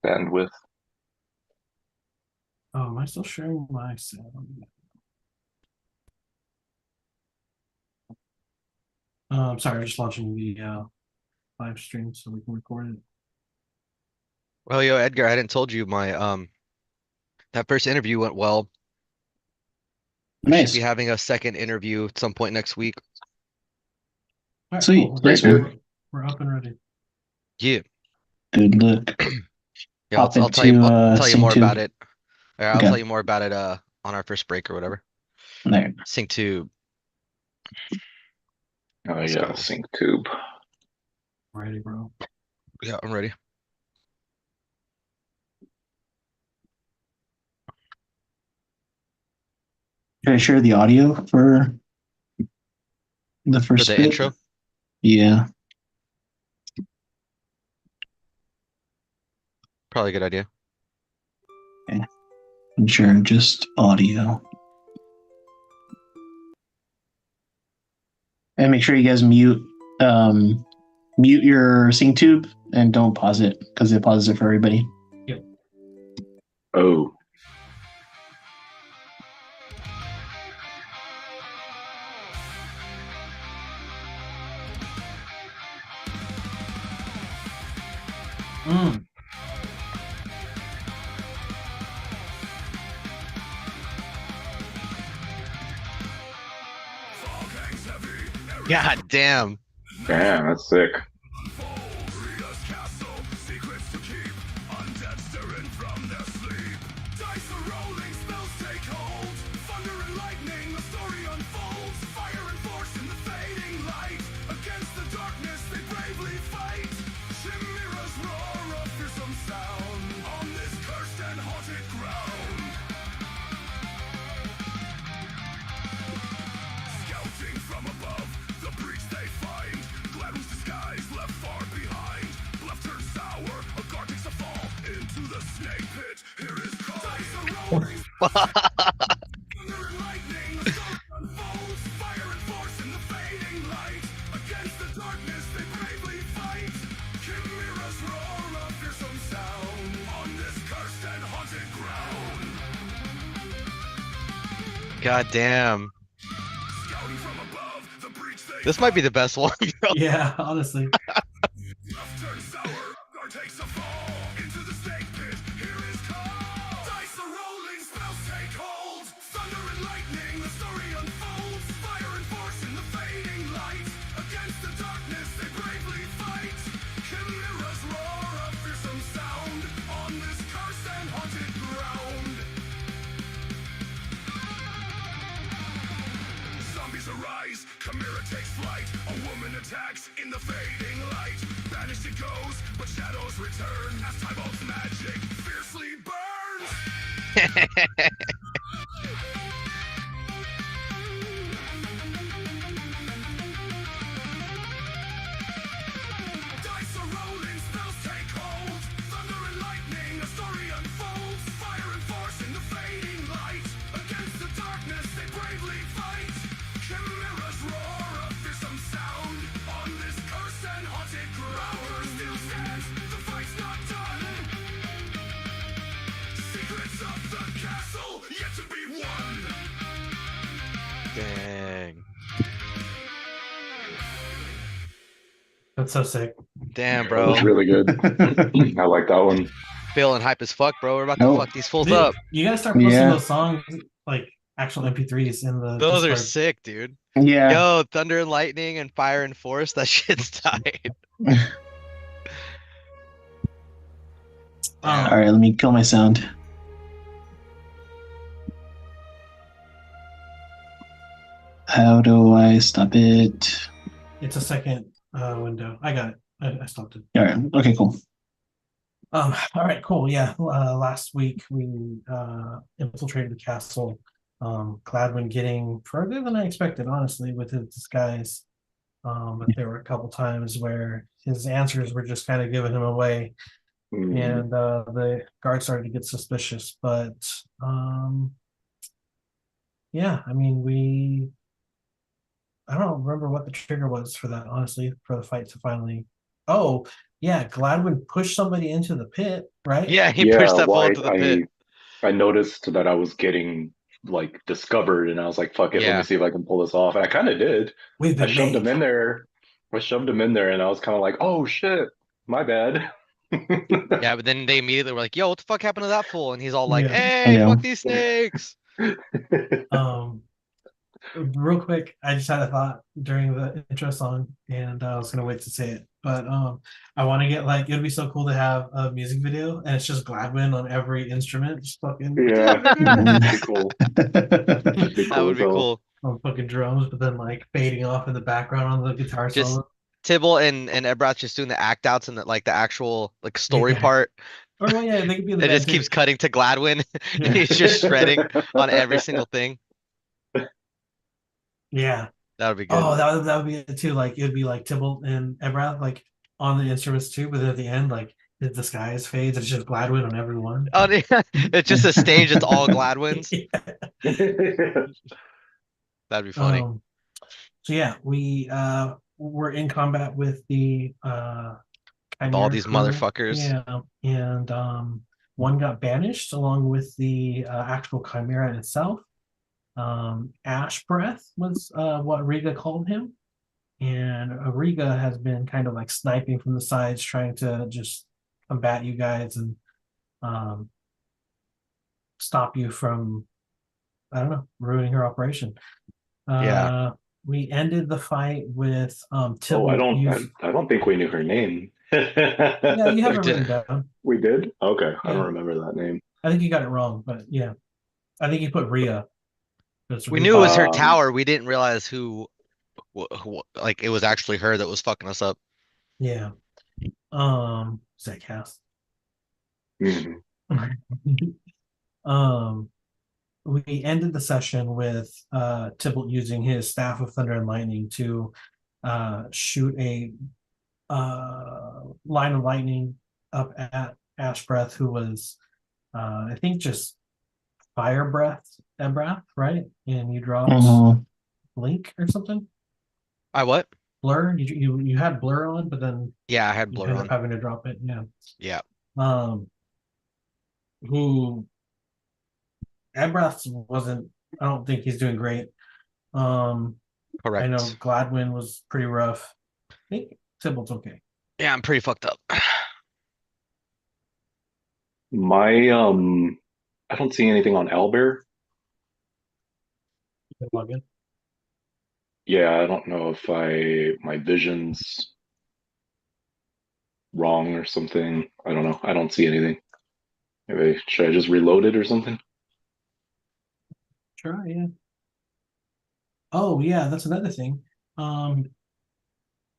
bandwidth. Oh, am I still sharing my sound? Sorry, I'm just launching the live stream so we can record it. Well, yo, Edgar, I hadn't told you my that first interview went well. We should be Nice. having a second interview at some point next week. All right, Sweet. cool. Thanks, Very We're, good. man. we're up and ready. Yeah, Good luck. yeah. Hop I'll tell you. into I'll tell you Sing more about 2. it. I'll Okay. tell you more about it on our first break or whatever. There. Sync to. Oh Let's yeah, go. sync tube. Ready, bro. Yeah, I'm ready. Can I share the audio for the For first the bit? intro. Yeah. Probably a good idea. Okay. I'm sharing just audio. And make sure you guys mute your Sing tube and don't pause it because it pauses it for everybody. Oh, Mm. God damn. damn, that's sick. God damn. This might be the best one, bro. Yeah, honestly. Dang. That's so sick. Damn, That was bro. really good. I like that one. Feeling hype as fuck, bro. We're about to Oh, fuck these fools Dude, up. you gotta start posting yeah. those songs, like actual MP3s in the Those are Discord. sick, dude. Yeah. Yo, Thunder and Lightning and Fire and Force, that shit's tight. All Damn. right, let me kill my sound. How do I stop it? It's a second window. I got it. I stopped it. All right. Okay, cool. All right, cool. Yeah. Last week we infiltrated the castle. Gladwin getting further than I expected, honestly, with his disguise. But there were a couple times where his answers were just kind of giving him away, Mm. and the guard started to get suspicious. But yeah, I mean, I don't remember what the trigger was for that, honestly, for the fight to finally Oh, yeah, Gladwin pushed somebody into the pit, right? Yeah, he Yeah, pushed that fool why into the pit. I noticed that I was getting like discovered, and I was like, "Fuck it, let me Yeah. see if I can pull this off." And I kind of did. We've I been shoved him made. in there. I shoved him in there, and I was kind of like, "Oh shit, my bad." Yeah, but then they immediately were like, yo, what the fuck happened to that fool? And he's all like, Yeah. hey, Yeah. fuck these snakes. Um, real quick, I just had a thought during the intro song, and I was gonna wait to say it, but I want to get like it'd be so cool to have a music video, and it's just Gladwin on every instrument, just fucking Yeah, Mhm. be cool. Be That cool would as be hell. cool. on fucking drums, but then like fading off in the background on the guitar Just solo. Tibble and Ebrath just doing the act outs and the actual like story Yeah. part. Or well, yeah, they could be in the It band just too. keeps cutting to Gladwin and Yeah. he's just shredding on every single thing. Yeah. That would be good. Oh, that would be it too. Like it would be like Tybalt and Ebrath like on the instruments too, but then at the end, like the skies fades. It's just Gladwin on every one. Oh, it's just a stage. It's all Gladwins. That'd be funny. Um. So yeah, we were in combat with the With all Chimera these crew. motherfuckers. Yeah, and one got banished along with the actual Chimera itself. Ash Breath was what Riga called him. And Riga has been kind of like sniping from the sides, trying to just combat you guys and um, stop you from, I don't know, ruining her operation. Yeah. Uh, we ended the fight with Oh, Tybalt use. I don't think we knew her name. Yeah, you have We it did. written down. We did? Okay, I don't Yeah, remember that name. I think you got it wrong, but yeah, I think you put Ria. It's We knew it Riga. was her Um, tower. We didn't realize like it was actually her that was fucking us up. Yeah. Zcast. mhm. um, we ended the session with Tybalt using his staff of thunder and lightning to shoot a line of lightning up at Ash Breath, who was I think just fire breath, right? And you dropped Mhm. blink or something. I what? Blur. You had blur on, but then Yeah, I had you blur ended up on. having to drop it. Yeah. Yeah, Um, who Abrath wasn't. I don't think he's doing great. Um, I know correct. Gladwin was pretty rough. I think Tybalt's okay. Yeah, I'm pretty fucked up. My I don't see anything on Owlbear. You can log in. Yeah, I don't know if my vision's wrong or something. I don't know. I don't see anything. Maybe should I just reload it or something? Try, yeah. Oh, yeah, that's another thing. Um,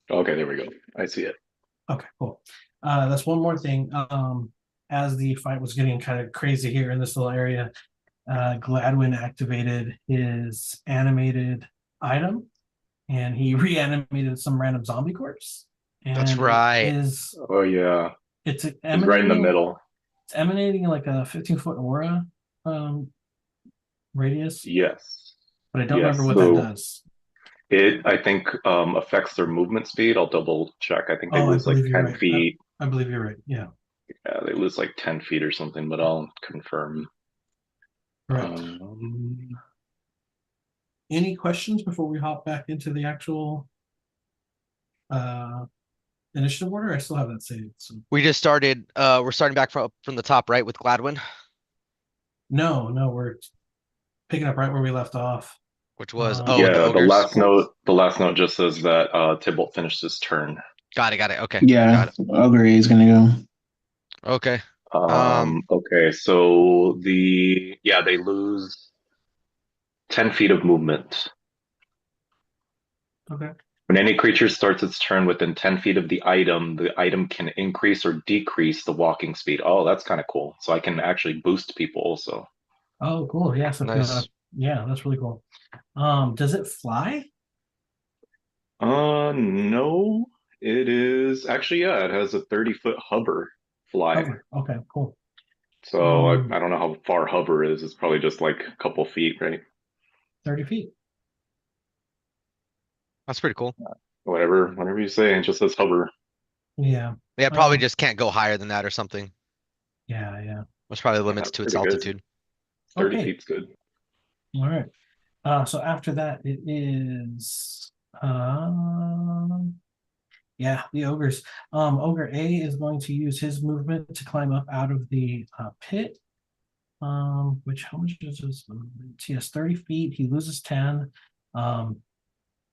Okay, there we go. I see it. okay, cool. That's one more thing. As the fight was getting kind of crazy here in this little area, Gladwin activated his animated item and he reanimated some random zombie corpse. That's And it right. is Oh yeah, it's he's right in the emanating middle. it's emanating like a 15-foot aura um radius, Yes, but I don't remember yes. what that So does. it I think affects their movement speed. I'll double check. I think they Oh, I lose like believe you're 10 right. feet. I believe you're right. Yeah, Yeah, they lose like 10 feet or something, but I'll confirm. correct. Um, Any questions before we hop back into the actual uh initiative order? I still have that saved. So We just started. We're starting back from the top right with Gladwin, no, we're picking up right where we left off. which was with the yeah, ogres. the last note just says that Tybalt finished his turn. Got it. Got it. Okay. Yeah, Got it. Ogre is gonna go. Okay. Um. Okay, so they lose 10 feet of movement. Okay. When any creature starts its turn within 10 feet of the item can increase or decrease the walking speed. Oh, that's kind of cool. So I can actually boost people also. Oh, cool. Yeah. So if you wanna, Nice. yeah, that's really cool. Does it fly? No, it is actually, yeah, it has a 30-foot hover fly. Hover. Okay, cool. So I don't know how far hover is. It's probably just like a couple feet, right? 30 feet. That's pretty cool. Whatever you say, it just says hover. Yeah, Yeah, probably um, just can't go higher than that or something. yeah. Which probably Yeah, limits that's to its pretty good. altitude. 30 Okay, feet's good. all right. So after that, it is yeah, the ogres. Ogre A is going to use his movement to climb up out of the pit. Which how much is his movement? He has 30 feet. He loses 10. Um,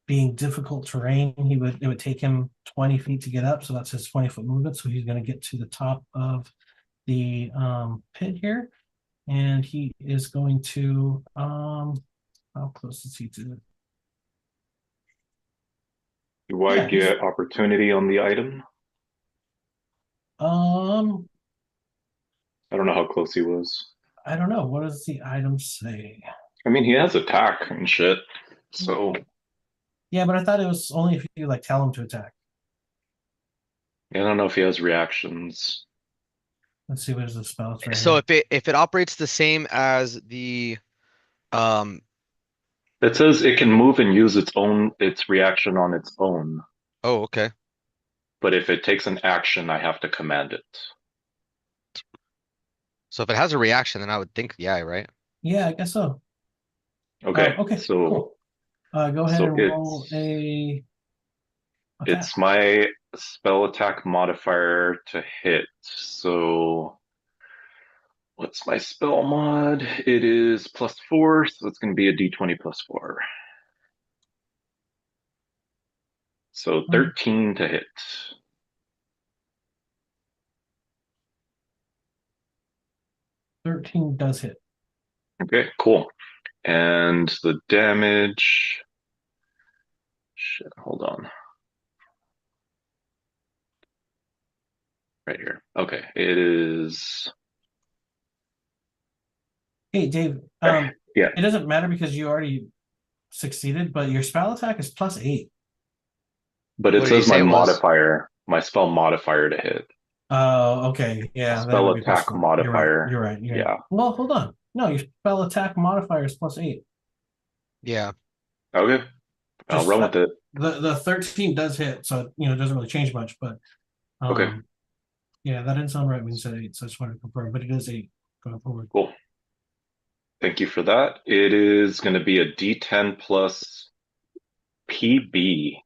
being difficult terrain, it would take him 20 feet to get up, so that's his 20-foot movement. So he's going to get to the top of the pit here, and he is going to how close is he to it? Do I Yeah, get opportunity on the item? um, I don't know how close he was. I don't know. What does the item say? I mean, he has attack and shit. So Yeah, but I thought it was only if you like tell him to attack. I don't know if he has reactions. Let's see what is the spell. It's right So here. if it operates the same as the um It says it can move and use its reaction on its own. oh, okay. But if it takes an action, I have to command it. So if it has a reaction, then I would think, yeah, right? Yeah, I guess so. Okay, Okay, so cool. Go ahead so and roll a attack. it's my spell attack modifier to hit. So what's my spell mod? It is +4, so it's going to be a d20 +4. So Hmm, 13 to hit. 13 does hit. Okay, cool. And the damage. Shit, hold on. Right here. Okay, it is. Hey, Dave. Yeah, It doesn't matter because you already succeeded, but your spell attack is +8. but What it did he says my say it was? modifier, my spell modifier to hit. Oh, okay. Yeah, then it Spell would be attack +4. You're right. modifier. You're right. You're right. Yeah. Well, hold on. No, your spell attack modifier is +8. Yeah. Okay, I'll Just run with it. the 13 does hit, so it doesn't really change much. But Okay, yeah, that didn't sound right when you said 8, so I just wanted to confirm. But it is 8 going forward. cool. Thank you for that. It is going to be a D10 plus PB.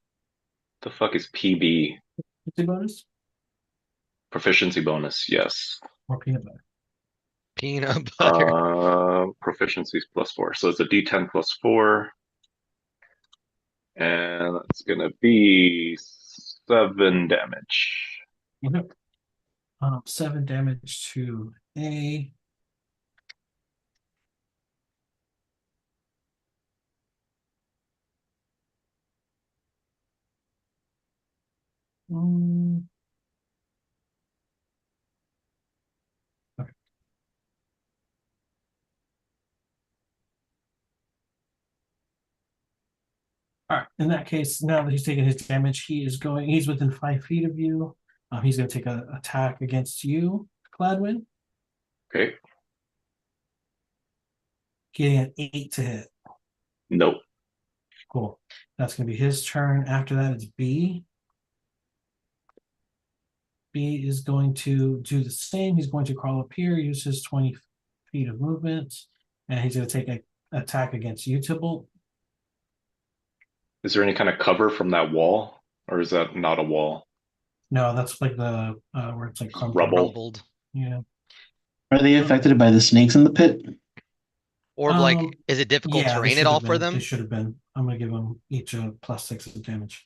The fuck is PB? Fifty bonus Proficiency bonus. Yes. or peanut butter. Peanut butter. Proficiency is +4, so it's a D10 +4, and it's going to be 7 damage. Okay. 7 damage to A. Mm, okay. All right. In that case, now that he's taken his damage, he's within 5 feet of you. He's going to take an attack against you, Gladwin, Okay. getting an 8 to hit. Nope. Cool. That's going to be his turn. After that, it's B. B is going to do the same. He's going to crawl up here, use his 20 feet of movement, and he's going to take an attack against you, Tybalt. Is there any kind of cover from that wall, or is that not a wall? No, that's like the where it's like Just crumbling. rubble. Crumbled. Yeah. Are they affected by the snakes in the pit? Or like, is it difficult Yeah, they terrain at should all have for been. They them? should have been. I'm gonna give them each a +6 of damage.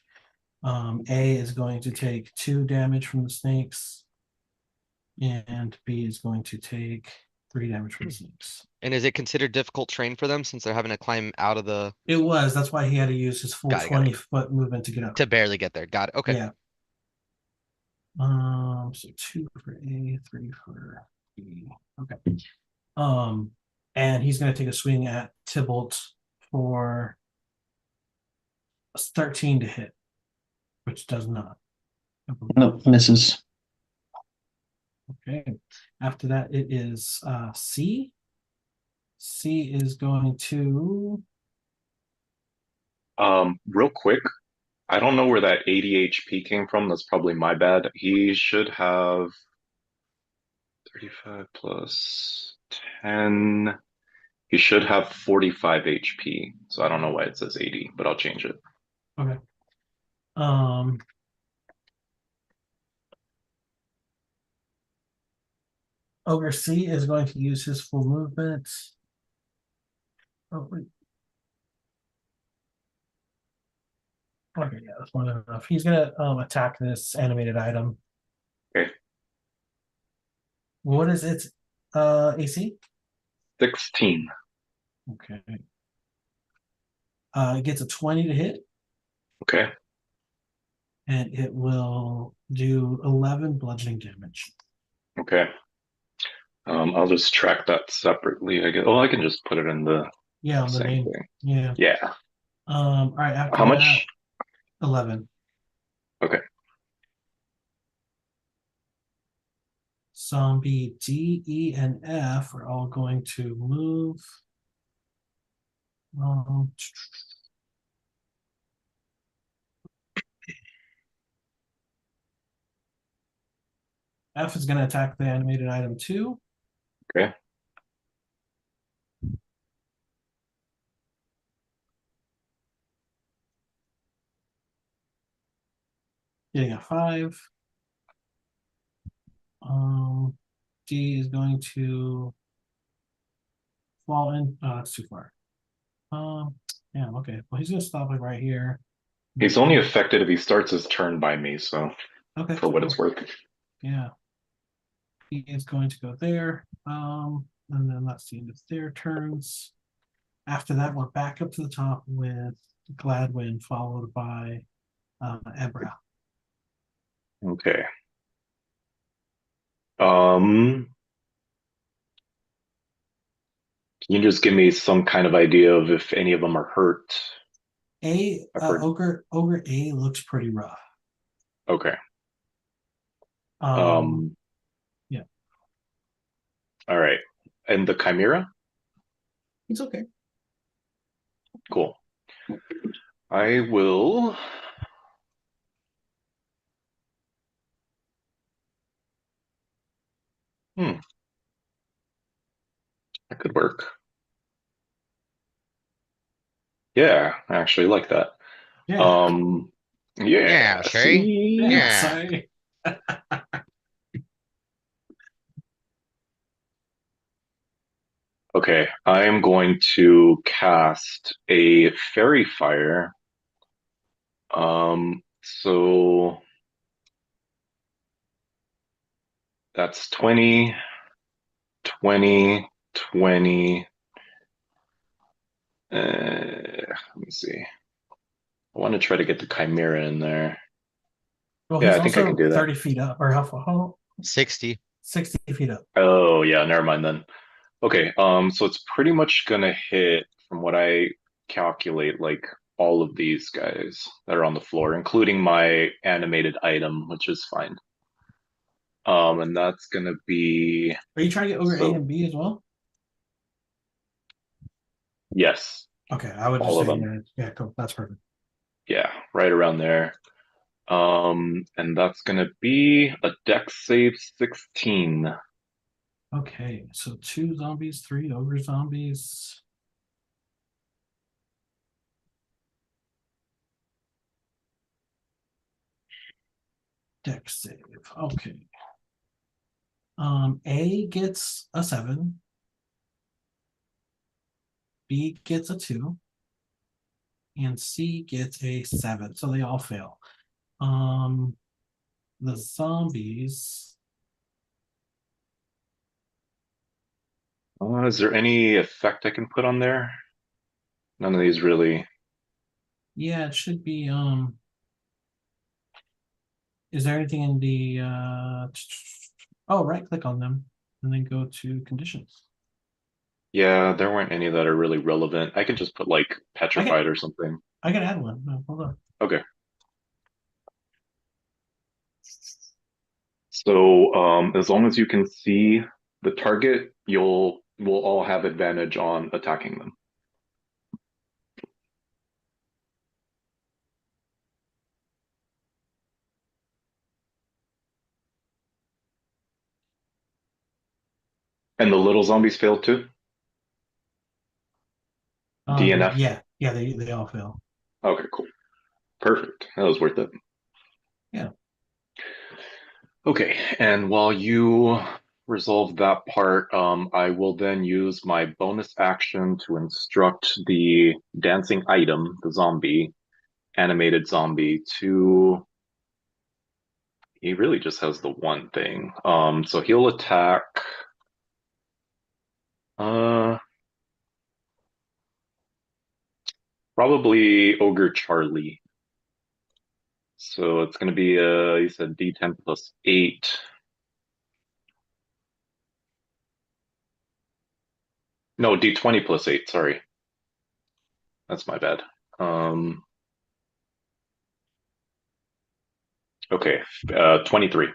A is going to take 2 damage from the snakes, and B is going to take 3 damage from the snakes. And is it considered difficult terrain for them since they're having to climb out of the It was. That's why he had to use his full got it, got it. 20-foot movement to get up. To barely get there. Got it. Okay. Yeah. So 2 for A, 3 for B. Okay. And he's gonna take a swing at Tybalt for 13 to hit, which does not. Nope, misses. Okay. After that, it is C. C is going to Real quick, I don't know where that 80 HP came from. That's probably my bad. He should have 35 plus 10. He should have 45 HP. So I don't know why it says 80, but I'll change it. Okay. Um, Ogre C is going to use his full movement. Oh, wait. Okay, yeah, that's more than enough. He's gonna attack this animated item. Okay. What is its AC? 16. Okay. It gets a 20 to hit, Okay. and it will do 11 bludgeoning damage. Okay. I'll just track that separately, I guess. Oh, I can just put it in the Yeah, on the same name. thing. Yeah. Yeah. All right, after How that, much? 11. Okay. Zombie D, E, and F are all going to move. Um, F is going to attack the animated item too. Okay. Getting a 5. D is going to fall in. It's too far. Yeah, okay. Well, he's gonna stop like right here. He's only affected if he starts his turn by me, so Okay, for what cool. it's worth. Yeah. He is going to go there. And then that's the end of their turns. After that, we're back up to the top with Gladwin, followed by Ebra. Okay. Can you just give me some kind of idea of if any of them are hurt? I've heard. Ogre A looks pretty rough. Okay. Um, Um, yeah, all right. And the Chimera? he's okay. Cool. I will. Hmm, that could work. Yeah, I actually like that. Yeah, Um, Yeah, yeah, Shay. see? yeah, Yeah. sorry. Okay, I'm going to cast a Fairy Fire. So that's 20, 20, 20. Let me see. I want to try to get the Chimera in there. Well, Yeah, he's I think I can also do that. 30 feet up, or how far? 60. 60 feet up. Oh, yeah, never mind then. Okay, so it's pretty much gonna hit from what I calculate, like all of these guys that are on the floor, including my animated item, which is fine. And that's gonna be Are you trying to get Ogre A so and B as well? yes, Okay, I would just all of say, them. yeah, cool. That's perfect. Yeah, right around there. And that's gonna be a dex save 16. Okay, so 2 zombies, 3 ogre zombies. Dex save. Okay. A gets a 7. B gets a 2. And C gets a 7. So they all fail. The zombies. Is there any effect I can put on there? None of these really. Yeah, it should be. Is there anything in the oh, right click on them and then go to conditions. Yeah, there weren't any that are really relevant. I can just put like I can petrified or something. I can add one. No, hold on. Okay. So as long as you can see the target, we'll all have advantage on attacking them. And the little zombies failed too? DNF? Yeah, they all fail. Okay, cool. Perfect. That was worth it. Yeah. Okay, and while you resolve that part, I will then use my bonus action to instruct the dancing item, the zombie, animated zombie, to. He really just has the one thing. So he'll attack. Uh, Probably Ogre Charlie. So it's going to be you said D10 plus 8. No, D20 plus 8. Sorry, that's my bad. Um, okay, 23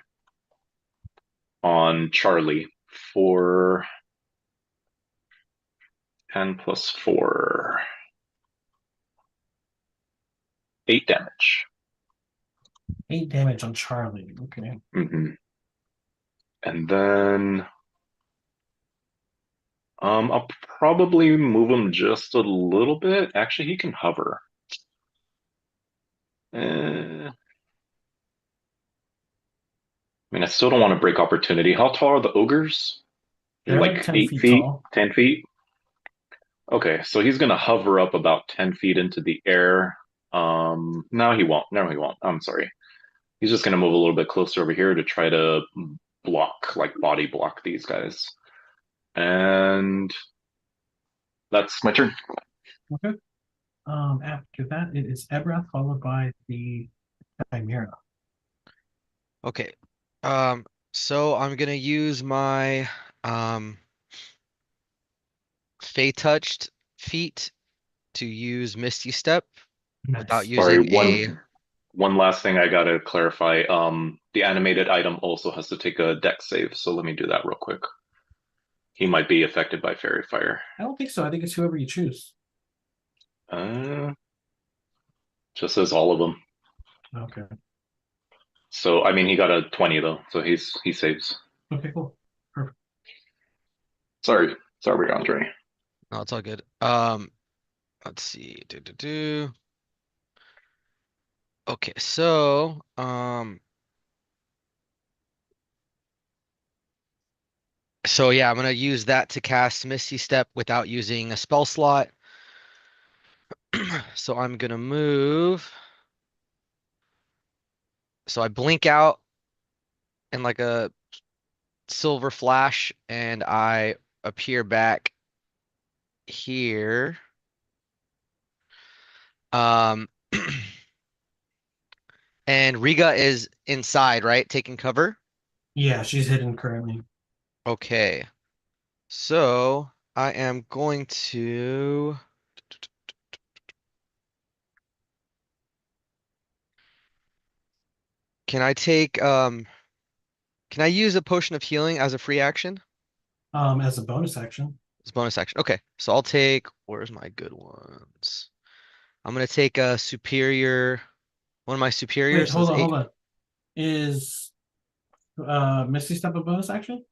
on Charlie for 10 plus 4, 8 damage. 8 damage on Charlie. Okay. Hmm. And then I'll probably move him just a little bit. Actually, he can hover. I mean, I still don't want to break opportunity. How tall are the ogres? They're They're like like 10 8 feet feet, tall. 10 feet. Okay, so he's gonna hover up about 10 feet into the air. No, he won't. No, he won't. I'm sorry. He's just gonna move a little bit closer over here to try to block, like body block these guys. And that's my turn. Okay. After that, it is Ebrath followed by the Chimera. Okay. So I'm gonna use my um Fey touched feet to use Misty Step without Nice. Sorry, using a one last thing I gotta clarify. The animated item also has to take a dex save, so let me do that real quick. He might be affected by fairy fire. I don't think so. I think it's whoever you choose. Uh, just as all of them. Okay. So I mean, he got a 20 though, so he saves. Okay, cool. Perfect. Sorry, Andre. No, it's all good. Let's see. Okay, so yeah, I'm gonna use that to cast Misty Step without using a spell slot. So I'm gonna move. So I blink out in like a silver flash and I appear back here. Um, and Riga is inside, right? Taking cover. Yeah, she's hidden currently. Okay. So I am going to. Can I take can I use a potion of healing as a free action? As a bonus action. As a bonus action. Okay. So I'll take where's my good ones? I'm gonna take a superior one of my Wait, superiors. So hold it's on, hold eight. on. Is Misty Step a bonus action?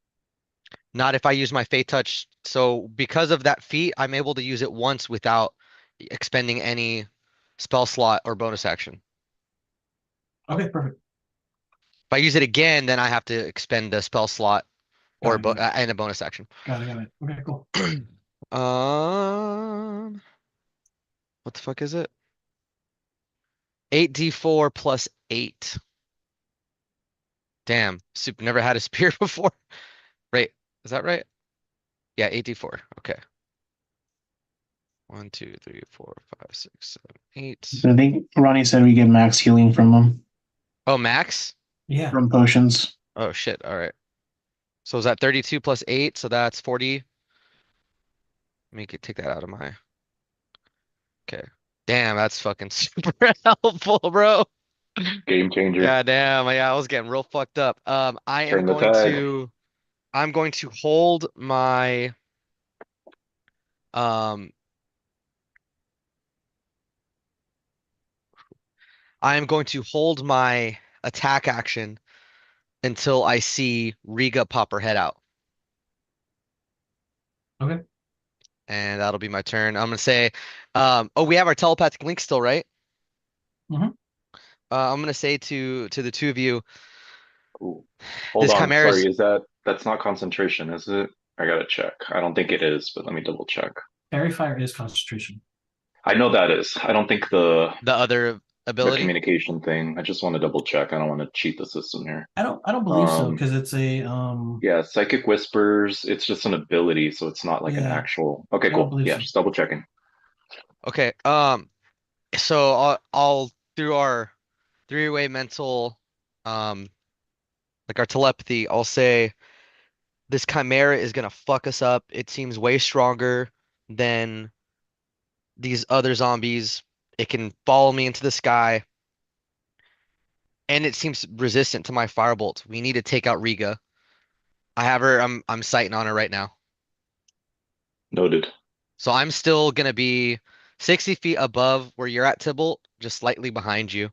Not if I use my Fate Touch. So because of that feat, I'm able to use it once without expending any spell slot or bonus action. Okay, perfect. If I use it again, then I have to expend the spell slot or Got it. and a bonus action. Got it. Okay, cool. Um, what the fuck is it? 8d4 plus 8. Damn, soup never had a spear before. Right, is that right? Yeah, 8d4. Okay. 1, 2, 3, 4, 5, 6, 7, 8. I think Ronnie said we get max healing from them Oh, max? Yeah. from potions. Oh shit. All right. So is that 32 plus 8? So that's 40. Let me take that out of my. Okay. Damn, that's fucking super helpful, bro. Game changer. God damn. Yeah, I was getting real fucked up. Turn the tide. I'm going to hold my um I am going to hold my attack action until I see Riga pop her head out. and that'll be my turn. I'm gonna say, oh, we have our telepathic link still, right? Mhm. I'm gonna say to the two of you, Ooh. Hold this on, chimera's. sorry, that's not concentration, is it? I gotta check. I don't think it is, but let me double check. Fairy fire is concentration. I know that is. I don't think The other the ability. communication thing. I just want to double check. I don't want to cheat the system here. I don't believe so Um, because it's a yeah, psychic whispers. It's just an ability, so it's not like an yeah, actual. Okay, I don't cool. believe Yeah, so. just double checking. Okay. So I'll through our three-way mental, um, like our telepathy, I'll say this chimera is gonna fuck us up. It seems way stronger than these other zombies. It can follow me into the sky, and it seems resistant to my firebolt. We need to take out Riga. I have her. I'm sighting on her right now. Noted. So I'm still gonna be 60 feet above where you're at, Tybalt, just slightly behind you.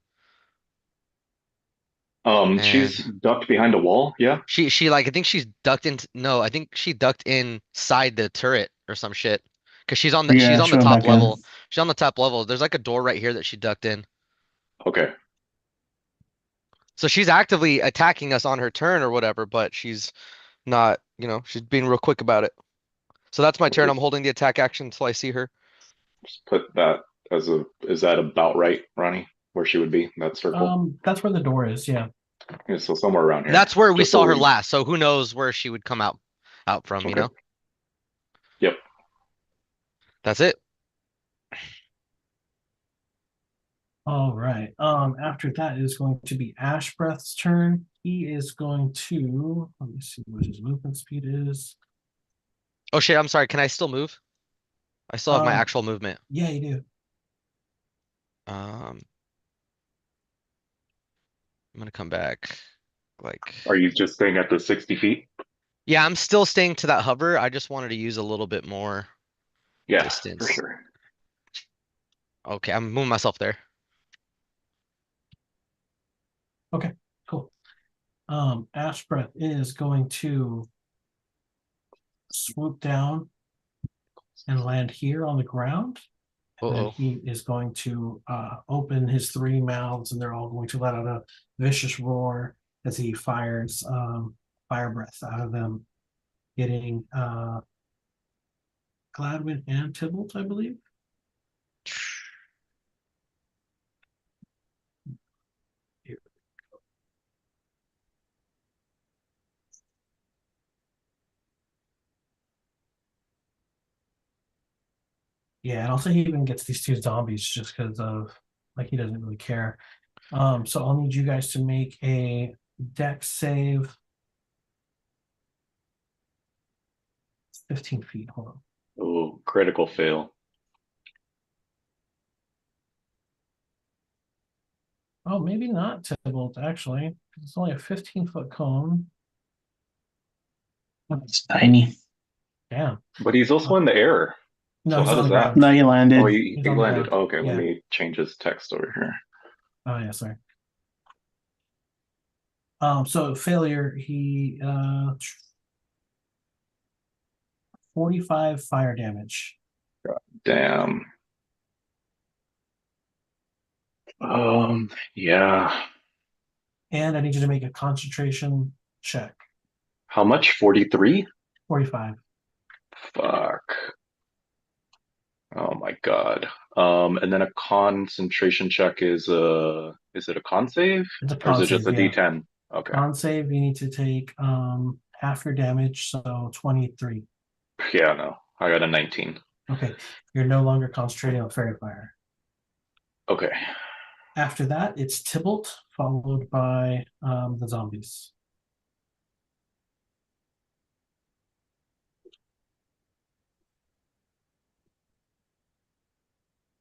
She's And ducked behind a wall. Yeah. she like I think she's ducked into no, I think she ducked inside the turret or some shit. Cause she's Yeah, on she the went top back in. level. She's on the top level. There's like a door right here that she ducked in. Okay. So she's actively attacking us on her turn or whatever, but she's not, she's being real quick about it. So that's my We'll turn. I'm holding the attack action until I see her. just put that as a. Is that about right, Ronnie? Where she would be? That circle. That's where the door is. Yeah. Yeah, so somewhere around here. That's where we Just so saw her we. last, so who knows where she would come out from, you Okay. know? Yep. That's it. All right. After that is going to be Ash Breath's turn. He is going to let me see what his movement speed is. Oh shit, I'm sorry. Can I still move? I still have my Um, actual movement. yeah, you do. Um, I'm gonna come back. Like, Are you just staying at the 60 feet? yeah, I'm still staying to that hover. I just wanted to use a little bit more Yeah, for distance. sure. Okay, I'm moving myself there. Okay, cool. Ash Breath is going to swoop down and land here on the ground. And then Uh-oh. he is going to open his three mouths, and they're all going to let out a vicious roar as he fires fire breath out of them, getting Gladwin and Tybalt, I believe. Here. Yeah, and also he even gets these two zombies just because of like he doesn't really care. So I'll need you guys to make a dex save. 15 feet. Hold on. Oh, critical fail. Oh, maybe not Tybalt, actually. It's only a 15-foot cone. It's tiny. Yeah. But he's also in the air. No, So he's how on the does that? ground. No, he Oh, landed. he, He's he on the landed. ground. Oh, okay, let Yeah. me change his text over here. Oh, yeah, sorry. So failure, he 45 fire damage. Damn. Yeah. And I need you to make a concentration check. How much? 43? 45. Fuck. Oh my God. And then a concentration check is it a con save? It's a Or is con it just save, a yeah. D10? Okay. Con save, you need to take half your damage, so 23. Yeah, no. I got a 19. Okay, you're no longer concentrating on fairy fire. Okay. After that, it's Tybalt, followed by the zombies.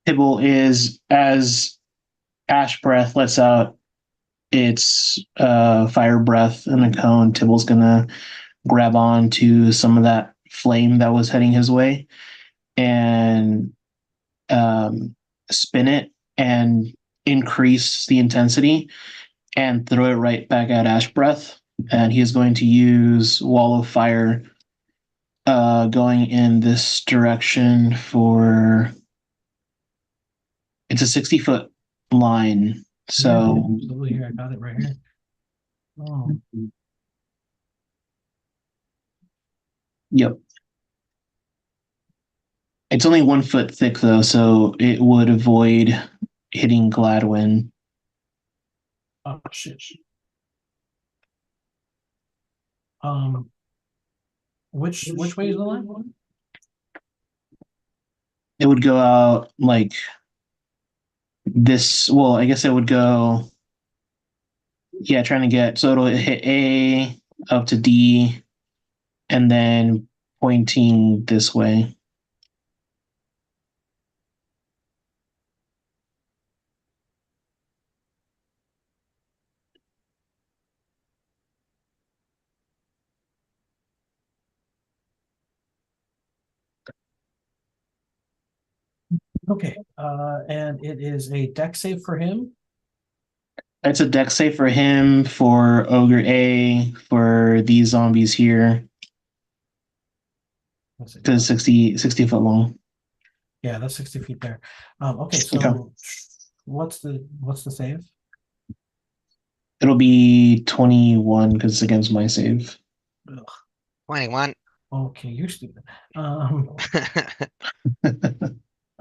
Tibble is as Ash Breath lets out its fire breath in a cone. Tibble's gonna grab on to some of that flame that was heading his way and spin it and increase the intensity and throw it right back at Ash Breath. And he is going to use Wall of Fire going in this direction for it's a 60-foot line. So Absolutely, here, I got it right here. Oh, yep. It's only 1 foot thick though, so it would avoid hitting Gladwin. oh shit. Um, which way is the line? It would go out like this. Well, I guess it would go. Yeah, trying to get so it'll hit A up to D, and then pointing this way. Okay, and it is a deck save for him. It's a deck save for him, for Ogre A, for these zombies here, Let's see. because 60 foot long. Yeah, that's 60 feet there. Okay, so Okay. what's the save? It'll be 21 because it's against my save. Ugh. 21. Okay, you're stupid.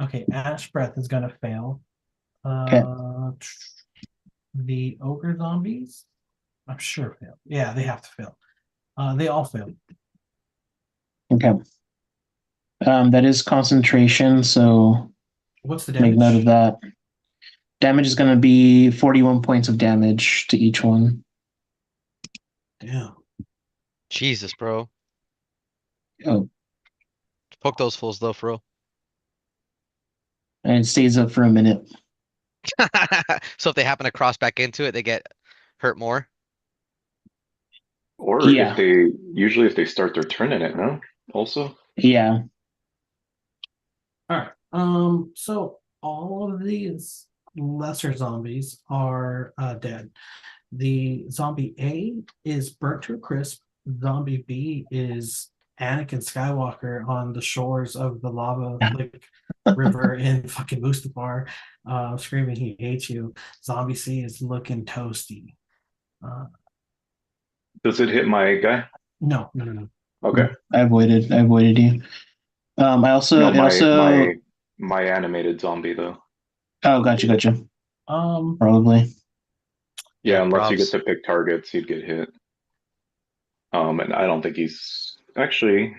Okay, Ash Breath is gonna fail. Okay. The ogre zombies, I'm sure fail. Yeah, they have to fail. They all fail. Okay. That is concentration, so What's the make note of damage? that. Damage is going to be 41 points of damage to each one. Damn. Jesus, bro. Oh, Poke those fools though, for real. and it stays up for a minute. So if they happen to cross back into it, they get hurt more. Or if Yeah. they usually if they start their turn in it, no? Also, Yeah. All right. So all of these lesser zombies are dead. The zombie A is burnt to a crisp. Zombie B is Anakin Skywalker on the shores of the lava like river in fucking Mustafar, screaming he hates you. Zombie C is looking toasty. Uh, does it hit my guy? no, no, no, no. Okay. I avoided you. I also No, it my also my my animated zombie though. oh gotcha. Um, Probably. Yeah, Yeah, unless you get probs. to pick targets, he'd get hit. And I don't think he's actually.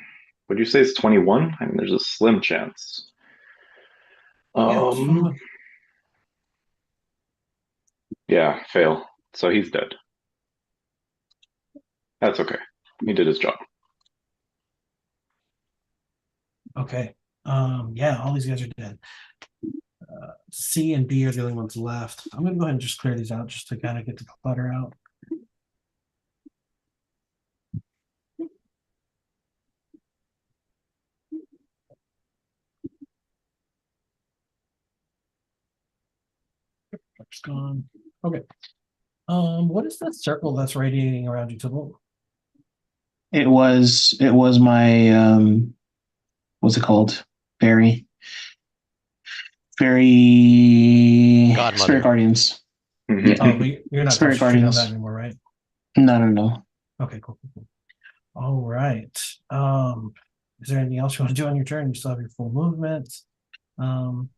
Would you say it's 21? I mean, there's a slim chance. yeah, it's fun Um, one. yeah, fail. So he's dead. That's okay. He did his job. Okay. Yeah, all these guys are dead. C and B are the only ones left. I'm gonna go ahead and just clear these out just to kind of get the clutter out. That's gone. Okay. What is that circle that's radiating around you, Tibble? It was my what's it called? Fairy. Spirit Godmother. Guardians. Yeah. Oh, but you're not Spirit concentrating on that Guardians. anymore, right? No. Okay, cool. All right. Is there anything else you want to do on your turn? You still have your full movement. Um,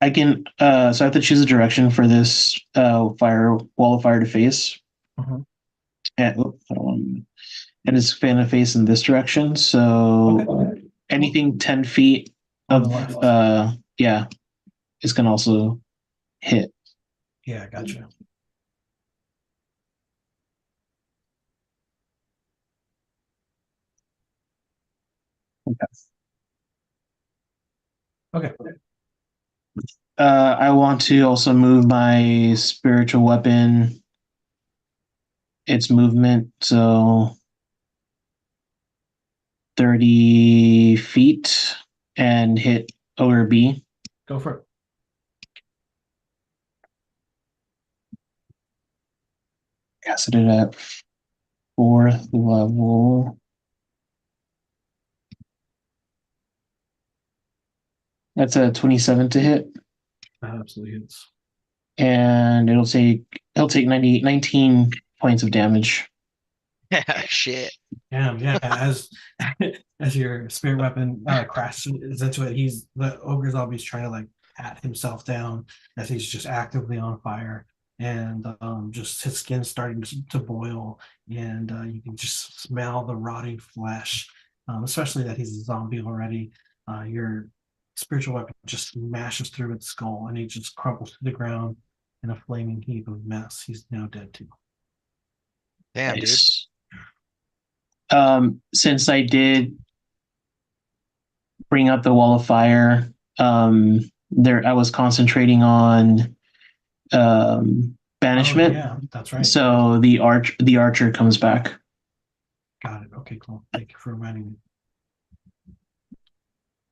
I can so I have to choose a direction for this fire wall of fire to face. mhm. And I don't want and it's going to face in this direction. So Okay. anything 10 feet On the of left. yeah, it's gonna also hit. Yeah, gotcha. Okay. I want to also move my spiritual weapon, its movement, so 30 feet and hit Ogre B. Go for it. Casted it at 4th level. That's a 27 to hit, That absolutely hits. and it'll take 19 points of damage. Yeah, shit. Damn, yeah. As your spirit weapon crashes into it, the ogre zombie's trying to like pat himself down as he's just actively on fire, and just his skin's starting to boil, and you can just smell the rotting flesh. Especially that he's a zombie already. Your spiritual weapon just smashes through its skull, and he just crumples to the ground in a flaming heap of mess. He's now dead too. Damn, dude. Nice. Since I did bring up the wall of fire, there I was concentrating on banishment. Oh yeah, that's right. So the archer comes back. Got it. Okay, cool. Thank you for reminding me.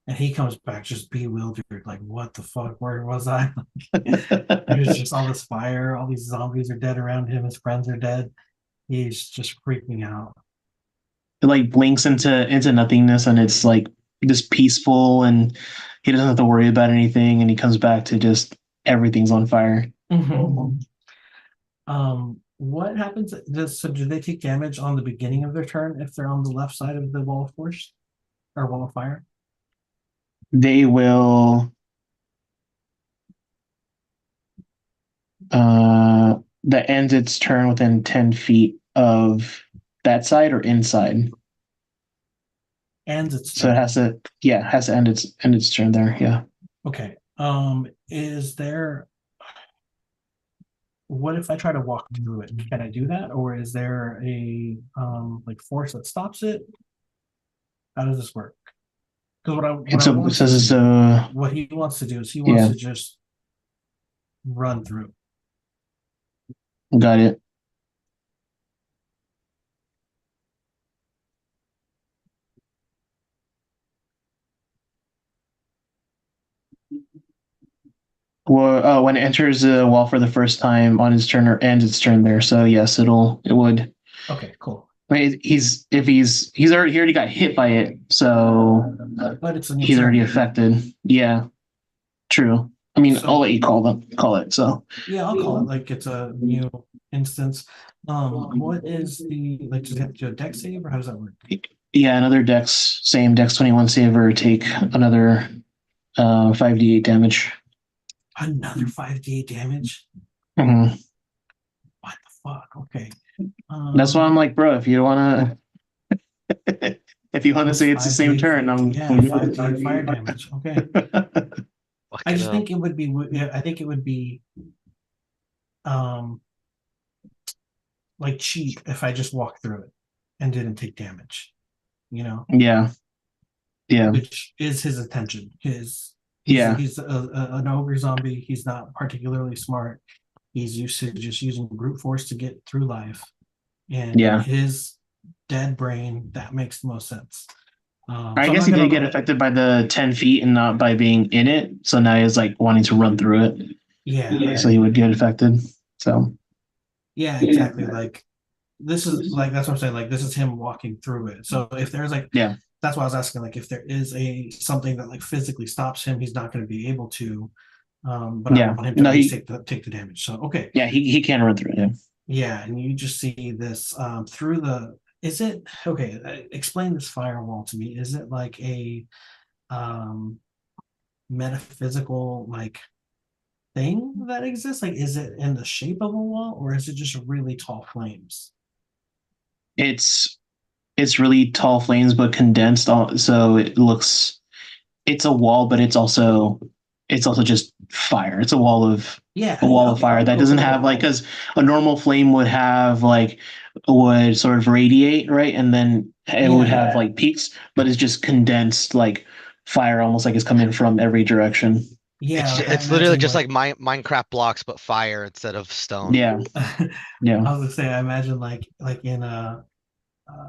And he comes back just bewildered, like, what the fuck? Where was I? There's just all this fire, all these zombies are dead around him, his friends are dead. He's just freaking out. It like blinks into nothingness, and it's like just peaceful, and he doesn't have to worry about anything, and he comes back to just everything's on fire. What happens? So do they take damage on the beginning of their turn if they're on the left side of the wall of force or wall of fire? They will that ends its turn within 10 feet of that side or inside. And it's So it has to end its turn there. Yeah. okay. Is there what if I try to walk through it? Can I do that? Or is there a like force that stops it? How does this work? Because It says it's a what he wants to do is he wants to just run through. got it. Well, when it enters the wall for the first time on its turn or ends its turn there. So yes, it would. Okay, cool. I mean, he's already got hit by it, so But it's a new he's already turn. affected. Yeah, true. I mean, So- I'll let you call it. So Yeah, I'll call it like it's a new instance. What is the like? Does it have to do a deck save or how does that work? yeah, another same Dex 21 saver, take another 5d8 damage. Another 5d8 damage? Mhm. What the fuck? Okay. That's why I'm like, bro, if you wanna if you wanna say it's the same 5d8 turn, yeah, 5d8 fire damage. Okay. Fuck I it just up. think it would be I think it would be um like cheap if I just walked through it and didn't take damage, you know, Yeah. Yeah. which is his intention. Yeah. He's an ogre zombie. He's not particularly smart. He's used to just using brute force to get through life, and in Yeah. his dead brain, that makes the most sense. I So I'm guess not he gonna did get let affected by the 10 feet and not by being in it. So now he's like wanting to run through it. yeah, So he would get affected. So yeah, exactly. Like this is like that's what I'm saying. Like this is him walking through it. So if there's like yeah. that's why I was asking. Like if there is a something that like physically stops him, he's not going to be able to. But I Yeah. want him to No, at least he take the damage. So okay, yeah, he can run through it. Yeah. yeah, and you just see this through the. Is it okay? Explain this firewall to me. Is it like a um metaphysical like thing that exists? Like, is it in the shape of a wall, or is it just really tall flames? It's really tall flames but condensed so it's a wall, but it's also just fire. It's Yeah, a wall of okay, fire that cool, doesn't cool. have like because a normal flame would have like would sort of radiate, right? And then it would Yeah. have like peaks, but it's just condensed like fire, almost like it's coming from every direction. Yeah, like I It's literally imagine just like like Minecraft blocks, but fire instead of stone. Yeah, I yeah, was gonna say I imagine like in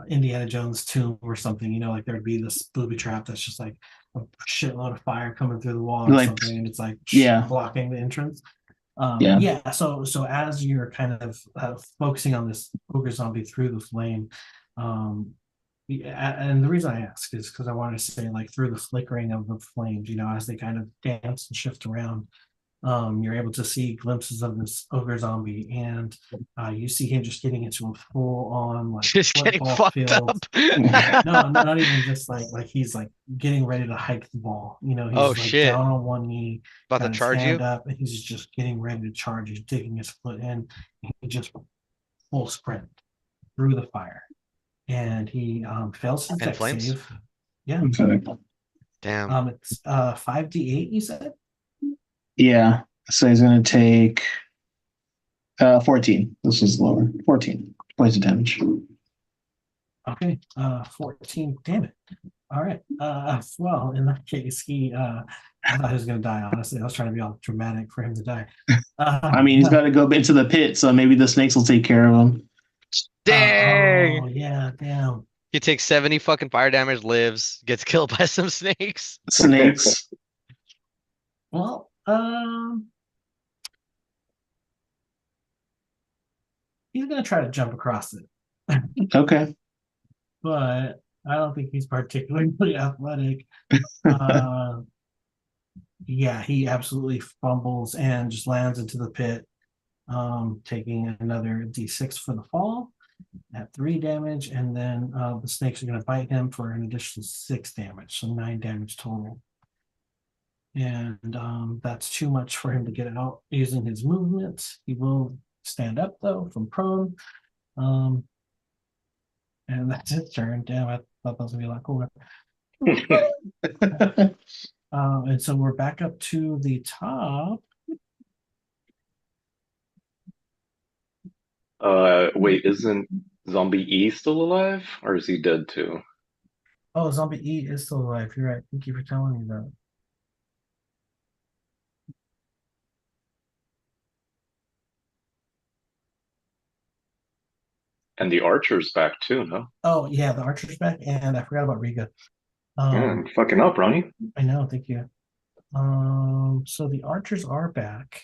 Indiana Jones tomb or something, you know, like there'd be this booby trap that's just like a shitload of fire coming through the wall or like something, and it's like yeah, blocking the entrance. yeah, Yeah, so as you're kind of focusing on this ogre zombie through the flame, um Yeah, and the reason I ask is because I want to say, like, through the flickering of the flames, as they kind of dance and shift around, you're able to see glimpses of this ogre zombie, and you see him just getting into a full on like Just getting football fucked field. up. No, not even just like he's like getting ready to hike the ball. Oh He's like shit. down on one knee, About to got his charge you? hand up, and he's just getting ready to charge. He's digging his foot in. He just full sprint through the fire, and he fails his In deck flames? save. Yeah, Okay. Damn. it's 5d8. You said Yeah. So he's gonna take 14. This is lower. 14 points of damage. okay. 14. Damn it. All right. Well, in that case, I thought he was gonna die, honestly. I was trying to be all dramatic for him to die. I mean, he's got to go into the pit, so maybe the snakes will take care of him. Dang! Oh yeah, damn. He takes 70 fucking fire damage, lives, gets killed by some snakes. Snakes. Well, he's gonna try to jump across it. Okay. But I don't think he's particularly athletic. Uh, yeah, he absolutely fumbles and just lands into the pit, taking another d6 for the fall at 3 damage, and then the snakes are going to bite him for an additional 6 damage, so 9 damage total. And that's too much for him to get out using his movement. He will stand up though from prone. Um, and that's his turn. Damn, I thought that was gonna be a lot cooler. And so we're back up to the top. Wait, isn't Zombie E still alive, or is he dead too? Oh, Zombie E is still alive. You're right. Thank you for telling me that. And the Archer's back too, no? Oh yeah, the Archer's back, and I forgot about Riga. Yeah, Um, I'm fucking up, Ronnie. I know. Thank you. So the Archers are back,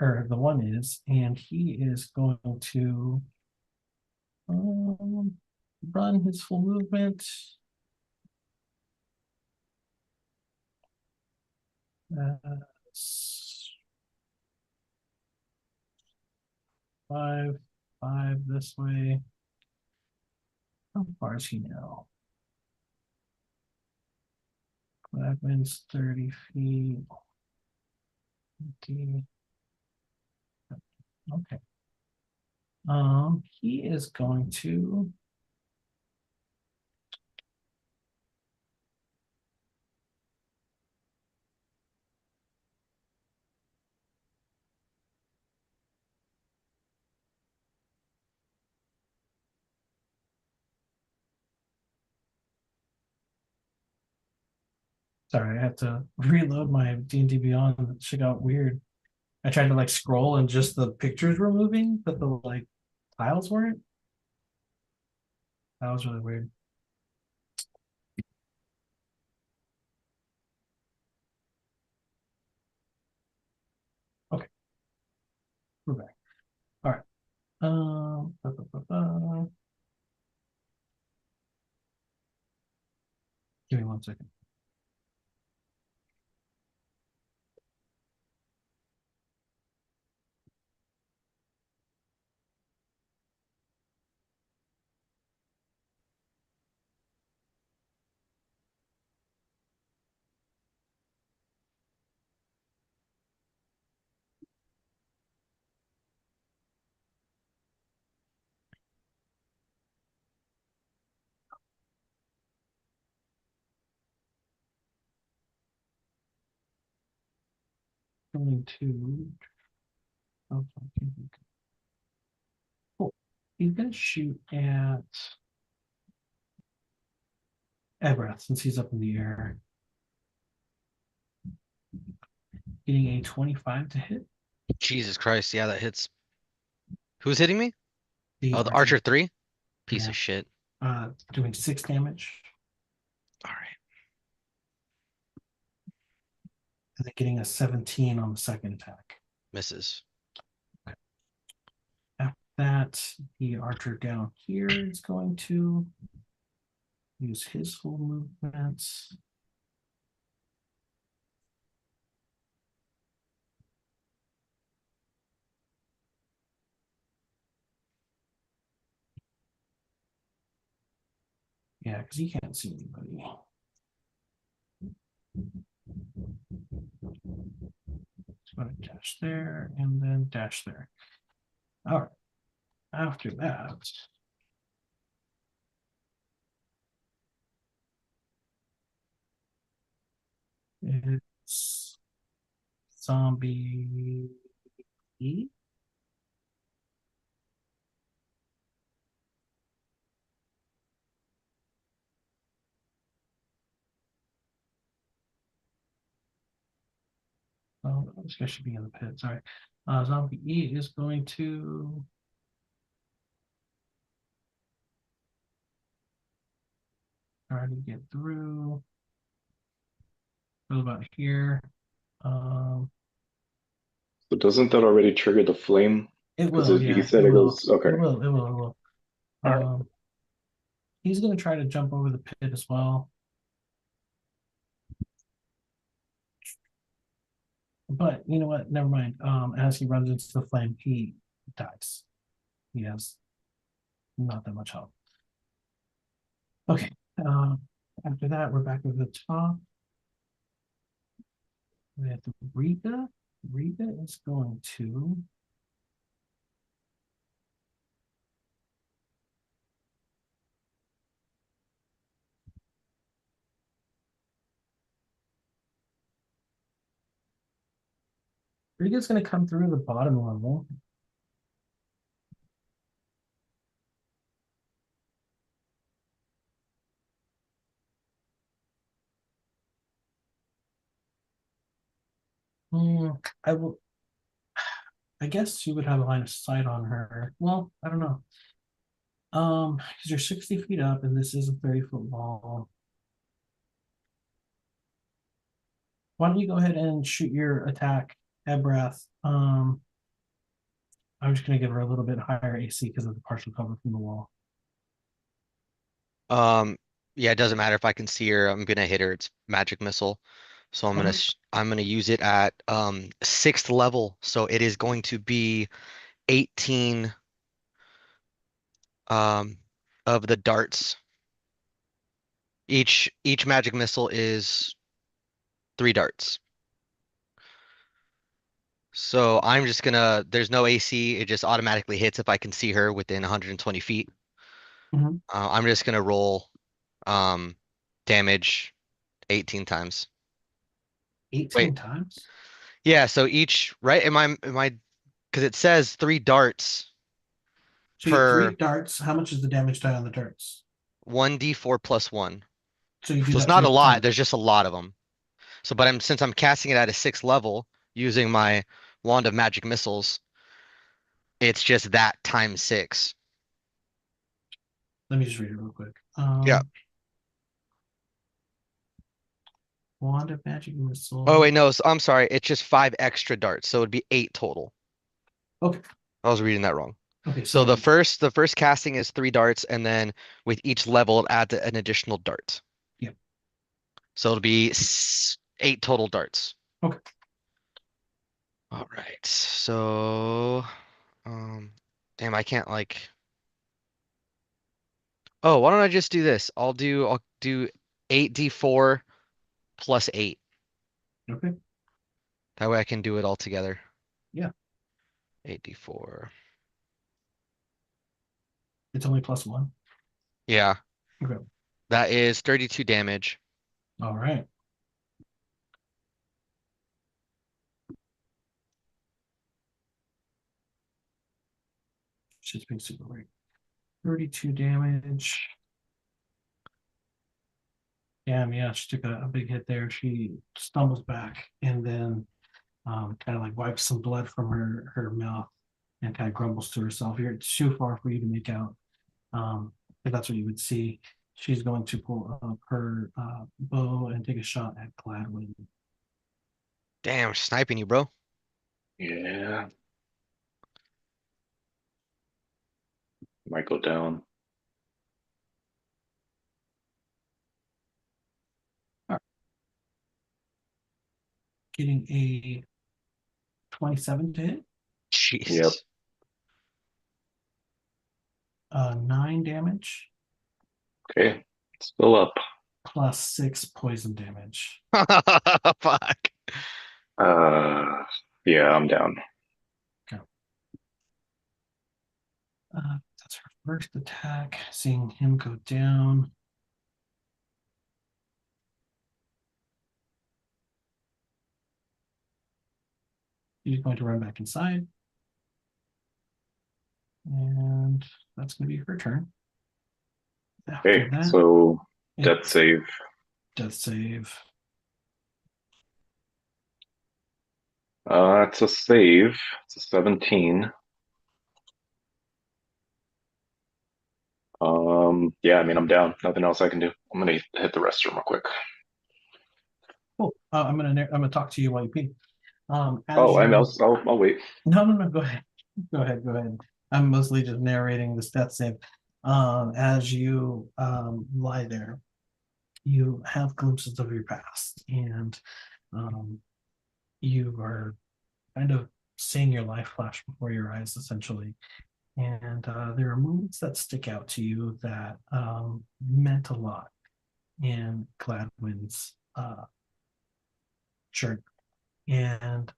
or the one is, and he is going to um, run his full movement. Uh, 5, 5 this way. How far is he now? That wins 30 feet. 20. Okay. He is going to sorry, I have to reload my D&D Beyond. Shit got weird. I tried to like scroll and just the pictures were moving, but the like tiles weren't. That was really weird. Okay, we're back. All right. Ba, ba, ba, ba. Give me 1 second. Going to. Oh, cool. He's gonna shoot at Ebreth since he's up in the air. Getting a 25 to hit Jesus Christ, yeah, that hits. Who's hitting me? the Oh, the Archer Archer. 3? Piece Yeah. of shit. Doing 6 damage Alright. and then getting a 17 on the second attack. Misses. After that, the Archer down here is going to use his full movements. Yeah, because he can't see anybody. So I'm gonna dash there and then dash there. All right. After that, it's zombie E. Oh, this guy should be in the pit. Sorry. Zombie E is going to try to get through. What about here? Um, So doesn't that already trigger the flame? it Because will, you yeah, said it it will. goes okay. It will, it will, it will. All right. He's gonna try to jump over the pit as well. But you know what? Never mind. As he runs into the flame, he dies. He has not that much health. Okay. After that, we're back at the top. We have Rita. Rita is going to Rita's going to come through the bottom level. I will. I guess you would have a line of sight on her. Well, I don't know. Because you're 60 feet up and this is a 30-foot wall. Why don't you go ahead and shoot your attack at breath? I'm just gonna give her a little bit higher AC because of the partial cover from the wall. Yeah, it doesn't matter if I can see her. I'm gonna hit her. It's magic missile. So I'm gonna use it at 6th level. So it is going to be 18 um of the darts. Each magic missile is 3 darts. So I'm just gonna, there's no AC, it just automatically hits if I can see her within 120 feet. Mhm. I'm just gonna roll um damage 18 times. 18 Wait, times. yeah, so each, right? Am I, because it says 3 darts So you get three per darts. How much is the damage die on the darts? 1d4 plus 1. So you do So it's that not a three lot, times. there's just a lot of them. So, but since I'm casting it at a 6th level using my wand of magic missiles, it's just that times 6. Let me just read it real quick. Yeah. Wand of magic Oh missile. wait, no, I'm sorry. It's just 5 extra darts, so it'd be 8 total. Okay. I was reading that wrong. Okay. So the So first casting is 3 darts, and then with each level, it adds an additional dart. yeah. So it'll be 8 total darts. Okay. All right. So, damn, I can't like. Oh, why don't I just do this? I'll do 8d4 plus 8. Okay. That way I can do it all together. Yeah. 8d4. It's only plus one. Yeah, Okay. that is 32 damage. All right. She's being super great. 32 damage. Damn, yeah, she took a big hit there. She stumbles back and then kind of like wipes some blood from her mouth and kind of grumbles to herself. Here, it's too far for you to make out. If that's what you would see. She's going to pull up her bow and take a shot at Gladwin. Damn, sniping you, bro. Yeah. Might go down. getting a 27 to hit, Yep. Jesus. 9 damage, Okay. Still up. plus 6 poison damage. Fuck. Uh, yeah, I'm down. That's her first attack. Seeing him go down. He's going to run back inside. And that's going to be her turn. After Okay, that, so death it's save. death save. It's a save. It's a 17. Yeah, I mean, I'm down. Nothing else I can do. I'm gonna hit the restroom real quick. Cool. I'm gonna talk to you while you pee. As Oh, you I'll wait. no, go ahead. Go ahead. I'm mostly just narrating this death save. As you lie there, you have glimpses of your past, and um, you are kind of seeing your life flash before your eyes, essentially. And there are moments that stick out to you that meant a lot in Gladwin's journey. And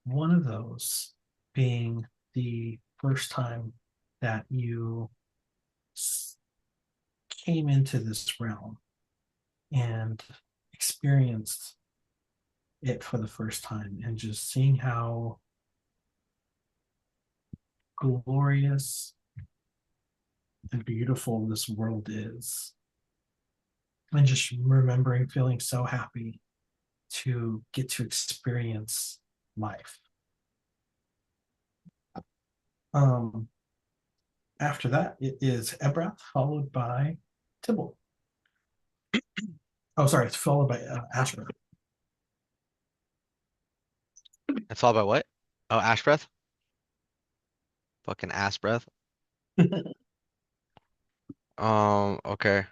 one of those being the first time that you came into this realm and experienced it for the first time, and just seeing how glorious and beautiful this world is, and just remembering feeling so happy to get to experience life. Um, After that, it is Ebrath, followed by Tibble. Oh, sorry, it's followed by Ashra. That's all about what? Oh, ash breath? Fucking ass breath. Okay.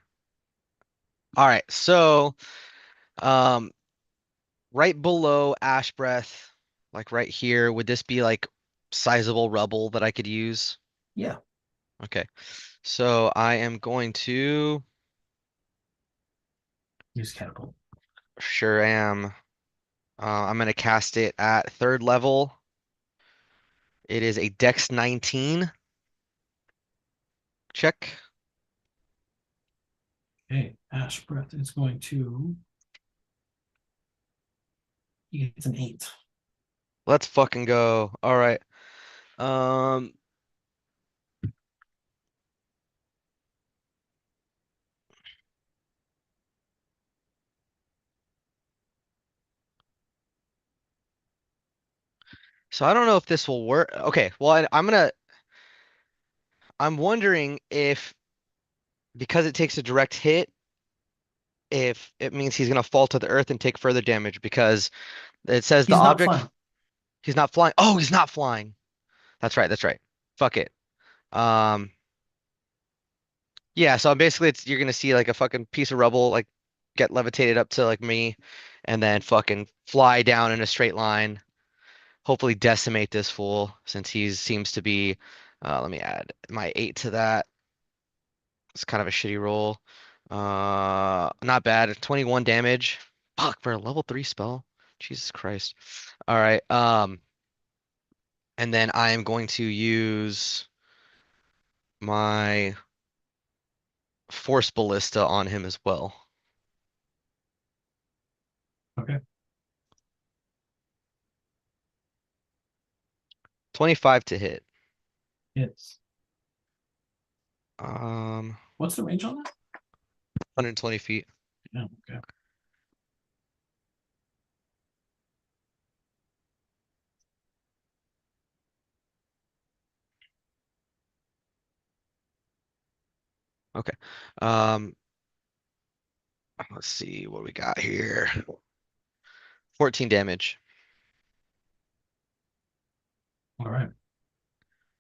All right. So, um, right below ash breath, like right here, would this be like sizable rubble that I could use? Yeah, Okay. So I am going to, use catapult. sure am. I'm going to cast it at third level. It is a Dex 19 check. Okay, Ash Breath is going to. It's an 8. Let's fucking go. All right. Um, so I don't know if this will work. Okay, well, I'm wondering if because it takes a direct hit, if it means he's gonna fall to the earth and take further damage because it says the He's not object flying. he's not flying. Oh, he's not flying. That's right, that's right. Fuck it. Um, yeah, so basically you're gonna see like a fucking piece of rubble like get levitated up to like me and then fucking fly down in a straight line. Hopefully decimate this fool since he seems to be let me add my 8 to that. It's kind of a shitty roll. Not bad. 21 damage. Fuck, for a level 3 spell. Jesus Christ. All right. And then I am going to use my Force Ballista on him as well. Okay. 25 to hit. It's. Um, What's the range on that? 120 feet. Yeah, okay. Okay. Um, let's see what we got here. 14 damage. All right.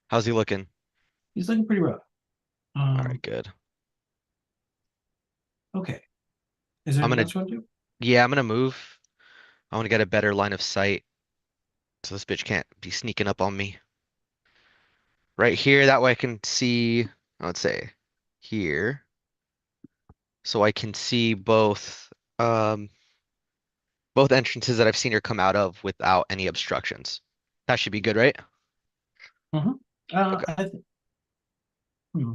How's he looking? He's looking pretty rough. All right, good. Okay. Is there I'm anything gonna, else you want to do? yeah, I'm gonna move. I want to get a better line of sight so this bitch can't be sneaking up on me. Right here, that way I can see, I would say here. So I can see um both entrances that I've seen her come out of without any obstructions. That should be good, right? Mm-hmm. Okay. I th hmm.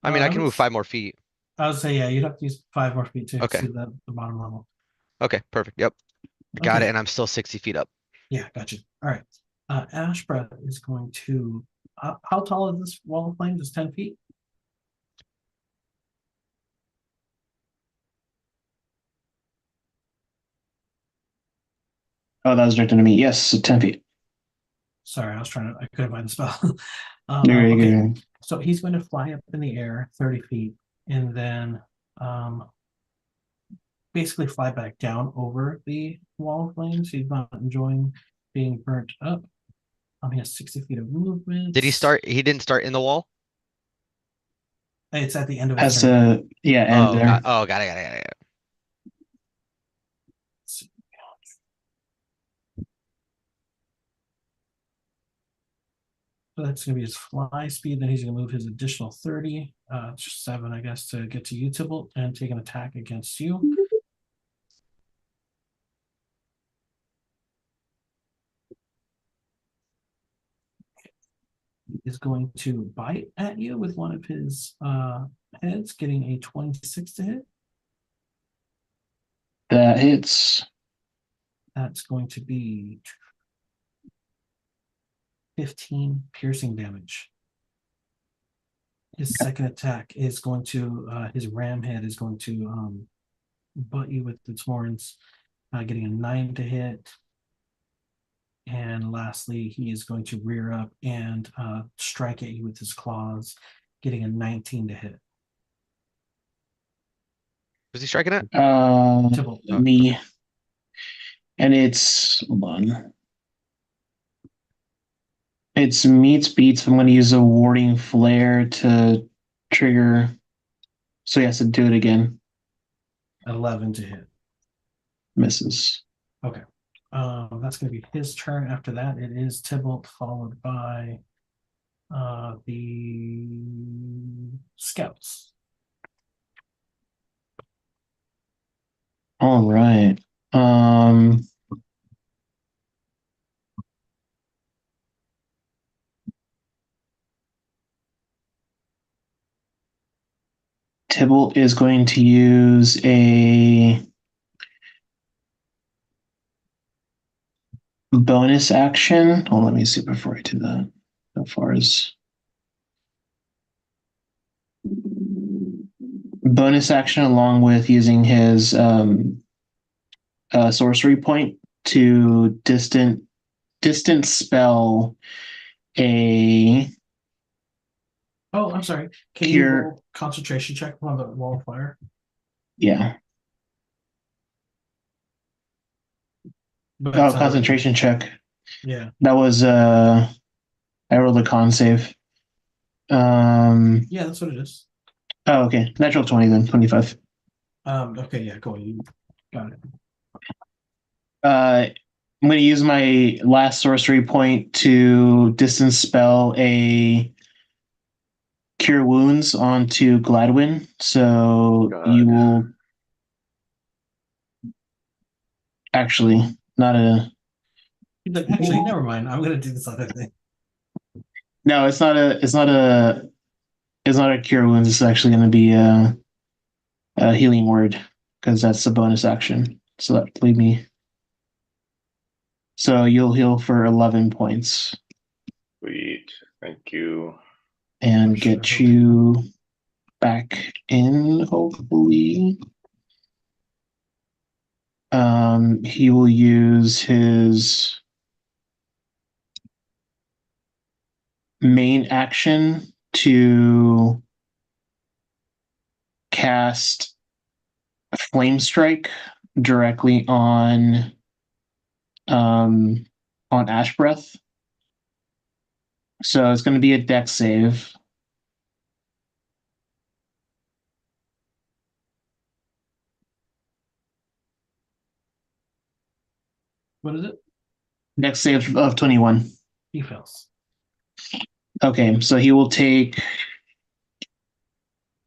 I mean, I I can would move 5 more feet. I would say yeah, you'd have to use 5 more feet to Okay. see the bottom level. Okay, perfect. Yep. Got it. Okay, And I'm still 60 feet up. yeah, gotcha. All right. Ash Breath is going to. How tall is this wall of flame? Just 10 feet. Oh, that was directed to me. Yes, 10 feet. Sorry, I couldn't find the spell. You're Okay, good. so he's going to fly up in the air 30 feet and then basically fly back down over the wall of flames. He's not enjoying being burnt up. He has 60 feet of movement. Did he start? He didn't start in the wall? It's at the end of his Has turn. to, yeah, end there. Got it, got it, got it. So that's going to be his fly speed. Then he's going to move his additional 30, 7, I guess, to get to you, Tybalt, and take an attack against you. Is going to bite at you with one of his heads, getting a 26 to hit. That hits. That's going to be 15 piercing damage. His second attack is going to his ram head is going to butt you with its horns, getting a 9 to hit. And lastly, he is going to rear up and strike at you with his claws, getting a 19 to hit. Was he striking it? Tybalt. Me. And it's, hold on. It's meets beats. I'm going to use a warding flare to trigger. So he has to do it again. 11 to hit. Misses. Okay. That's going to be his turn. After that, it is Tybalt, followed by the scouts. All right. Tybalt is going to use a bonus action. Oh, let me see before I do that. How far is bonus action along with using his sorcery point to distance spell a Oh, I'm sorry. Can you cure. roll concentration check on the wall of fire? Yeah. But Oh, concentration check. yeah. That was I rolled a con save. Yeah, that's what it is. Oh, okay. Natural 20 then, 25. Okay, yeah, cool. You got it. I'm going to use my last sorcery point to distance spell a cure wounds onto Gladwin. So God. you will actually not a Actually, never mind. I'm gonna do this other thing. no. It's not a cure wounds. It's actually going to be a healing word because that's a bonus action. So that leave me. So you'll heal for 11 points Sweet. Thank you. and Sure, get you back in, hopefully. He will use his main action to cast Flame Strike directly on Ash Breath. So it's going to be a dex save. What is it? Next save of 21. He fails. Okay, so he will take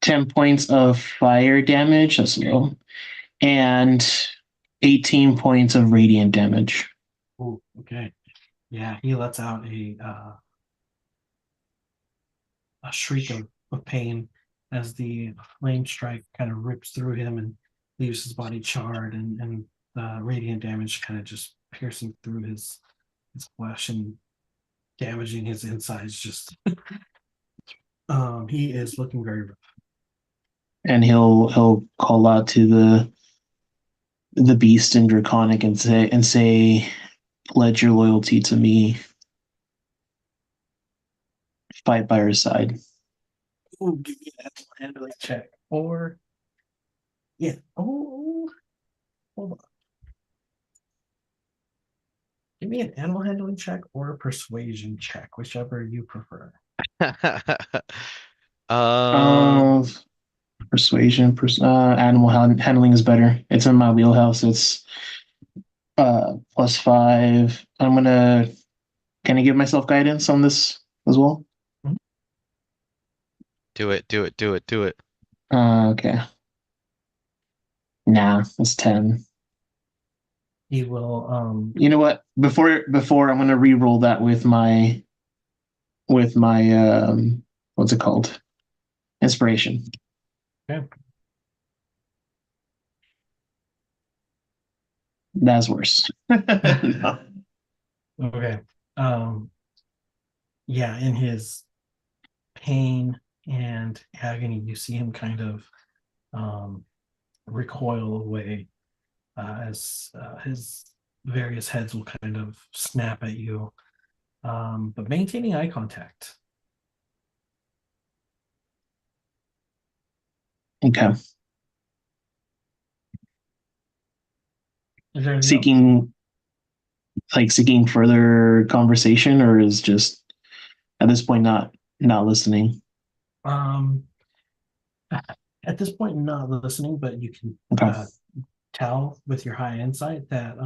10 points of fire damage. That's low. And 18 points of radiant damage. Oh, okay. Yeah, he lets out a shriek of pain as the flame strike kind of rips through him and leaves his body charred, and radiant damage kind of just piercing through his flesh and damaging his insides. Just he is looking very rough. And he'll call out to the beast in Draconic and say, pledge your loyalty to me. Fight by her side. Oh, give me that handling check. Or yeah. Oh, hold on. Give me an animal handling check or a persuasion check, whichever you prefer. Um, Persuasion, animal handling is better. It's in my wheelhouse. It's +5. Can I give myself guidance on this as well? do it, do it, do it, do it. Okay. Nah, it's 10. He will You know what? Before I'm gonna re-roll that with my what's it called? Inspiration. Okay. That's worse. No. Okay. Yeah, in his pain and agony, you see him kind of um recoil away as his various heads will kind of snap at you. But maintaining eye contact. Okay. Is there anything else? Seeking further conversation, or is just at this point not listening. Um at this point not listening, but you can Okay. tell with your high insight that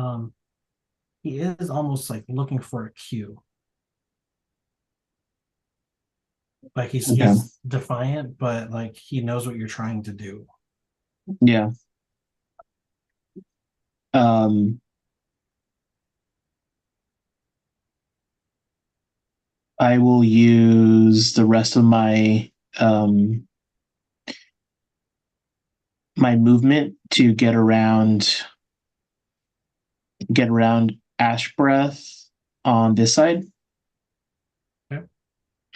he is almost like looking for a cue. Like Okay. he's defiant, but like he knows what you're trying to do. Yeah. Um, I will use the rest of my movement to get around Ash Breath on this side. Okay.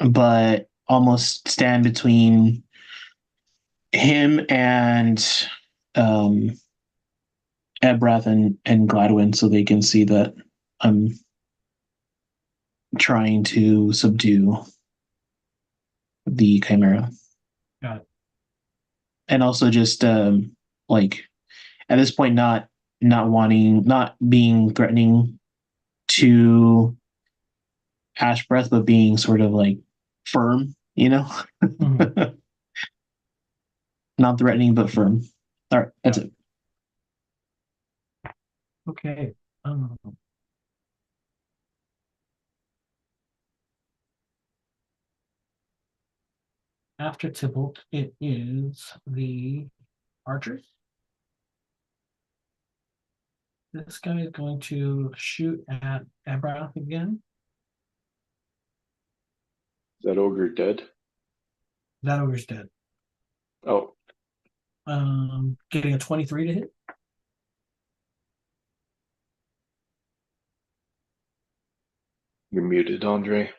But almost stand between him and um Ebrath and Gladwin so they can see that I'm trying to subdue the Chimera. Got it. And also just like at this point not being threatening to Ash Breath, but being sort of like firm, Mhm. not threatening but firm. All right, that's it. Okay. After Tybalt, it is the archers. This guy is going to shoot at Abrath again. Is that ogre dead? That ogre's dead. Oh, Getting a 23 to hit. you're muted, Andre.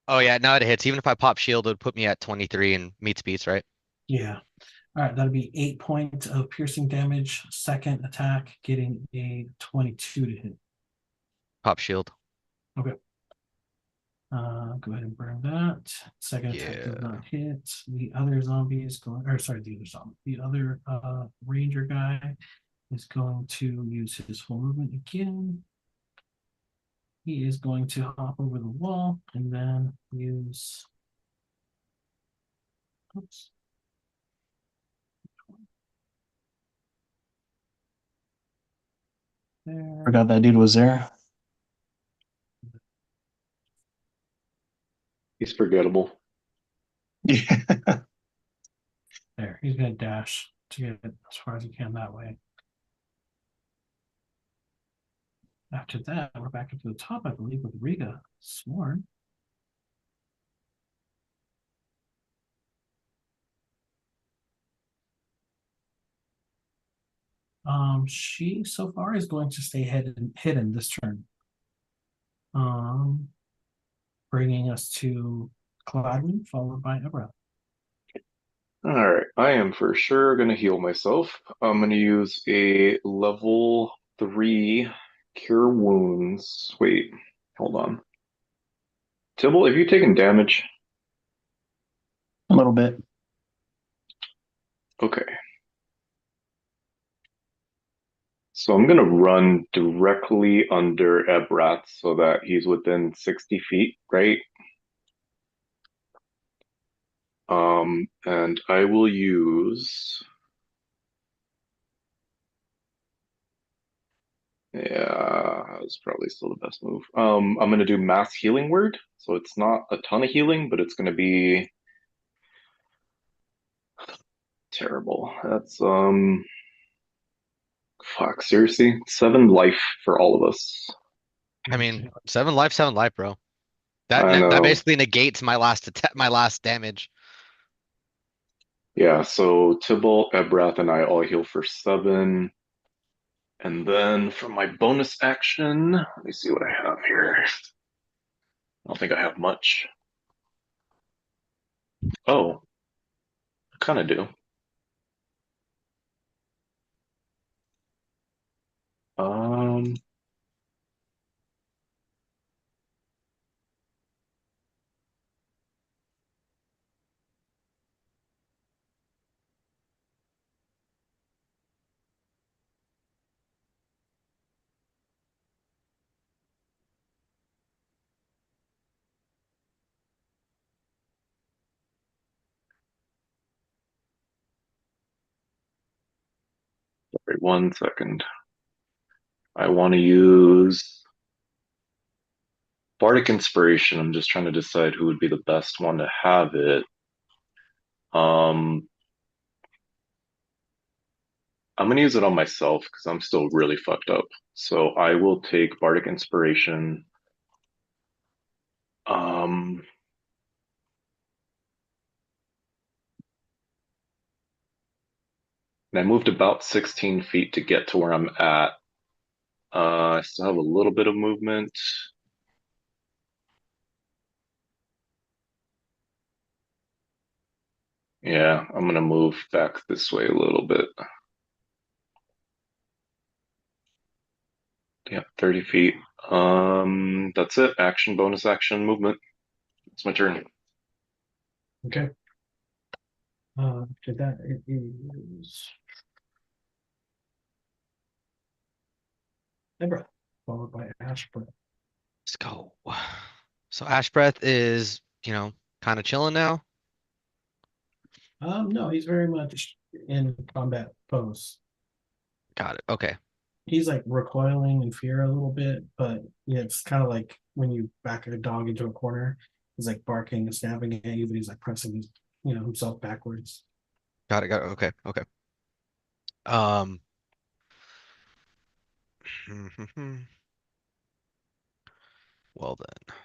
Oh yeah, now it hits. Even if I pop shield, it would put me at 23 and meets beats, right? Yeah. All right, that'll be 8 points of piercing damage. Second attack, getting a 22 to hit. Pop shield. Okay. Go ahead and burn that. Second attack Yeah. does not hit. The other zombie is going, or sorry, the other zombie. The other ranger guy is going to use his full movement again. He is going to hop over the wall and then use. Oops. there. Forgot that dude was there. He's forgettable. Yeah. There, he's gonna dash to get it as far as he can that way. After that, we're back up to the top, I believe, with Riga. Sworn. She so far is going to stay hidden this turn. Bringing us to Gladwin, followed by Ebra. All right, I am for sure gonna heal myself. I'm gonna use a level 3 cure wounds. Wait, hold on. Tibble, have you taken damage? A little bit. Okay. So I'm gonna run directly under Ebrath so that he's within 60 feet, right? And I will use, yeah, it's probably still the best move. I'm gonna do mass healing word, so it's not a ton of healing, but it's gonna be terrible. That's fuck, seriously, 7 life for all of us. I mean, 7 life, bro. I That know. basically negates my last attack, my last damage. Yeah, so Tybalt, Ebrath, and I all heal for 7. And then for my bonus action, let me see what I have here. I don't think I have much. Oh, I kind of do. Um, sorry, 1 second. I want to use Bardic Inspiration. I'm just trying to decide who would be the best one to have it. Um, I'm gonna use it on myself because I'm still really fucked up. So I will take Bardic Inspiration. Um, and I moved about 16 feet to get to where I'm at. I still have a little bit of movement. Yeah, I'm gonna move back this way a little bit. Yeah, 30 feet. That's it. Action, bonus action, movement. It's my turn. Okay. After that, it is Ebra, followed by Ashbrook. Let's go. So Ash Breath is, kind of chilling now. No, he's very much in combat pose. Got it. Okay. He's like recoiling in fear a little bit, but yeah, it's kind of like when you back a dog into a corner. He's like barking and snapping at you, but he's like pressing his, himself backwards. Got it. Got it. Okay. Okay. Um. Well then.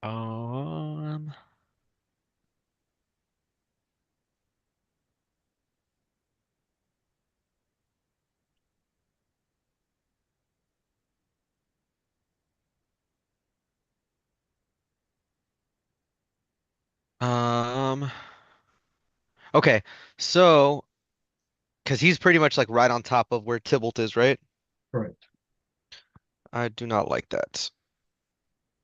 Um. Um. Okay. So, because he's pretty much like right on top of where Tybalt is, right? Correct. I do not like that.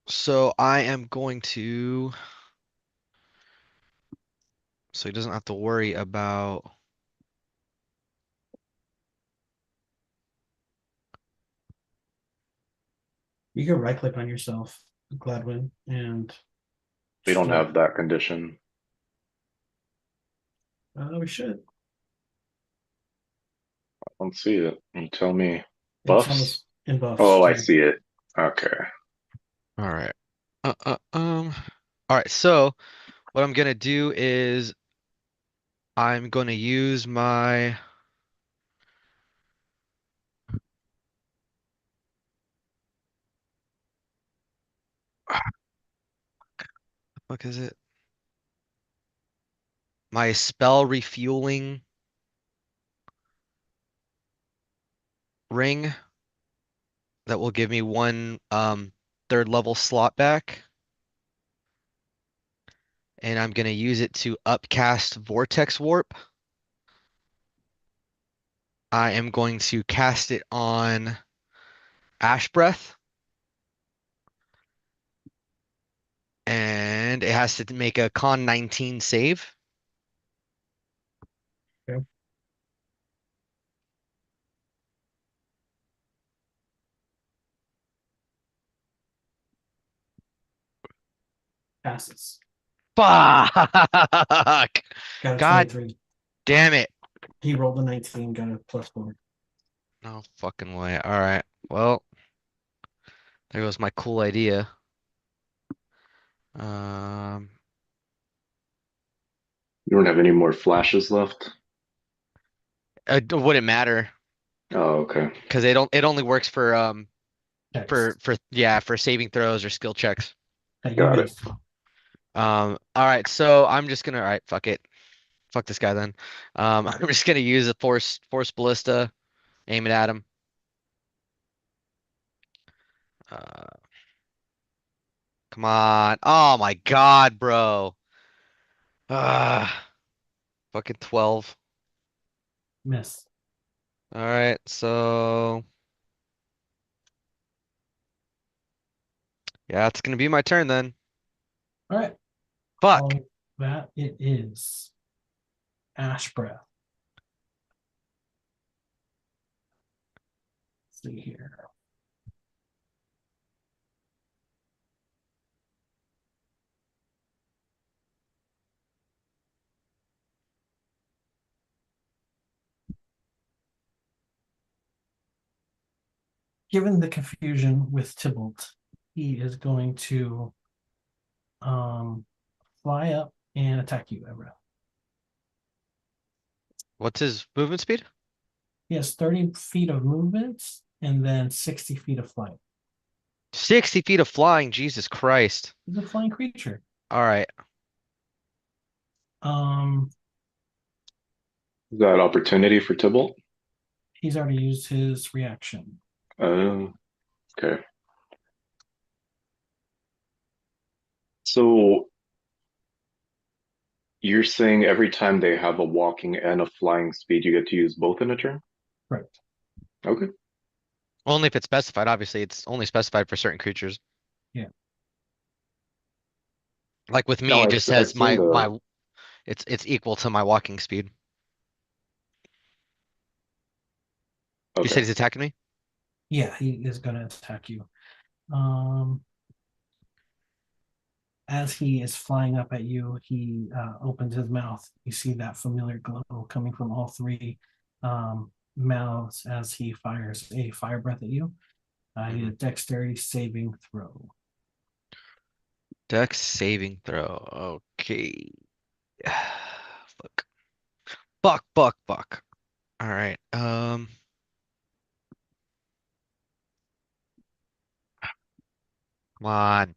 So I am going to. So he doesn't have to worry about. You can right click on yourself Gladwin, and We don't start. have that condition. We should. I don't see it. You tell me. It's on Buffs? this in buffs. Oh, I Yeah. see it. Okay. All right. All right. So what I'm gonna do is I'm gonna use my. What is it? My spell refueling ring that will give me one third level slot back. And I'm gonna use it to upcast Vortex Warp. I am going to cast it on Ash Breath. And it has to make a con 19 save. Okay. Passes. Fuck! Got a God 23. damn it. He rolled a 19, got a +4. No fucking way. All right. Well, there goes my cool idea. Um, You don't have any more flashes left? it wouldn't matter Oh, okay. because it only works for Text. for saving throws or skill checks. Hey, you Got it. missed. All right, so I'm just gonna all right, fuck it. Fuck this guy then. I'm just gonna use a force ballista, aim it at him. Uh, come on. Oh my God, bro. Ah, fucking 12. Miss. All right, so yeah, it's gonna be my turn then. All right. Fuck. Following that, it is Ash Breath. Let's see here. Given the confusion with Tybalt, he is going to fly up and attack you, Everett. What's his movement speed? He has 30 feet of movement and then 60 feet of flight. 60 feet of flying. Jesus Christ. He's a flying creature. All right. Um, Is that opportunity for Tybalt? he's already used his reaction. Okay. So you're saying every time they have a walking and a flying speed, you get to use both in a turn? Correct. Okay. Only if it's specified. Obviously, it's only specified for certain creatures. Yeah. Like with me, No, it just I've says seen the. it's equal to my walking speed. You said Okay. he's attacking me? Yeah, he is going to attack you. Um, as he is flying up at you, he opens his mouth. You see that familiar glow coming from all three mouths as he fires a fire breath at you. He Mhm. a dexterity saving throw. Dex saving throw. Okay. Fuck. Fuck, fuck, fuck. All right. Come on.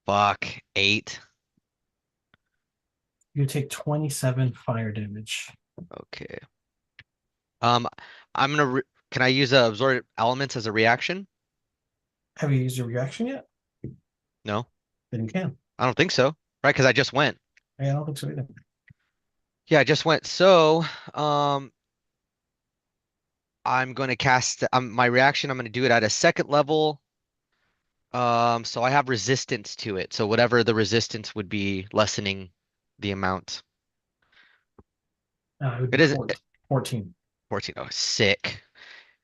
Fuck. 8. You take 27 fire damage. Okay. Um, I'm gonna can I use absorb elements as a reaction? Have you used your reaction yet? No, Then you can. I don't think so. Right, because I just went. I don't think so either. Yeah, I just went. So, um, I'm going to cast my reaction. I'm going to do it at a second level. So I have resistance to it. So whatever the resistance would be, lessening the amount. It would It be isn't 14. 14. Oh, sick.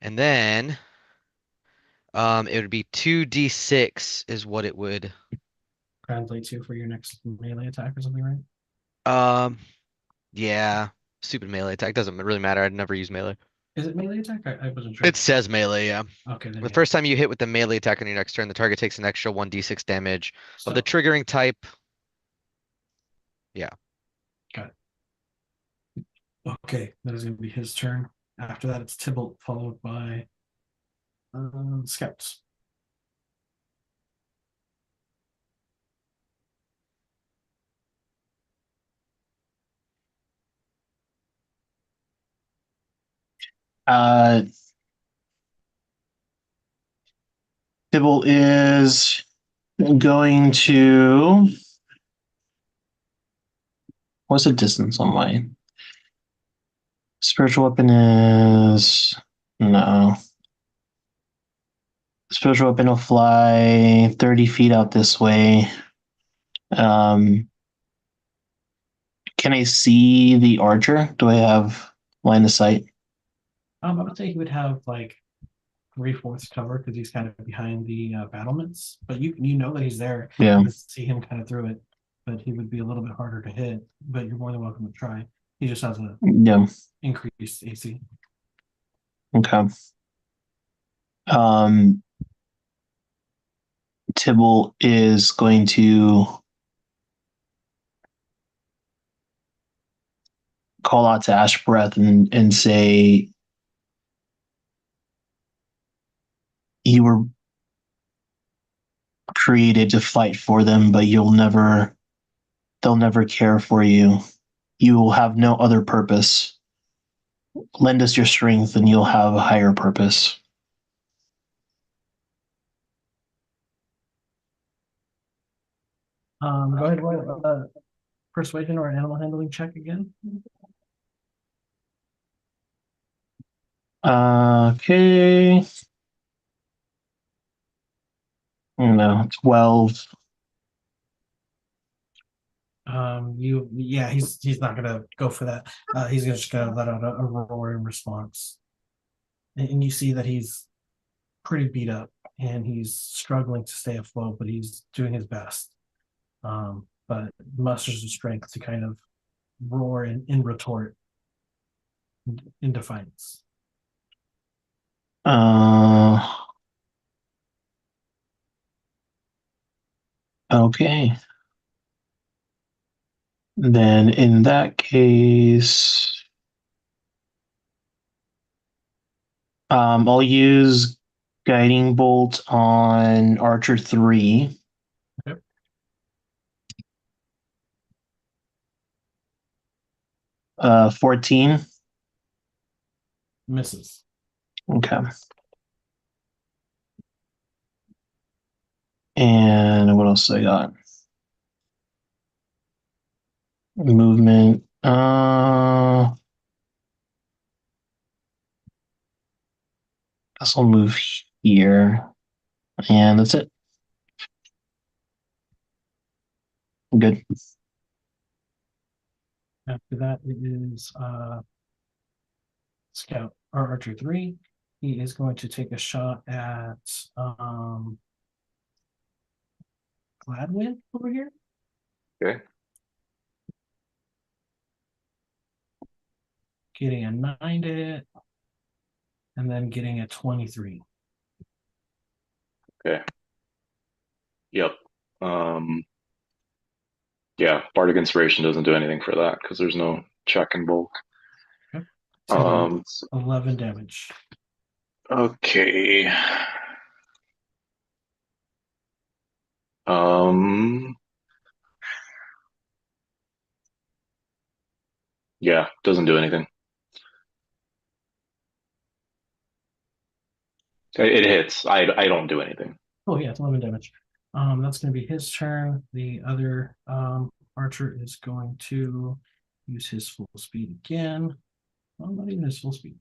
And then It would be 2d6 is what it would. Translate to for your next melee attack or something, right? Um, yeah. Stupid melee attack. Doesn't really matter. I'd never use melee. Is it melee attack? I wasn't sure. It says melee, yeah. Okay, then The yeah. first time you hit with the melee attack on your next turn, the target takes an extra 1d6 damage of the So, triggering type. Yeah. got it. Okay, that is going to be his turn. After that, it's Tybalt, followed by Scouts. Uh, Tybalt is going to. What's the distance on my spiritual weapon? Is no. Spiritual weapon will fly 30 feet out this way. Um, can I see the archer? Do I have line of sight? I would say he would have like 3/4 cover because he's kind of behind the battlements, but you know that he's there. Yeah. You can see him kind of through it, but he would be a little bit harder to hit. But you're more than welcome to try. He just has a Yeah. increased AC. Okay. Um, Tybalt is going to call out to Ash Breath and say, "You were created to fight for them, but they'll never care for you. You will have no other purpose. Lend us your strength and you'll have a higher purpose." Go ahead, roll persuasion or animal handling check again. Okay. No, 12. He's not gonna go for that. He's just gonna let out a roar in response, and you see that he's pretty beat up and he's struggling to stay afloat, but he's doing his best. But musters the strength to kind of roar in retort in defiance. Uh, okay. Then in that case, I'll use Guiding Bolt on Archer 3. Okay. 14. Misses. Okay. And what else I got? Movement. Guess I'll move here. And that's it. Good. After that, it is Scout or Archer 3. He is going to take a shot at Gladwin over here. Okay. Getting a 9 to hit, and then getting a 23. Okay. Yep. Yeah, Bardic Inspiration doesn't do anything for that because there's no check in bulk. Okay. Um, 11 damage. okay. Um, yeah, doesn't do anything. It hits. I don't do anything. Oh yeah, it's 11 damage. That's going to be his turn. The other archer is going to use his full speed again. Well, not even his full speed.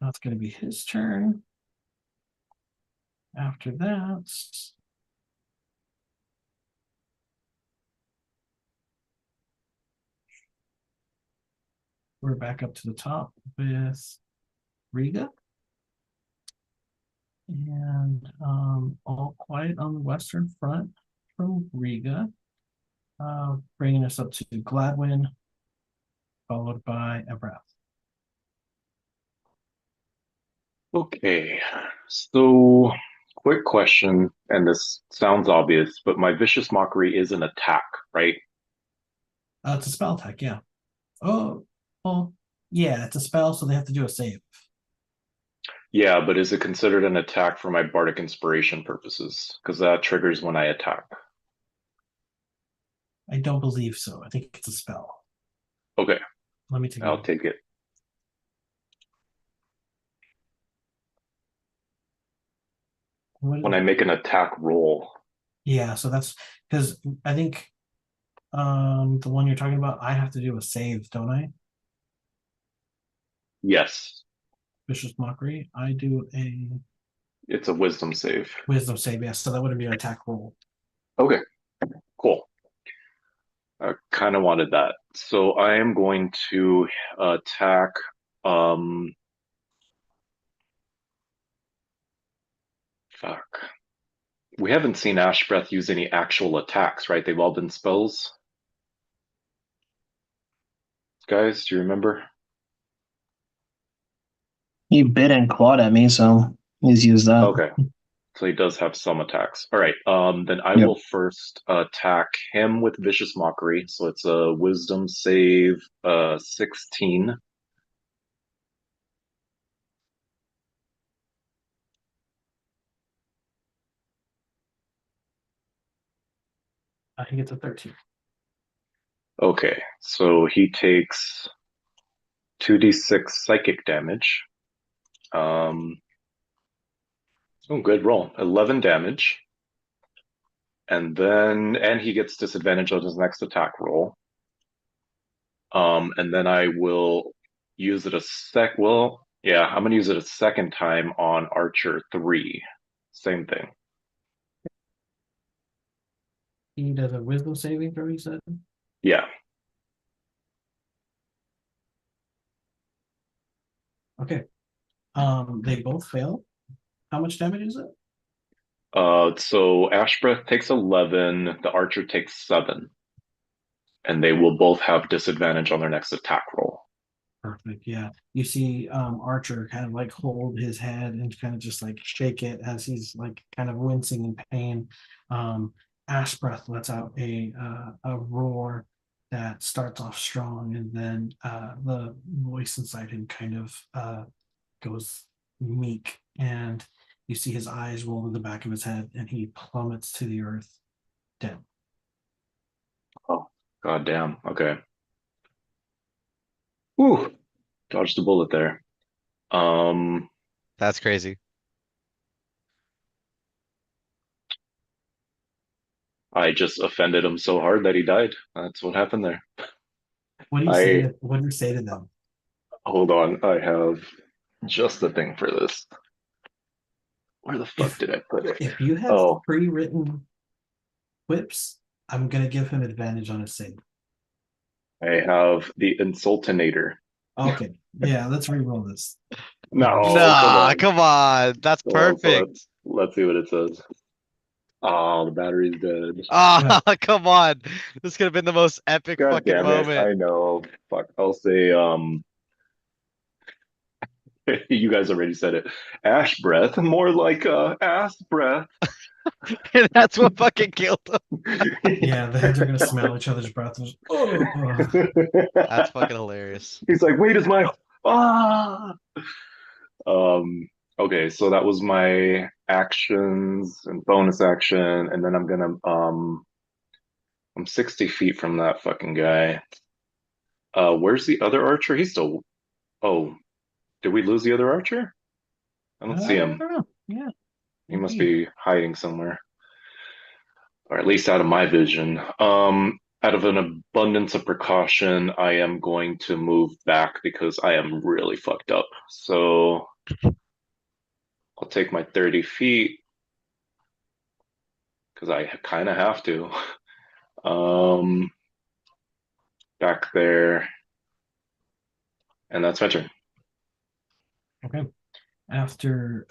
That's going to be his turn. After that, we're back up to the top with Riga. And all quiet on the western front from Riga. Bringing us up to Gladwin, followed by Ebrath. Okay, so quick question, and this sounds obvious, but my Vicious Mockery is an attack, right? It's a spell attack, yeah. Oh, well, yeah, it's a spell, so they have to do a save. Yeah, but is it considered an attack for my Bardic Inspiration purposes? Because that triggers when I attack. I don't believe so. I think it's a spell. Okay, Let me take a I'll look. take it. What When is- I make an attack roll, Yeah, so that's because I think the one you're talking about, I have to do a save, don't I? yes, Vicious Mockery. I do a it's a Wisdom save. Wisdom save, yes, so that wouldn't be an attack roll. Okay, cool. I kind of wanted that. So I am going to attack. Um, fuck. We haven't seen Ash Breath use any actual attacks, right? They've all been spells. Guys, do you remember? He bit and clawed at me, so he's used that. Okay, so he does have some attacks. All right. Then I Yep. will first attack him with Vicious Mockery. So it's a Wisdom save, 16. I think it's a 13. Okay, so he takes 2d6 psychic damage. Oh, good roll. 11 damage. And he gets disadvantage on his next attack roll. And then I will use it I'm gonna use it a second time on Archer 3. Same thing. He does a Wisdom saving throw, he said. Yeah. Okay. They both fail. How much damage is it? So Ash Breath takes 11, the Archer takes 7, and they will both have disadvantage on their next attack roll. Perfect. Yeah. You see Archer kind of like hold his head and kind of just like shake it as he's like kind of wincing in pain. Ash Breath lets out a roar that starts off strong, and then the voice inside him kind of goes meek, and you see his eyes roll to the back of his head, and he plummets to the earth dead. Oh, god damn. Okay. Whew. Dodged a bullet there. Um, That's crazy. I just offended him so hard that he died. That's what happened there. What do you say I to what do you say to them? hold on. I have just the thing for this. Where the fuck If did I put it? if you have Oh, pre-written whips, I'm gonna give him advantage on his save. I have the Insultinator. Okay, yeah, let's re-roll this. No, come Nah, on. come on. That's Come on, perfect. let's see what it says. Oh, the battery's dead. Ah, come on. This could have been the most epic God fucking damn it. moment. I know. Fuck. I'll say, you guys already said it. Ash breath, more like ass breath. And that's what fucking killed him. Yeah, the heads are gonna smell each other's breath. Oh, That's fucking hilarious. He's like, wait, is my ah. Okay, so that was my actions and bonus action, and then I'm 60 feet from that fucking guy. Where's the other archer? He's still. Oh, did we lose the other archer? I don't see I him. don't know. Yeah, He must maybe. be hiding somewhere, or at least out of my vision. Out of an abundance of precaution, I am going to move back because I am really fucked up. So I'll take my 30 feet because I kind of have to. Um, back there. And that's my turn. Okay. After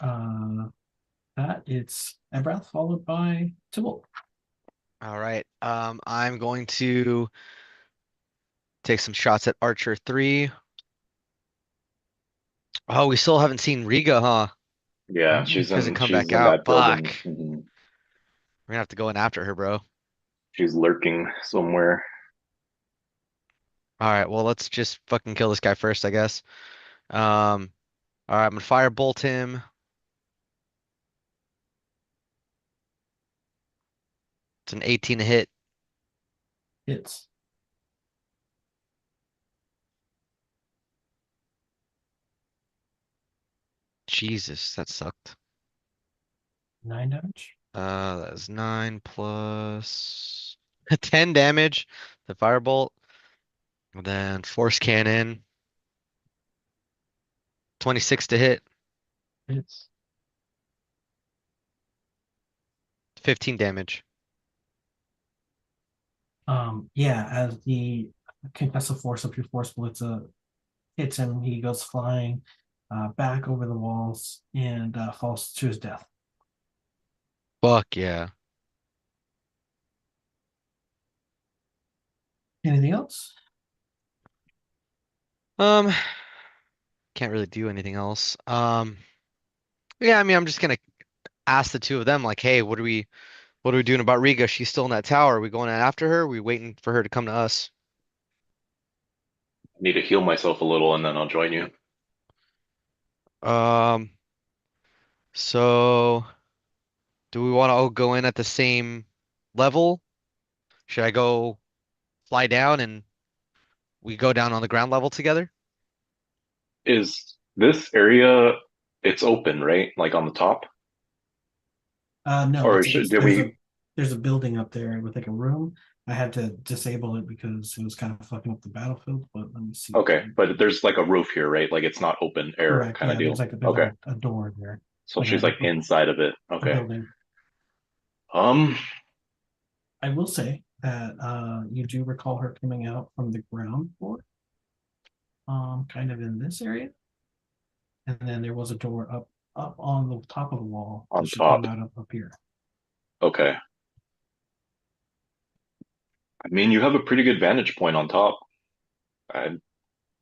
that, it's Ebrath followed by Tybalt. All right. I'm going to take some shots at Archer 3. Oh, we still haven't seen Riga, huh? Yeah, He hasn't come she's back in out. that Fuck. building. Mhm. We're gonna have to go in after her, bro. She's lurking somewhere. All right, well, let's just fucking kill this guy first, I guess. All right, I'm gonna firebolt him. It's an 18 to hit. Hits. Jesus, that sucked. 9 damage. That is 9 plus 10 damage. The firebolt. And then force cannon. 26 to hit. Hits. 15 damage. Yeah, as the concussive force of your force blitzer hits him, he goes flying back over the walls and falls to his death. Fuck yeah. Anything else? Um, can't really do anything else. Yeah, I mean, I'm just gonna ask the two of them, like, hey, what are we doing about Riga? She's still in that tower. Are we going after her? Are we waiting for her to come to us? I need to heal myself a little and then I'll join you. Um, so do we want to all go in at the same level? Should I go fly down and we go down on the ground level together? Is this area, it's open, right? Like on the top? No, Or it's did we? there's a building up there with like a room. I had to disable it because it was kind of fucking up the battlefield. But let me see. Okay, but there's like a roof here, right? Like it's not open air Correct. kind of Yeah, deal. there's Okay, like a door there, so like she's like inside of it. a Okay. building. Um, I will say that you do recall her coming out from the ground floor, kind of in this area, and then there was a door up on the top of the wall that on she came top. out of up here. Okay. I mean, you have a pretty good vantage point on top. I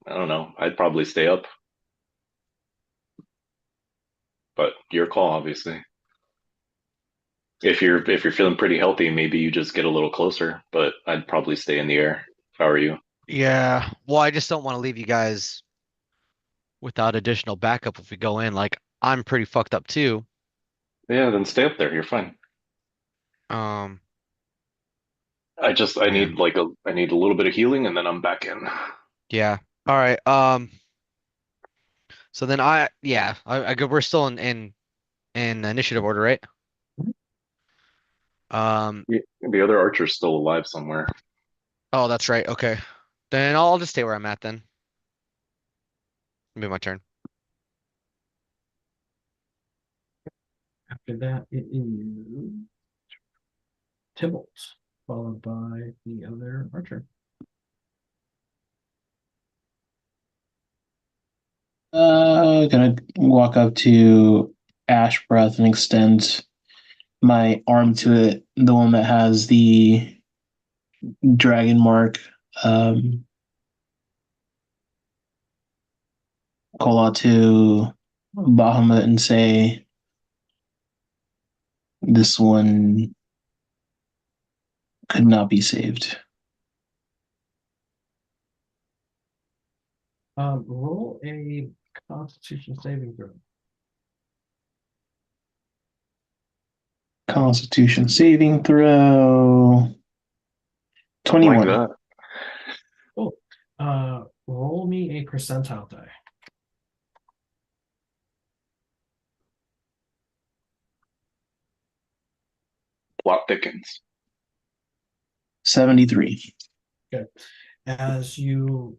I don't know. I'd probably stay up, but your call, obviously. If you're feeling pretty healthy, maybe you just get a little closer, but I'd probably stay in the air if I were you. Yeah. Well, I just don't want to leave you guys without additional backup if we go in. Like, I'm pretty fucked up too. Yeah, then stay up there. You're fine. Um, I yeah. need I need a little bit of healing and then I'm back in. Yeah. All right. So then yeah, I go, we're still in initiative order, right? Um, The other archer's still alive somewhere. oh, that's right. Okay. Then I'll just stay where I'm at then. It'll be my turn. After that, it is Tybalt, followed by the other archer. Gonna walk up to Ash Breath and extend my arm to it, the one that has the dragon mark. Um, Call out to Bahamut and say, "This one could not be saved." Roll a Constitution saving throw. Constitution saving throw Oh my 21. God. Cool. Roll me a percentile die. Plot thickens. 73. Okay. As you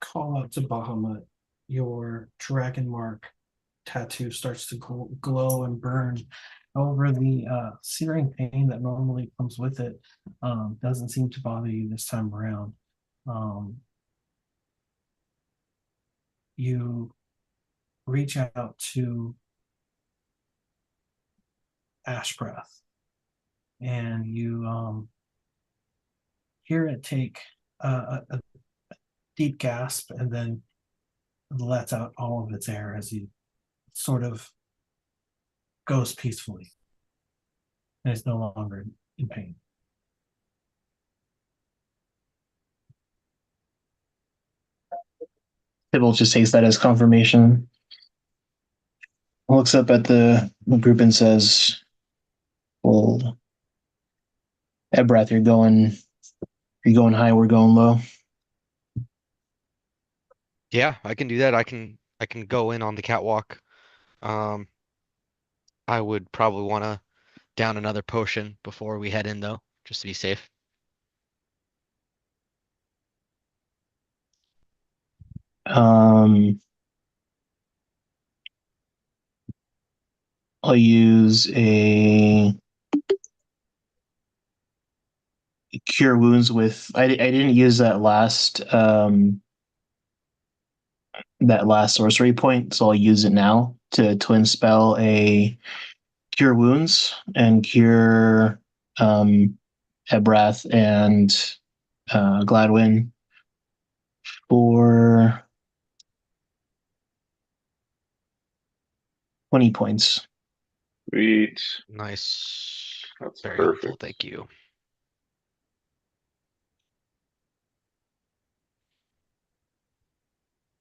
call out to Bahamut, your dragon mark tattoo starts to glow and burn. However, the searing pain that normally comes with it doesn't seem to bother you this time around. Um, you reach out to Ash Breath, and you hear it take a deep gasp and then lets out all of its air as he sort of goes peacefully and is no longer in pain. Tibble just takes that as confirmation. Looks up at the group and says, "Well, Ebrath, you're going high. We're going low." Yeah, I can do that. I can go in on the catwalk. Um, I would probably want to down another potion before we head in though, just to be safe. Um, I'll use a cure wounds with. I didn't use that last sorcery point, so I'll use it now to twin spell a cure wounds and cure Ebrath and Gladwin for 20 points. Sweet. Nice. That's Very helpful. perfect. Thank you.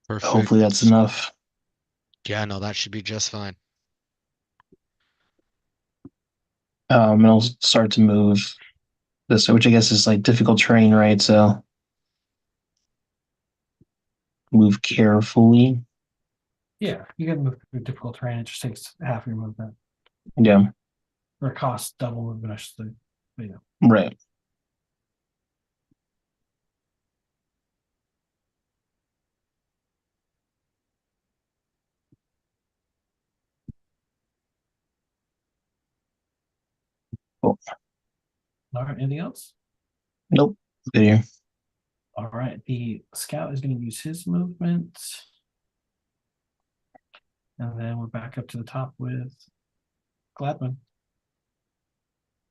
Perfect. Hopefully that's enough. Yeah, no, that should be just fine. And I'll start to move this way, which I guess is like difficult terrain, right? So move carefully. Yeah, you can move through difficult terrain. It just takes half your movement, Yeah, or it costs double movement, I should say. But yeah. right. Cool. All right, anything else? Nope. Good here. All right, the scout is going to use his movement. And then we're back up to the top with Gladwin.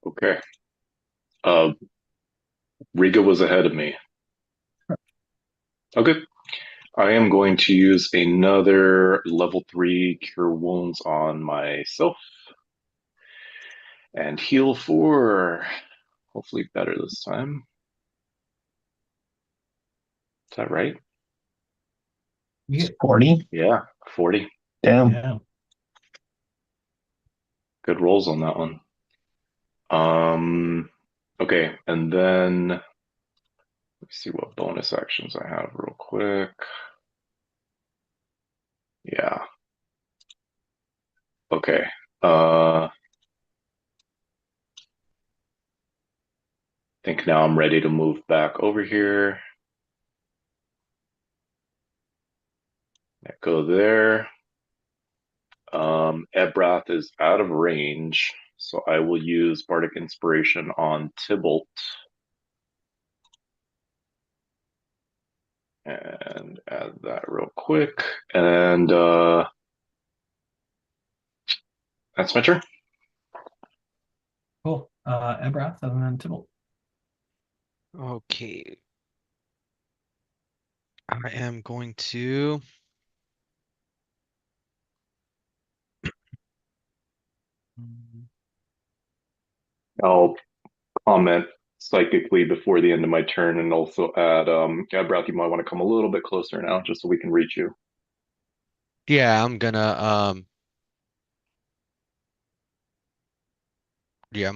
Okay. Uh, Riga was ahead of me. Okay. I am going to use another level 3 Cure Wounds on myself and heal 4. Hopefully better this time. Is that right? Yeah, 40. Yeah, 40. Damn. yeah. Good rolls on that one. Okay, and then let's see what bonus actions I have real quick. Yeah. Okay. Think now I'm ready to move back over here. Go there. Ebrath is out of range, so I will use Bardic Inspiration on Tybalt. And add that real quick. And that's my turn. Cool. Ebrath and then Tybalt. Okay. I am going to. I'll comment psychically before the end of my turn and also add Ebrath, you might want to come a little bit closer now just so we can reach you. Yeah, I'm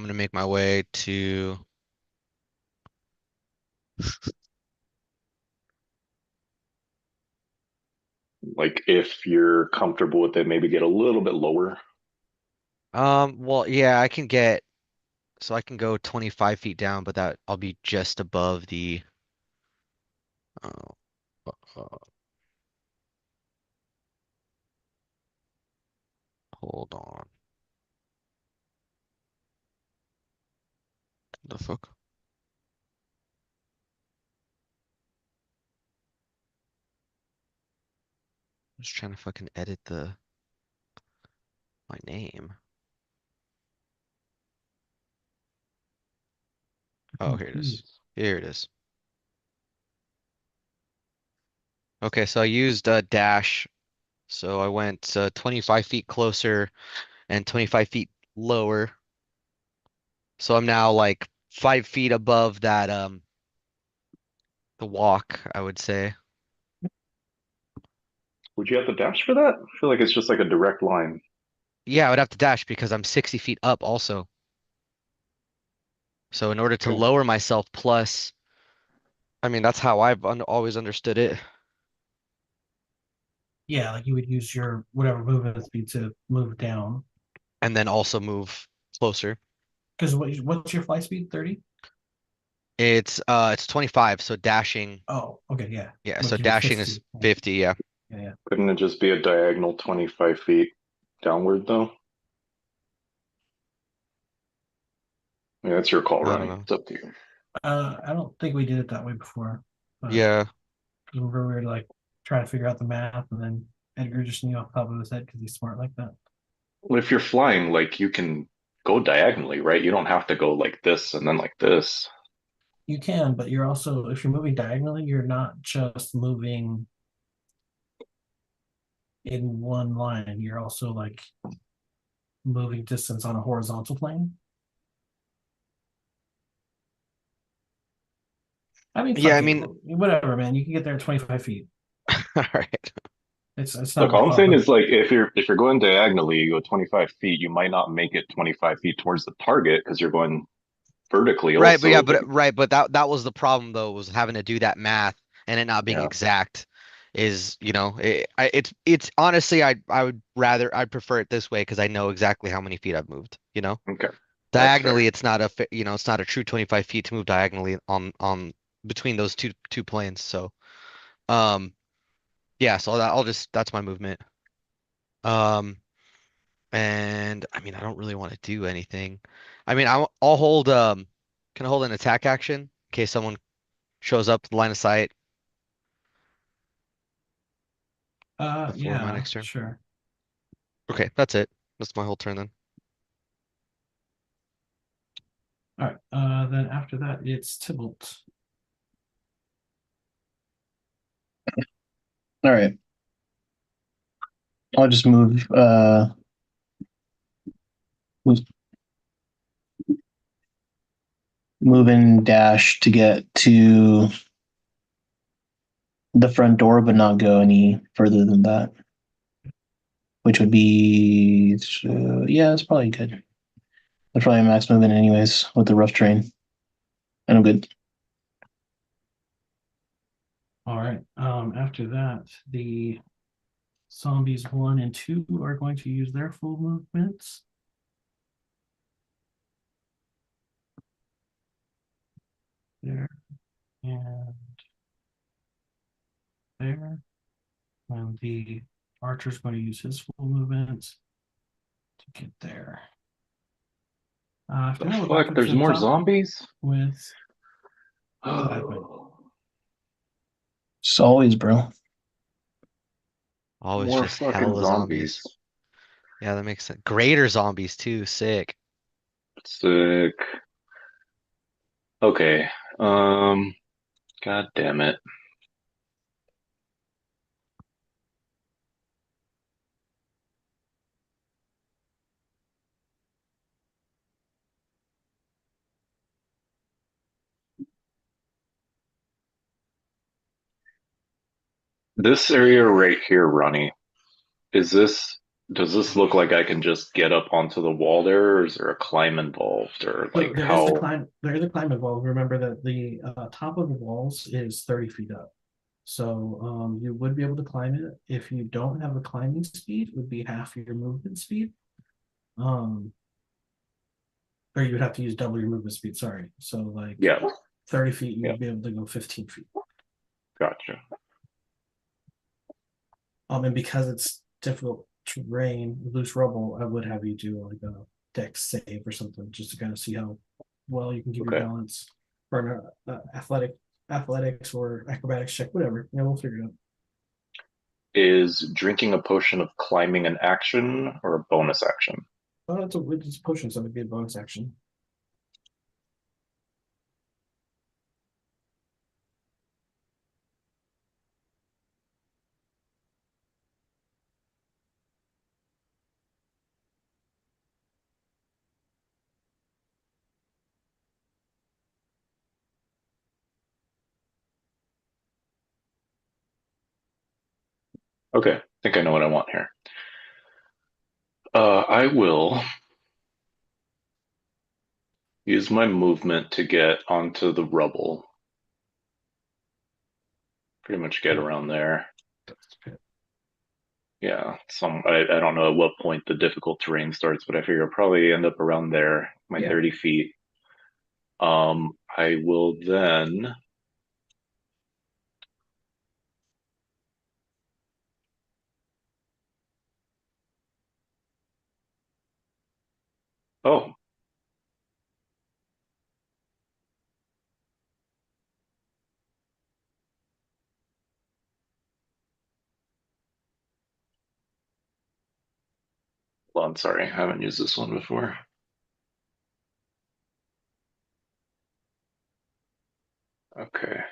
gonna make my way to. Like if you're comfortable with it, maybe get a little bit lower. Well, yeah, I can go 25 feet down, but that I'll be just above the. Uh, uh, hold on. The fuck? Just trying to fucking edit my name. Oh, here it is. Here it is. Okay, so I used a dash. So I went 25 feet closer and 25 feet lower. So I'm now like 5 feet above that the walk, I would say. Would you have to dash for that? I feel like it's just like a direct line. Yeah, I would have to dash because I'm 60 feet up also. So in order to Okay. lower myself plus, I mean, that's how I've always understood it. Yeah, like you would use your whatever movement speed to move down. And then also move closer. Because what's your fly speed? 30? It's 25, so dashing, Oh, okay, yeah. yeah, so Like you're dashing is 50. 50, yeah. Yeah, yeah. Couldn't it just be a diagonal 25 feet downward though? Yeah, that's your call, I don't Ronnie. know. It's up to you. I don't think we did it that way before. But Yeah. remember we were like trying to figure out the math, and then Edgar just knew off the top of his head because he's smart like that. Well, if you're flying, like you can go diagonally, right? You don't have to go like this and then like this. You can, but you're also, if you're moving diagonally, you're not just moving in one line. You're also like moving distance on a horizontal plane. I mean, Yeah, fuck I it. mean, Whatever, man. You can get there at 25 feet. all right. It's not Look, my all I'm saying problem. is like if you're going diagonally, you go 25 feet, you might not make it 25 feet towards the target because you're going vertically Right, but yeah, also. But but that was the problem though, was having to do that math and it not being yeah, exact is, it's honestly I'd prefer it this way because I know exactly how many feet I've moved, you know? okay, that's fair. Diagonally, it's not it's not a true 25 feet to move diagonally on between those two planes. So, um yeah, so that's my movement. Um and I mean, I don't really want to do anything. I mean, I'll hold can I hold an attack action in case someone shows up line of sight before my Yeah, next turn. sure. Okay, that's it. That's my whole turn then. All right. Then after that, it's Tybalt. All right. I'll just move in dash to get to the front door, but not go any further than that. Which would be yeah, that's probably good. That's probably max movement anyways with the rough terrain. And I'm good. All right. After that, the zombies 1 and 2 are going to use their full movements. There and there. And the archer's going to use his full movement to get there. After The that, we're back fuck? up There's to the more top zombies? with Gladwin. Oh, It's always, bro. Always more just fucking hella zombies. zombies. Yeah, that makes sense. Greater zombies too, sick. Sick. Okay. God damn it. This area right here, Ronnie, is this, does this look like I can just get up onto the wall there, or is there a climb involved, or So like how? there is a climb involved. Remember that the top of the walls is 30 feet up. So you would be able to climb it. If you don't have a climbing speed, it would be half your movement speed. Um, or you would have to use double your movement speed, sorry. So like Yeah, 30 feet, yeah, you'd be able to go 15 feet. gotcha. And because it's difficult terrain, loose rubble, I would have you do like a dex save or something just to kind of see how well you can keep your Okay. balance for an athletics or acrobatics check, whatever. Yeah, we'll figure it out. Is drinking a potion of climbing an action or a bonus action? Oh, it's a potion, so it'd be a bonus action. Okay, I think I know what I want here. I will use my movement to get onto the rubble. Pretty much get around there. Yeah, I don't know at what point the difficult terrain starts, but I figure I'll probably end up around there, my Yeah. 30 feet. I will then oh, well, I'm sorry, I haven't used this one before. Okay.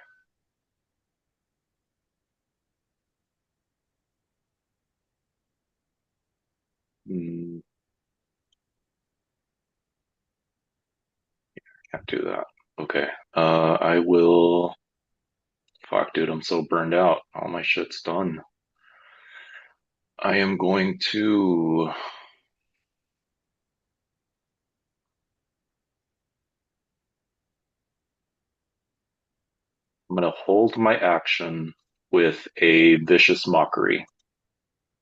Hmm, can't do that. Okay. I will. Fuck, dude, I'm so burned out. All my shit's done. I am going to. I'm going to hold my action with a vicious mockery.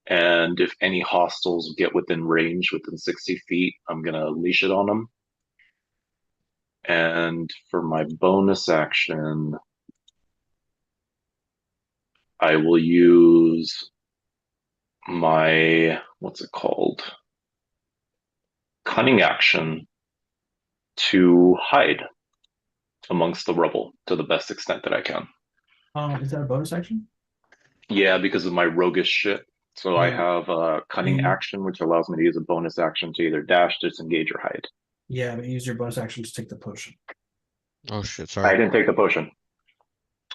And if any hostiles get within range, within 60 feet, I'm going to leash it on them. And for my bonus action, I will use my, what's it called? Cunning action to hide amongst the rubble to the best extent that I can. Is that a bonus action? Yeah, because of my roguish shit. So I You, have a cunning you, action, which allows me to use a bonus action to either dash, disengage, or hide. yeah, but use your bonus action to take the potion. Oh shit, I sorry. didn't take the potion.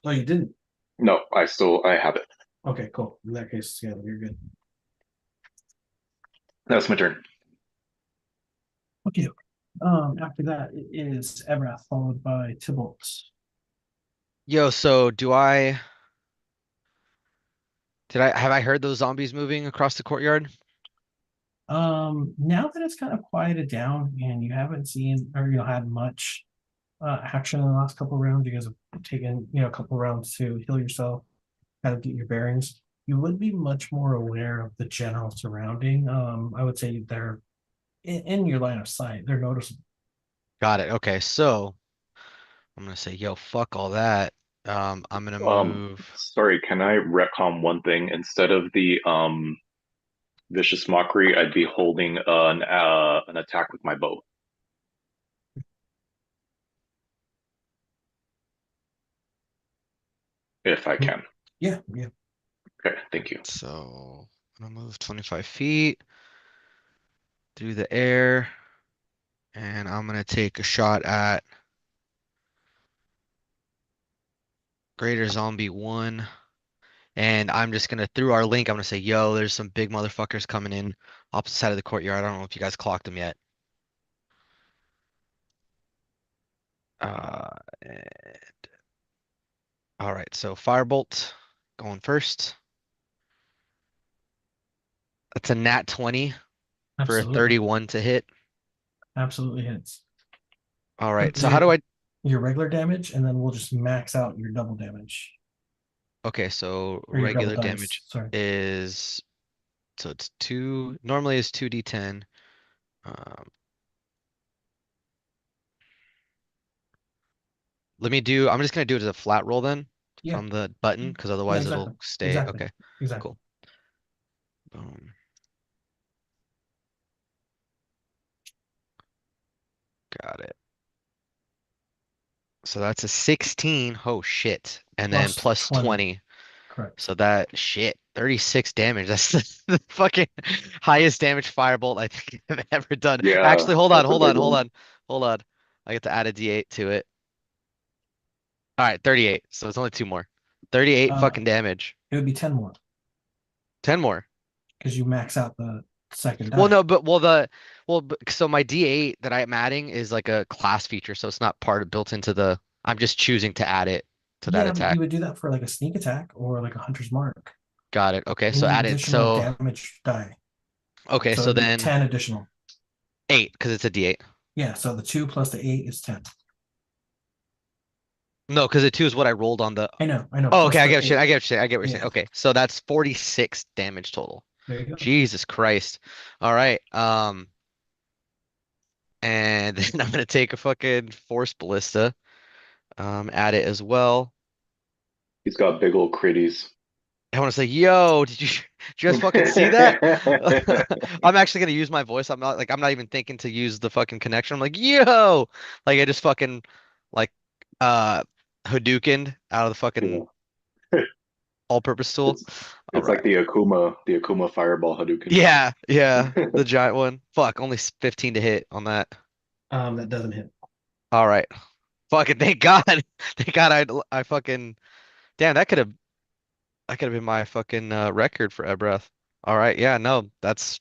Oh, you didn't? No, I have it. Okay, cool. In that case, yeah, you're good. That's my turn. Okay. After that, it is Evrath, followed by Tybalt. Yo, so have I heard those zombies moving across the courtyard? Now that it's kind of quieted down and you haven't seen or had much action in the last couple of rounds, you guys have taken a couple of rounds to heal yourself, kind of get your bearings. You would be much more aware of the general surrounding. I would say they're in your line of sight. They're noticeable. Got it. Okay, so I'm gonna say, yo, fuck all that. I'm gonna move. Sorry, can I retcon one thing? Instead of the vicious mockery, I'd be holding an attack with my bow if I can. Yeah, yeah. Okay, thank you. So I'm gonna move 25 feet through the air, and I'm gonna take a shot at Greater Zombie 1. And I'm just gonna through our link, I'm gonna say, yo, there's some big motherfuckers coming in opposite side of the courtyard. I don't know if you guys clocked them yet. Uh, and- all right, so Firebolt going first. That's a nat 20 for a Absolutely, 31 to hit. absolutely hits. All What right, is so how do I? your regular damage, and then we'll just max out your double damage Okay, so or your double regular dice. damage Sorry. is so it's two. Normally is 2d10. Um, Let me do. I'm just gonna do it as a flat roll then Yeah, from the button because yeah, otherwise exactly, it'll stay. exactly, Okay, exactly. cool. Boom. Got it. So that's a 16. Oh shit. And then Plus plus 20. 20. Correct. So that shit, 36 damage. That's the fucking highest damage firebolt I think I've ever done. Yeah, Actually, hold on, that's a hold on, big hold one. on, hold on. I get to add a D8 to it. All right, 38. So it's only two more. 38 Uh, fucking damage. it would be 10 more 10 more. because you max out the second Well, die. no, but so my D8 that I'm adding is like a class feature, so it's not part of built into the. I'm just choosing to add it to that Yeah, but attack. you would do that for like a sneak attack or like a hunter's mark. Got it. Okay, You so need add it. additional So damage die. okay, So so it'd be then 10 additional. 8 because it's a D8. Yeah, so the 2 plus the 8 is 10. No, because the 2 is what I rolled on the. I know, Oh, plus okay, I the get what you're saying. 8. I get what you're saying. I get what you're saying. Yeah, Okay, so that's 46 damage total. there you go. Jesus Christ. All right. And then I'm gonna take a fucking force ballista. Add it as well. He's got big old critties. I want to say, yo, did you guys fucking see that? I'm actually gonna use my voice. I'm not even thinking to use the fucking connection. I'm like, yo, like I just fucking like uh Hadouken out of the Yeah. fucking all-purpose tool. It's All it's like right. the Akuma Fireball Hadouken. Yeah, yeah, the giant one. Fuck, only 15 to hit on that. That doesn't hit. All right. Fucking thank God. Thank God I fucking damn that could have been my fucking record for Ebreth. All right, yeah, no, that's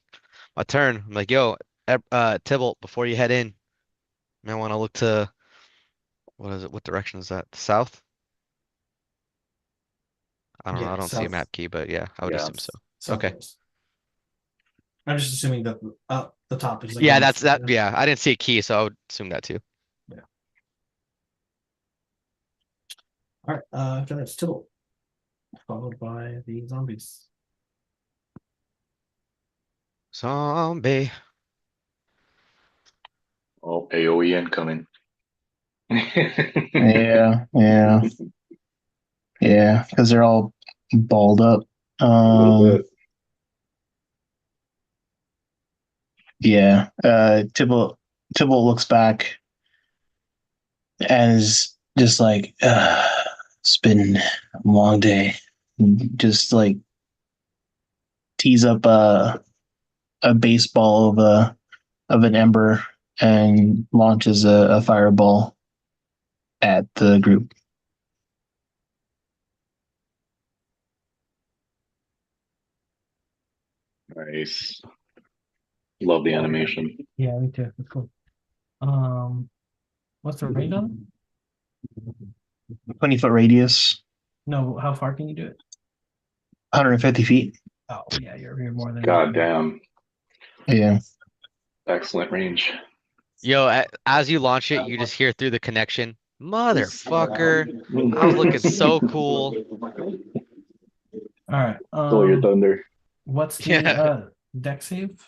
my turn. I'm like, yo, Tybalt, before you head in, I want to look to what is it? What direction is that? South? I don't know. Yeah, I don't see a south, map key, but yeah, I would Yeah. assume so. Okay. southwest. I'm just assuming that up the top is like Yeah, going that's straight. that. Yeah, I didn't see a key, so I would assume that too. Yeah. All right. After that, Tibble, followed by the zombies. Zombie. Oh, AOE incoming. Yeah, yeah, yeah, because they're all balled up. A little bit. Yeah. Tybalt looks back and is just like, it's been a long day. Just like tees up a baseball of an ember and launches a fireball at the group. Nice. Love the animation. Yeah, me too. That's cool. What's the range on it? 20-foot radius, No, how far can you do it? 150 feet. Oh, yeah, you're more than God damn. Yeah. Excellent range. Yo, as you launch it, you just hear through the connection, motherfucker. I was looking so cool. All right. Stole your thunder. What's the Yeah, deck save?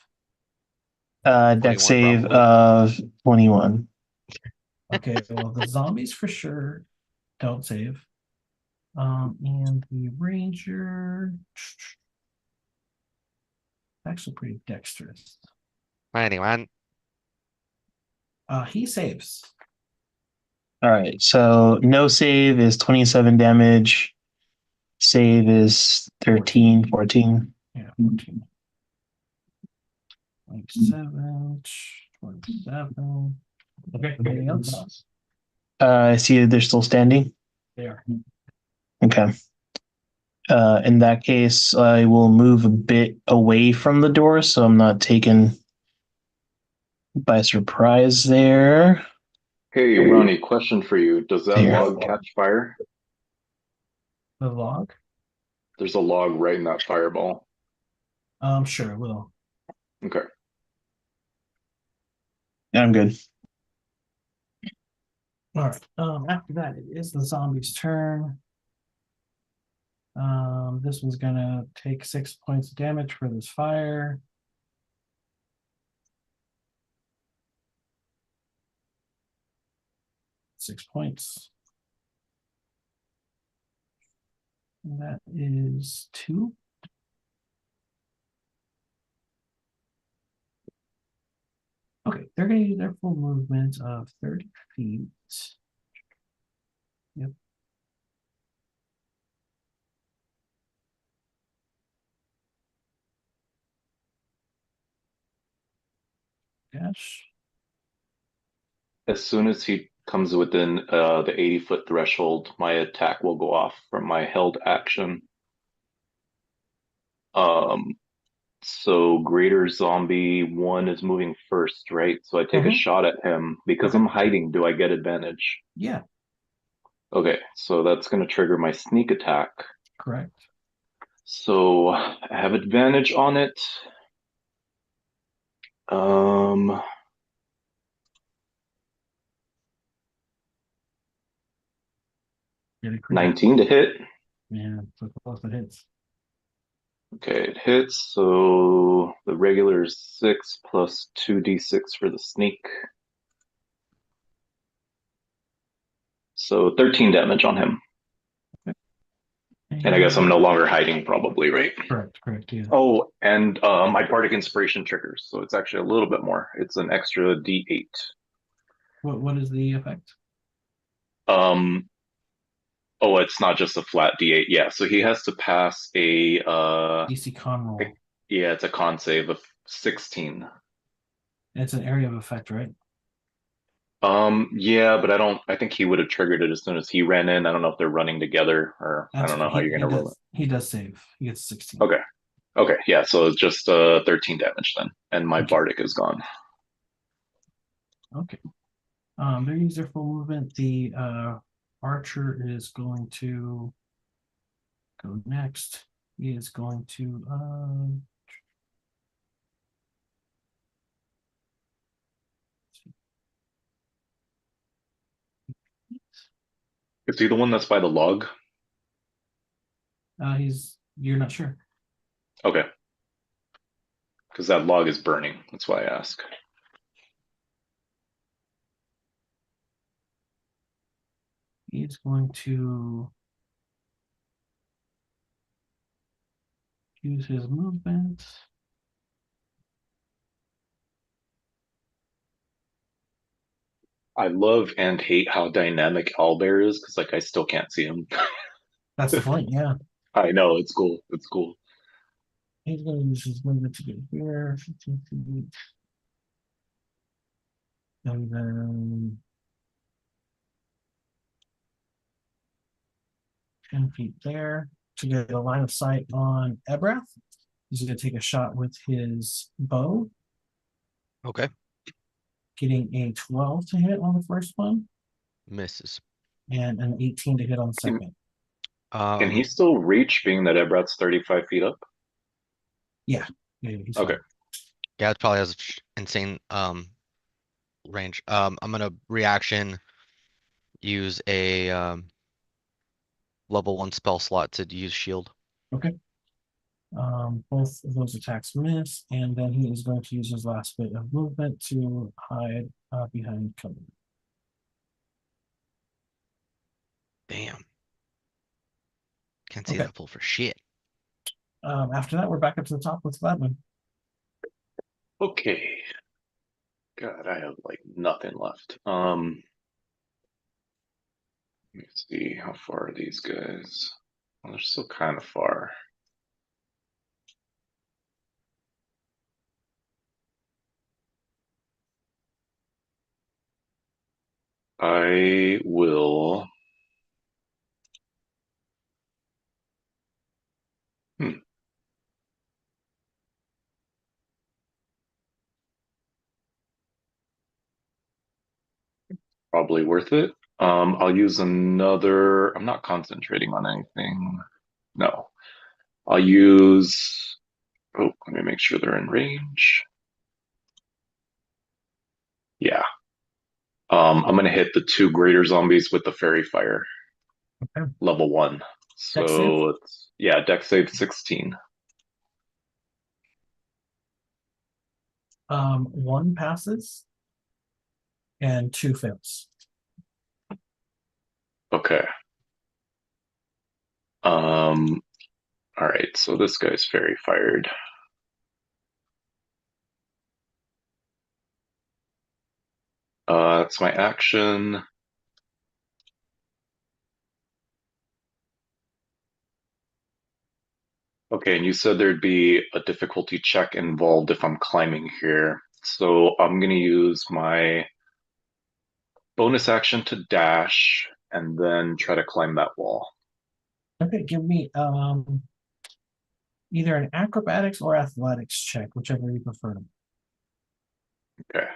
Deck 21 save probably. of 21. Okay, well the zombies for sure don't save. And the ranger actually pretty dexterous. Anyway, He saves. All right. So no save is 27 damage. Save is 13, 14. Yeah, 14. 27, 27. Okay, anything else? I see they're still standing. They are. Okay. In that case, I will move a bit away from the door so I'm not taken by surprise there. Hey, Ronnie, question for you. Does that There. log catch fire? The log? There's a log right in that fireball. Sure, will. Okay. Yeah, I'm good. All right. After that, it is the zombie's turn. This one's gonna take 6 points of damage for this fire. Six points. And that is 2. Okay, they're gonna use their full movement of 30 feet. Yep. Dash. As soon as he comes within the 80-foot threshold, my attack will go off from my held action. Um, so Greater Zombie 1 is moving first, right? So I take a Mhm. shot at him. Because Okay. I'm hiding, do I get advantage? Yeah, Okay, so that's going to trigger my sneak attack. correct. So I have advantage on it. Um, Get a crit. 19 to hit. Yeah, so close it hits. Okay, it hits. So the regular is 6 plus 2d6 for the sneak. So 13 damage on him. And I guess I'm no longer hiding, probably, right? Correct, yeah. Oh, and my bardic inspiration triggers, so it's actually a little bit more. It's an extra d8. What is the effect? Um, oh, it's not just a flat d8. Yeah, so he has to pass DC con roll. yeah, it's a con save of 16. It's an area of effect, right? Yeah, but I think he would have triggered it as soon as he ran in. I don't know if they're running together, or I That's don't know how you're he gonna roll it. does save. He gets 16. Okay. Okay, yeah, so it's just 13 damage then, and my Okay. bardic is gone. Okay. They're using their full movement. The archer is going to go next. He is going to Is he the one that's by the log? you're not sure. Okay, because that log is burning. That's why I ask. He's going to use his movement. I love and hate how dynamic Owlbear is, because like I still can't see him. That's the point, yeah. I know, it's cool. It's cool. He's going to use his movement to get here, 15 feet. And then 10 feet there to get a line of sight on Ebrath. He's going to take a shot with his bow, Okay. getting a 12 to hit on the first one Misses. and an 18 to hit on the Can, second. can he still reach, being that Ebrat's 35 feet up? Yeah, he's Okay. fine. Yeah, it probably has insane range. I'm gonna reaction use a level 1 spell slot to use shield. Okay. Both of those attacks miss, and then he is going to use his last bit of movement to hide behind cover. Damn. Can't see Okay. that pull for shit. After that, we're back up to the top with Gladwin. Okay. God, I have like nothing left. Let me see, how far are these guys? Well, they're still kind of far. I will. Hmm, probably worth it. I'll use another. I'm not concentrating on anything. No. I'll use. Oh, let me make sure they're in range. Yeah. I'm gonna hit the two greater zombies with the fairy fire. Okay. Level 1. Dex save. So it's yeah, dex save 16. One passes and two fails. Okay. All right, so this guy's fairy fired. That's my action. Okay, and you said there'd be a difficulty check involved if I'm climbing here. So I'm gonna use my bonus action to dash and then try to climb that wall. Okay, give me either an acrobatics or athletics check, whichever you prefer. Okay.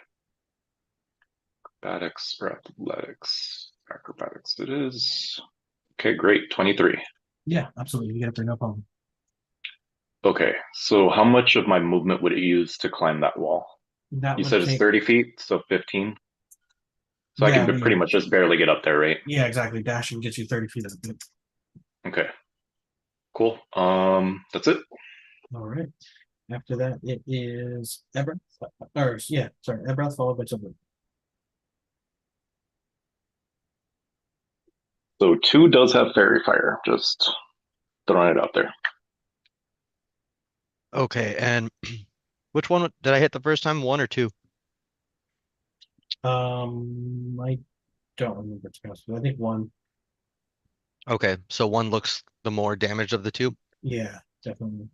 Acrobatics or athletics? Acrobatics it is. Okay, great. 23. Yeah, absolutely. You get up there, no problem. Okay, so how much of my movement would it use to climb that wall? That You would said it's take 30 feet, so 15. So I yeah, can but pretty yeah. much just barely get up there, right? Yeah, exactly. Dashing gets you 30 feet up. Okay, cool. That's it. All right. After that, it is Ebrath. Or yeah, sorry, Ebrath followed by Silver. So 2 does have fairy fire, just throwing it out there. Okay, and which one did I hit the first time? One or two? I don't remember to be honest with you. I think one. Okay, so one looks the more damaged of the two. Yeah, definitely.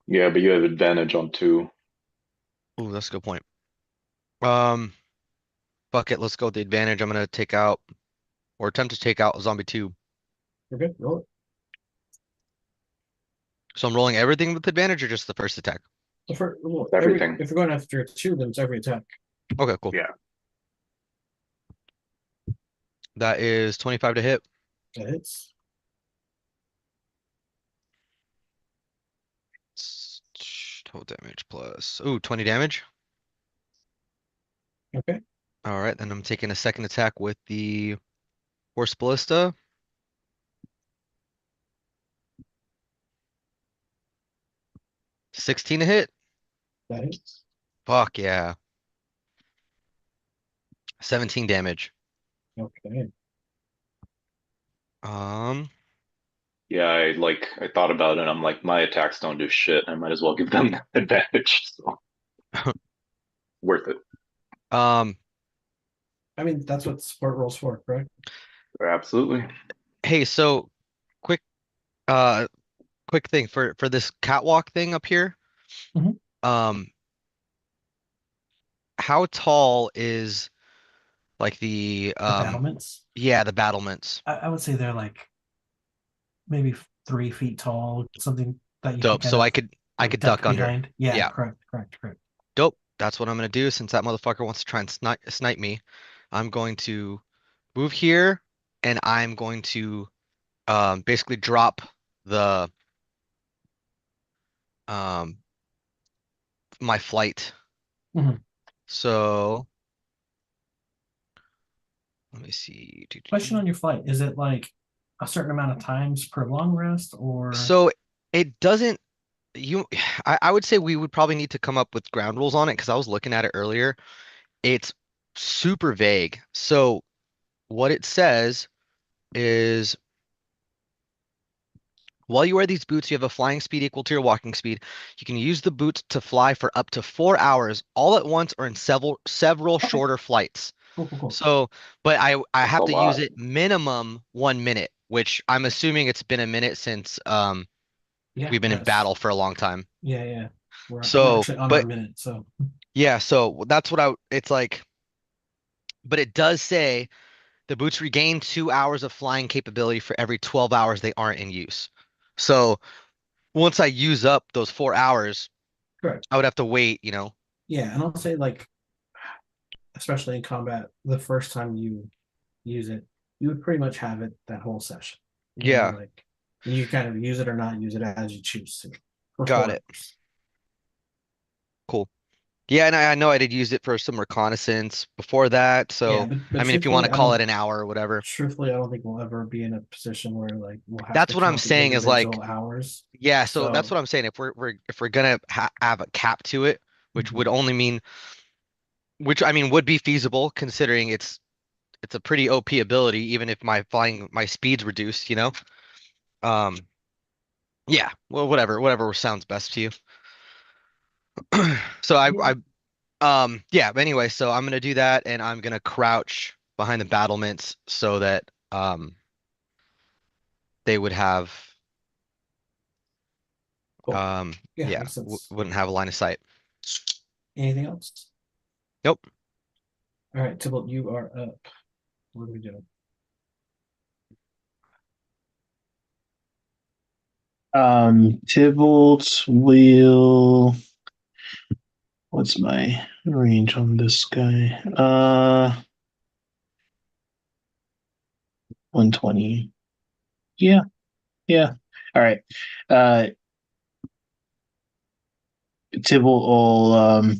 Yeah, but you have advantage on 2. Ooh, that's a good point. Um, Fuck it, let's go with the advantage. I'm gonna take out or attempt to take out zombie two. We're good. Roll it. So I'm rolling everything with advantage or just the first attack? So for well, every Everything. if you're going after two, then it's every attack. Okay, cool. Yeah. That is 25 to hit. That hits. Total damage plus, ooh, 20 damage. Okay. All right, then I'm taking a second attack with the Horse Ballista. 16 to hit. That hits. Fuck yeah. 17 damage. Okay. Um, Yeah, I thought about it. I'm like, my attacks don't do shit. I might as well give them advantage. So worth it. um, I mean, that's what support rolls for, correct? Absolutely. hey, so quick, uh, quick thing for this catwalk thing up here. Mhm. Um, how tall is like The battlements. yeah, the battlements? I would say they're like maybe 3 feet tall, something that you can Dope. kind So of I like could duck duck under. behind. Yeah, Yeah, correct, correct, correct. dope. That's what I'm gonna do since that motherfucker wants to try and snipe me. I'm going to move here and I'm going to basically drop the um my flight. Mhm. So let me see. Question on your flight: is it like a certain amount of times per long rest, or So it doesn't you I would say we would probably need to come up with ground rules on it because I was looking at it earlier. It's super vague. So what it says is while you wear these boots, you have a flying speed equal to your walking speed. You can use the boots to fly for up to 4 hours all at once or in several okay, shorter flights. cool, cool, cool. So, but I That's a have to use lot. it minimum 1 minute, which I'm assuming it's been a minute since Yeah, we've been in that's battle for a long time. yeah, yeah. We're So, actually on our but minute, so yeah, so that's what it's like, but it does say the boots regain 2 hours of flying capability for every 12 hours they aren't in use. So once I use up those 4 hours, correct. I would have to wait. Yeah, and I'll say like, especially in combat, the first time you use it, you would pretty much have it that whole session. Yeah, Like you kind of use it or not use it as you choose to for got four it. hours. Cool. Yeah, and I know I did use it for some reconnaissance before that. Yeah, So, but I mean, if you want truthfully, to I call it don't. an hour or whatever, Truthfully, I don't think we'll ever be in a position where like we'll have to that's what I'm count the saying is like, individual hours. yeah, so that's So, what I'm saying. If we're gonna have a cap to it, which would mhm. only mean, which I mean would be feasible considering it's a pretty OP ability, even if my speed's reduced. Um, yeah, well, whatever sounds best to you. So Yeah, yeah, but anyway, so I'm gonna do that and I'm gonna crouch behind the battlements so that they would have cool. Yeah, yeah, makes sense. wouldn't have a line of sight. Anything else? Nope. All right, Tybalt, you are up. What are we doing? Tybalt will. What's my range on this guy? 120. Yeah, yeah. All right. Tybalt will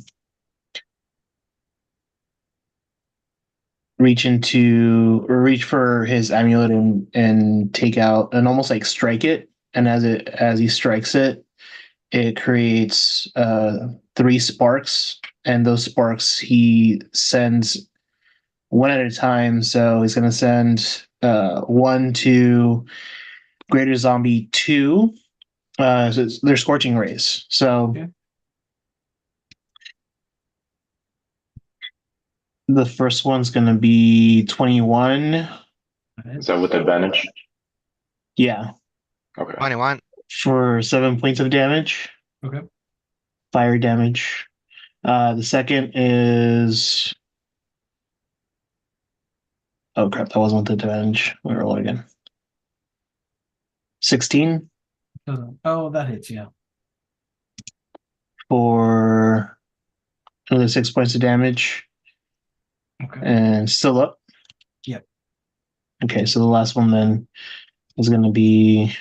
reach for his amulet and take out and almost like strike it. And as he strikes it, it creates 3 sparks, and those sparks he sends one at a time. So he's gonna send one to Greater Zombie 2. So they're scorching rays. So Okay. the first one's gonna be 21. Is that with advantage? Yeah, Okay. 21. for 7 points of damage, Okay. fire damage. The second is oh crap, that wasn't with advantage. We roll it again. 16 Oh, that hits, yeah. for another 6 points of damage, Okay. and still up. Yep. Okay, so the last one then is going to be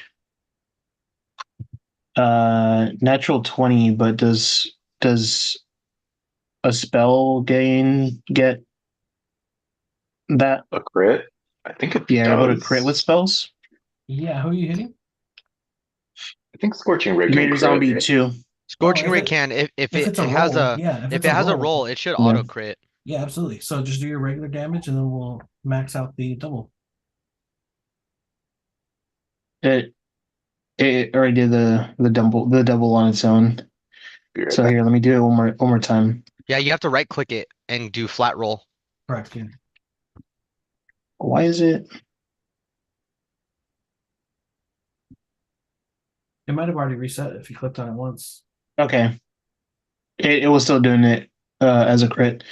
natural 20, but does a spell get that? A crit? I think it Yeah, you're able to crit with does. spells. Yeah, who are you hitting? I think Scorching Ray can Greater crit. Zombie 2. Oh, Scorching Ray can if if it, it's a it has roll, a yeah, if if it's it a has a roll, roll, it should Yeah. auto crit. yeah, absolutely. So just do your regular damage, and then we'll max out the double. It it already did the double on its own. Be right So back. here, let me do it one more time. Yeah, you have to right click it and do flat roll. Correct. Yeah. Why is it? It might have already reset if you clicked on it once. Okay. It was still doing it as a crit.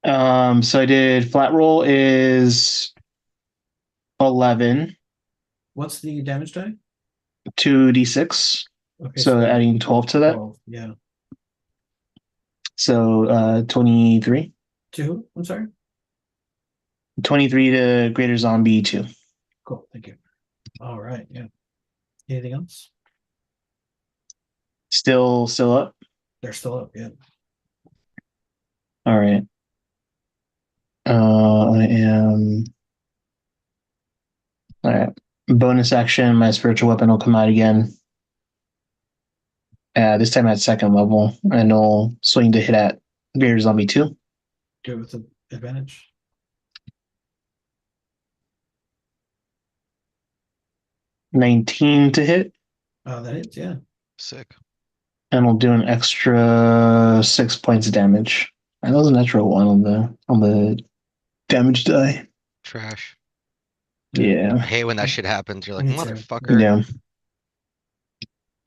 So I did flat roll is 11, What's the damage die? 2d6. Okay, So adding 12 to that. 12. Yeah. So 23. To who? I'm sorry. 23 to Greater Zombie 2. Cool. Thank you. All right. Yeah. Anything else? Still up. They're still up. Yeah. All right. I am. All right. Bonus action. My spiritual weapon will come out again. This time at second level, and it'll swing to hit at Greater Zombie 2. Do it with the advantage. 19 to hit, That hits. Yeah. Sick. and we'll do an extra 6 points of damage. And that was a natural one on the damage die. Trash. I Yeah. hate when that shit happens. You're like, Me too. motherfucker. Yeah.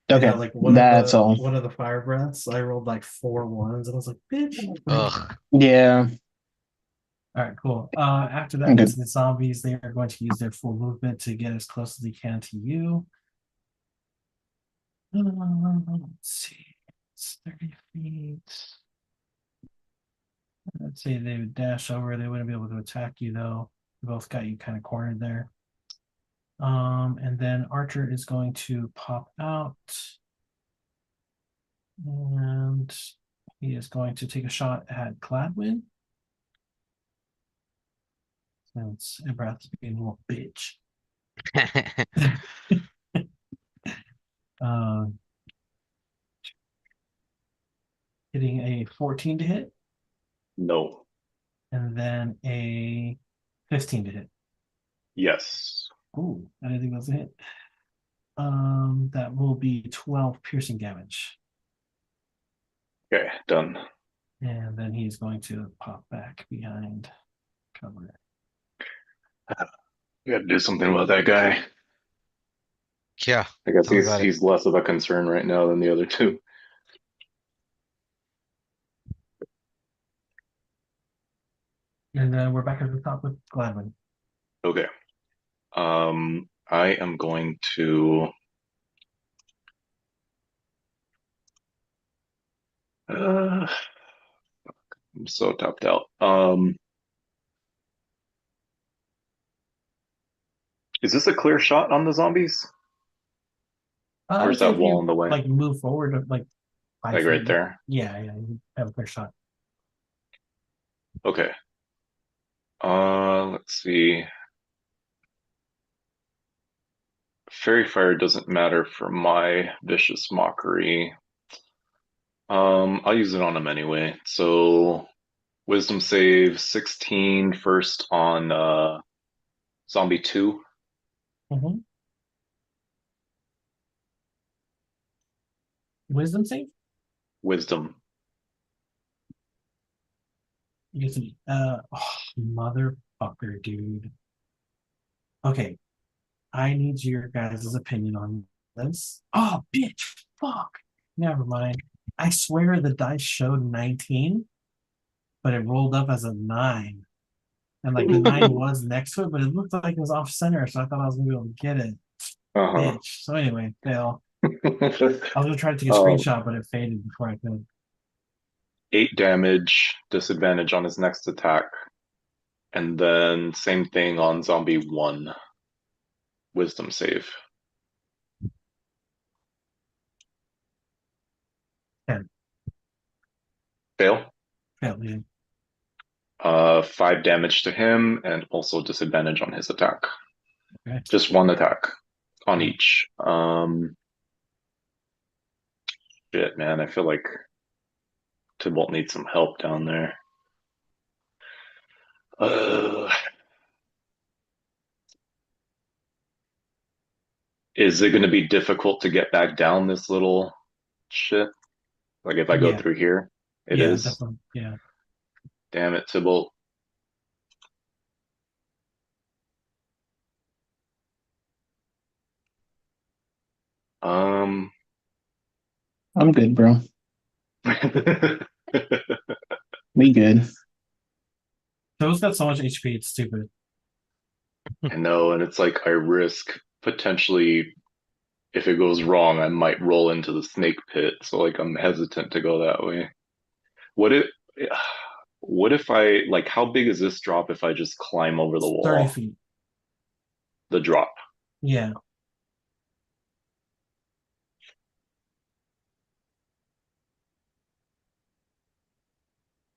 I Okay. know, like one That's of all. the fire breaths, I rolled like 4 ones, and I was like, bitch. Ugh. Yeah. All right, cool. After that, I'm it's good. the zombies. They are going to use their full movement to get as close as they can to you. Let's see. It's 30 feet. Let's say they would dash over. They wouldn't be able to attack you though. They both got you kind of cornered there. And then Archer is going to pop out. And he is going to take a shot at Gladwin. Since Ebrath's being a little bitch. Um, hitting a 14 to hit, No. and then a 15 to hit. Yes. Ooh, I didn't think that was a hit. That will be 12 piercing damage. Okay, done. And then he's going to pop back behind cover. We got to do something about that guy. Yeah. I guess Tell me about it. he's less of a concern right now than the other two. And then we're back at the top with Gladwin. Okay. I am going to I'm so tapped out. Is this a clear shot on the zombies? I Or would is say that if wall in you the way? like move forward like 5 Like right feet. there? Yeah, you have a clear shot. Okay. Let's see. Fairy Fire doesn't matter for my Vicious Mockery. I'll use it on him anyway. So Wisdom save 16 first on Zombie 2. Mm-hmm. Wisdom save? Wisdom. You can motherfucker, dude. Okay, I need your guys' opinion on this. Oh, bitch, fuck. Never mind. I swear the dice showed 19, but it rolled up as a 9. And like the 9 was next to it, but it looked like it was off center, so I thought I was gonna be able to get it. Uh-huh. Bitch. So anyway, fail. I was gonna try to take a Um, screenshot, but it faded before I could. 8 damage, disadvantage on his next attack. And then same thing on Zombie 1. Wisdom save. 10. Fail. Failed, yeah. 5 damage to him and also disadvantage on his attack. Okay. Just one attack on Yeah. each. Shit, man. I feel like Tybalt needs some help down there. Uh, is it going to be difficult to get back down this little shit? Like if I go Yeah. through here, it Yeah, is. definitely. Yeah. Damn it, Tybalt. Um, I'm good, bro. I We good. Toad's got so much HP, it's stupid. know, and it's like I risk potentially if it goes wrong, I might roll into the snake pit. So like I'm hesitant to go that way. What if what if I like how big is this drop if I just climb over the 30 wall? feet. The drop. Yeah.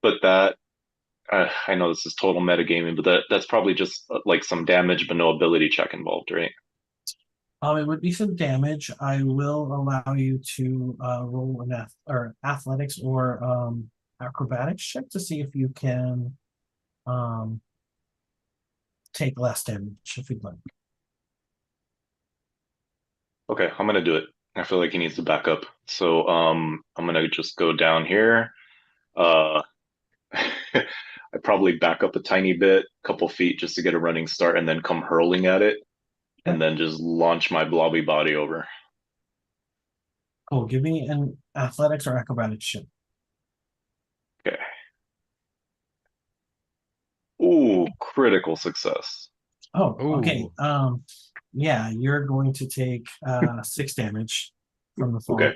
But that I know this is total metagaming, but that's probably just like some damage but no ability check involved, right? It would be some damage. I will allow you to roll an athletics or acrobatics check to see if you can um take less damage if you'd like. Okay, I'm gonna do it. I feel like he needs to back up. So I'm gonna just go down here. Uh I probably back up a tiny bit, couple feet just to get a running start and then come hurling at it Okay. and then just launch my blobby body over. Cool. Give me an athletics or acrobatics check. Okay. Ooh, critical success. Oh, okay. Ooh. Yeah, you're going to take 6 damage from the Okay,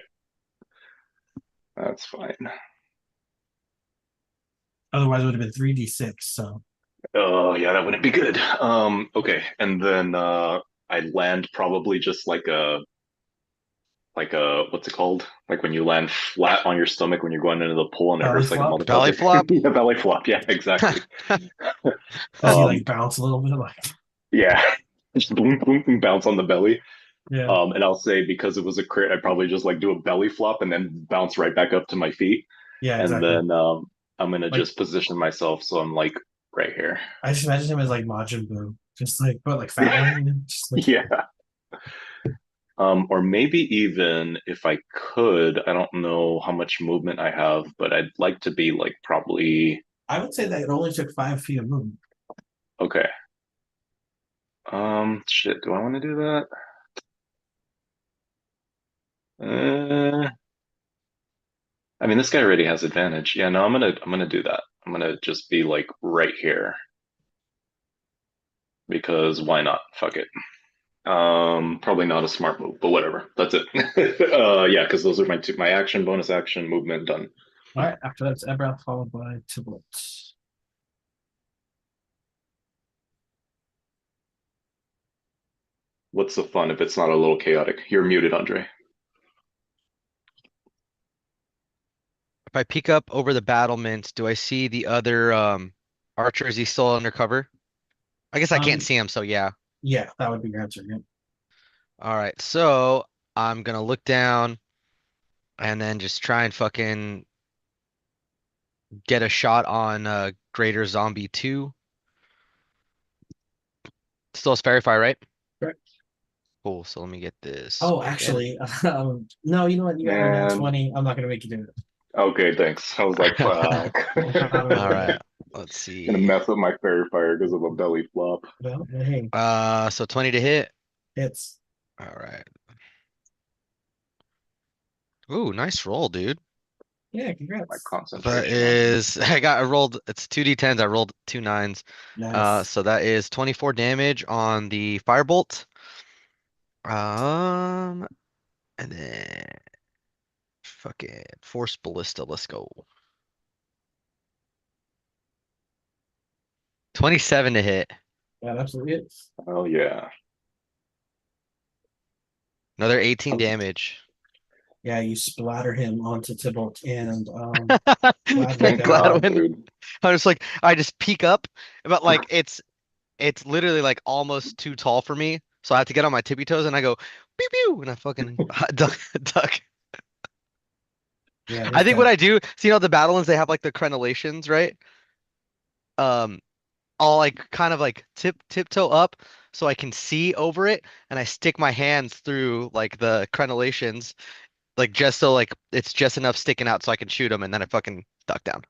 fall. that's fine. Otherwise, it would have been 3d6. So Oh yeah, that wouldn't be good. Okay, and then I land probably just like a what's it called? Like when you land flat on your stomach when you're going into the pool and it belly hurts like a flop. Belly motherfucker. flop. Yeah, belly flop. Yeah, exactly. As you Um, like bounce a little bit, like yeah, just boom, boom, boom, bounce on the belly. yeah, And I'll say because it was a crit, I'd probably just like do a belly flop and then bounce right back up to my feet. yeah, And exactly. then I'm gonna Like just position myself so I'm like right here. I just imagine him as like Majin Buu, just like but like fat one, you know? Just like Yeah. Or maybe even if I could, I don't know how much movement I have, but I'd like to be like probably I would say that it only took 5 feet of movement. okay. Shit, do I want to do that? I mean, this guy already has advantage. Yeah, no, I'm gonna do that. I'm gonna just be like right here because why not? Fuck it. Probably not a smart move, but whatever. That's it. Yeah, because those are my action, bonus action, movement done. All right, after that's Ebrath followed by Tybalt. What's the fun if it's not a little chaotic? You're muted, Andre. If I peek up over the battlements, do I see the other archer? Is he still undercover? I guess I can't see him, so yeah. Yeah, that would be your answer. Yeah. All right, so I'm gonna look down and then just try and fucking get a shot on Greater Zombie 2. Still a Fairy Fire, right? Correct. Cool. So let me get this. Oh, back in. actually, no, you know what? You got Man. 20. I'm not gonna make you do it. Okay, thanks. I was like, fuck. All right. Let's Gonna see. mess with my fairy fire because of a belly flop. Well, hey, So 20 to hit. it's All right. Ooh, nice roll, dude. yeah, My congrats. That concentration. is, I rolled, it's 2d10s. I rolled 2 9s. Nice. So that is 24 damage on the firebolt. And then fucking Force Ballista. Let's go. 27 to hit. That absolutely is. Oh yeah. Another 18 damage. Yeah, you splatter him onto Tybalt and And Gladwin down. God, Gladwin. dude. I just peek up, but like it's literally like almost too tall for me. So I have to get on my tippy toes and I go pew pew and I fucking duck. Yeah, I this think what guy. I do, see how the battle ones they have like the crenellations, right? Um, I'll like kind of like tiptoe up so I can see over it and I stick my hands through like the crenellations, like just so like it's just enough sticking out so I can shoot them and then I fucking duck down.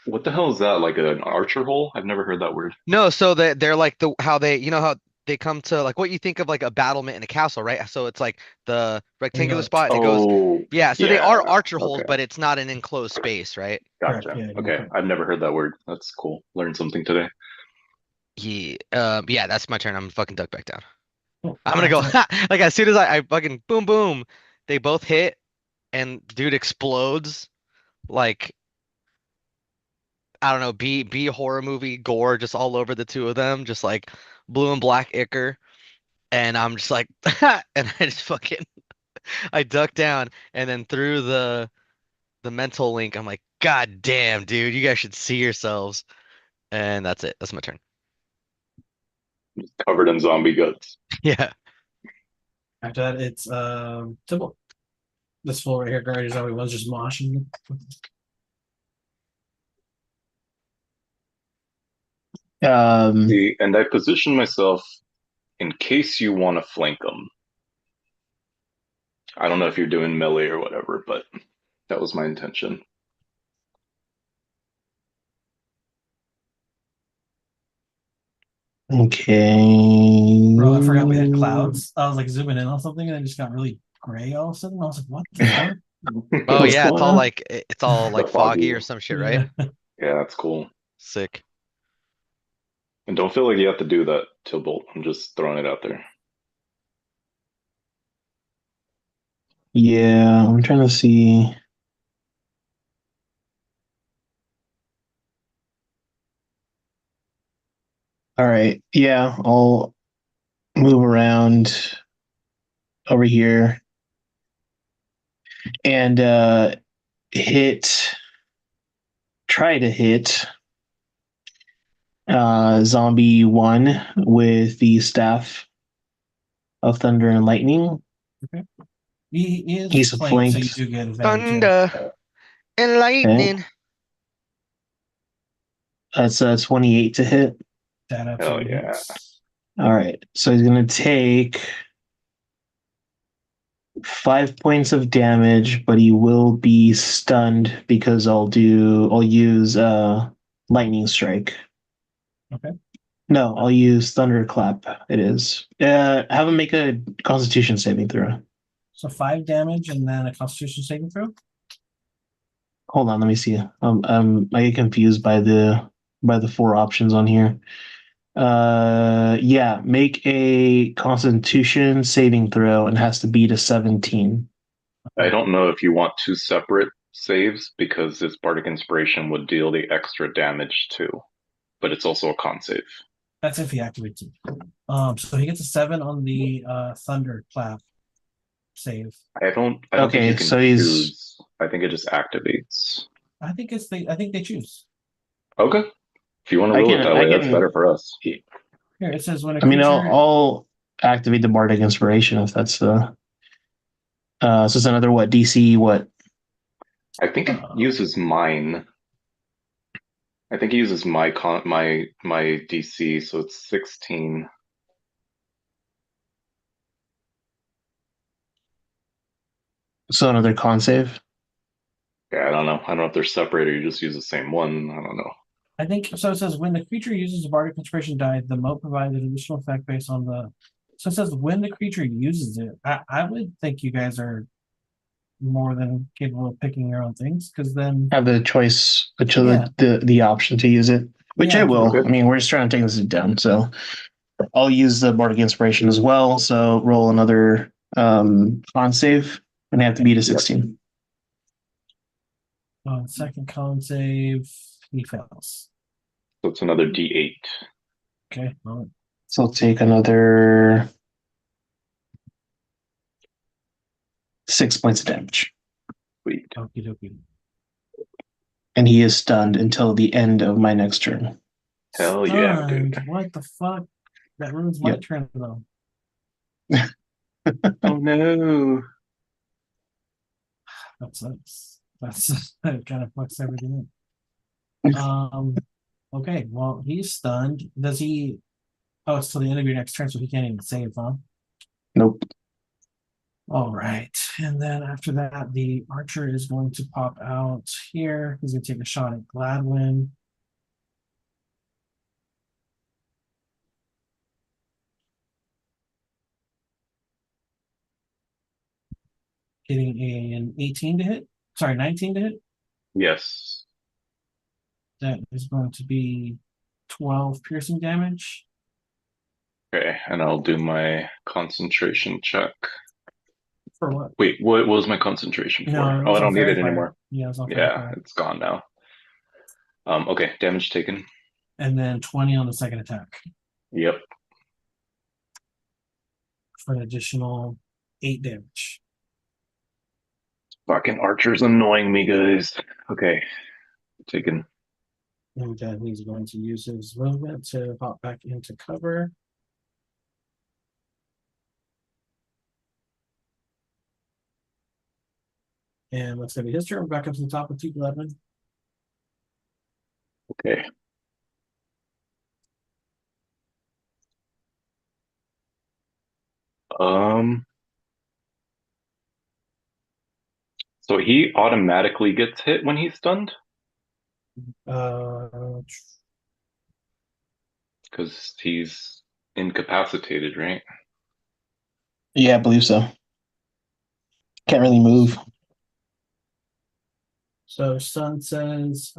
What the hell is that? Like an archer hole? I've never heard that word. No, so they're like the how they how they come to like what you think of like a battlement in a castle, right? So it's like the There you rectangular go. spot and it goes, Oh, yeah. So they are yeah. archer holes, Okay. but it's not an enclosed space, right? Correct. Gotcha. Yeah, you're Okay. correct. I've never heard that word. That's cool. Learned something today. Yeah. Yeah. That's my turn. I'm gonna fucking duck back down. Cool. I'm gonna go After that, like as soon as I fucking boom boom, they both hit and dude explodes like I don't know, B horror movie gore just all over the two of them, just like blue and black ichor. And I'm just like, and I just fucking I duck down and then through the mental link, I'm like, God damn, dude, you guys should see yourselves. And that's it. That's my turn. Covered in zombie guts. Yeah. after that, it's Tybalt. This floor right here, Guardians Zombie one's just moshing. See, and I position myself in case you want to flank them. I don't know if you're doing melee or whatever, but that was my intention. Okay. Bro, I forgot we had clouds. I was like zooming in on something and it just got really gray all of a sudden. I was like, what the fuck? Oh What's yeah, going on? it's all The like foggy foggy. or some shit, right? Yeah. Yeah, that's cool. Sick. And don't feel like you have to do that, Tybalt. I'm just throwing it out there. Yeah, I'm trying to see. All right. Yeah, I'll move around over here and hit try to hit zombie one with the staff of thunder and lightning. Okay. He is He's flanked, so you flanked. do get advantage. Yeah. Thunder and Okay. lightning. That's 28 to hit. That Hell absolutely yeah. hits. All right. So he's gonna take 5 points of damage, but he will be stunned because I'll use lightning strike. Okay. No, I'll use thunderclap. It is. Have him make a Constitution saving throw. So 5 damage and then a Constitution saving throw. hold on, let me see. I get confused by the four options on here. Yeah, make a Constitution saving throw and has to beat a 17. I don't know if you want two separate saves because his Bardic Inspiration would deal the extra damage too, but it's also a con save. That's if he activates it. So he gets a 7 on the thunderclap save. I don't think you Okay, can so he's choose. I think it just activates. I think they choose. Okay. If you want to I roll it can that I way, that's can better for us. Here it says when a I mean creature I'll activate the Bardic Inspiration if that's so it's another what DC what? I think it uh, uses mine. I think it uses my DC, so it's 16. So another con save. Yeah, I don't know. I don't know if they're separated or you just use the same one. I don't know. I think so. It says when the creature uses a bardic inspiration die, the moat provides an additional effect based on the. So it says when the creature uses it. I would think you guys are more than capable of picking your own things because then Have the choice, Yeah. the option to use it, which Yeah, I will. Okay. I mean, we're just trying to take this down, so I'll use the Bardic Inspiration as well. So roll another con save and have to beat a 16. second con save he fails. So it's another D8. Okay, well, So I'll take another 6 points of damage. Sweet. okie dokie. And he is stunned until the end of my next turn. Hell yeah, dude. Stunned. What the fuck? That ruins my Yep. turn though. Oh no. That sucks. That's that kind of fucks everything up. Okay, well he's stunned. Does he Oh, it's till the end of your next turn, so he can't even save, huh? Nope. All right. And then after that, the archer is going to pop out here. He's going to take a shot at Gladwin. Getting an 18 to hit. Sorry, 19 to hit. Yes. That is going to be 12 piercing damage. Okay, and I'll do my concentration check. For what? Wait, what was my concentration No, for? it Oh, was I on don't need Fairy it Fire. anymore. Yeah, it was on Fairy Yeah, Fire. it's gone now. Okay, damage taken. And then 20 on the second attack Yep. for an additional 8 damage. Fucking archer's annoying me, guys. Okay, taken. And then he's going to use his movement to pop back into cover. And what's going to be his turn? We're back up to the top of 211. Okay. Um, so he automatically gets hit when he's stunned Uh, because he's incapacitated, right? Yeah, I believe so. Can't really move. so Sun says,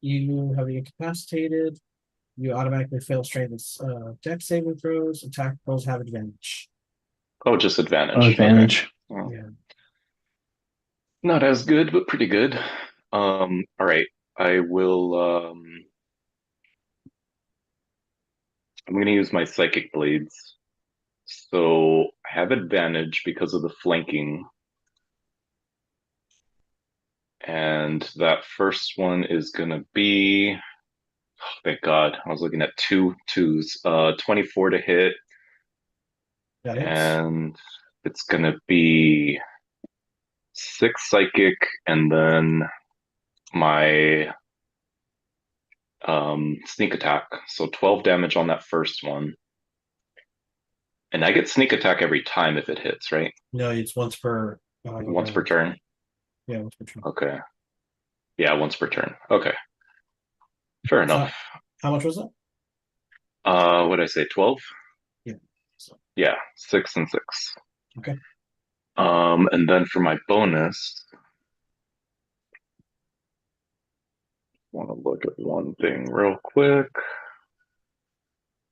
you have incapacitated. You automatically fail straight deck saving throws. Attack rolls have advantage. Oh, just Oh, advantage. Okay. advantage. Well, Yeah. not as good, but pretty good. All right. I will I'm gonna use my psychic blades. So I have advantage because of the flanking. And that first one is gonna be, oh, thank God, I was looking at two twos. 24 to hit, That hits. and it's gonna be 6 psychic, and then my sneak attack. So 12 damage on that first one. And I get sneak attack every time if it hits, right? No, it's once per Once per turn. Yeah, once per turn. Okay. Yeah, once per turn. Okay. Fair enough. How much was that? What did I say? 12? Yeah. So, Yeah, 6 and 6. okay. And then for my bonus, want to look at one thing real quick.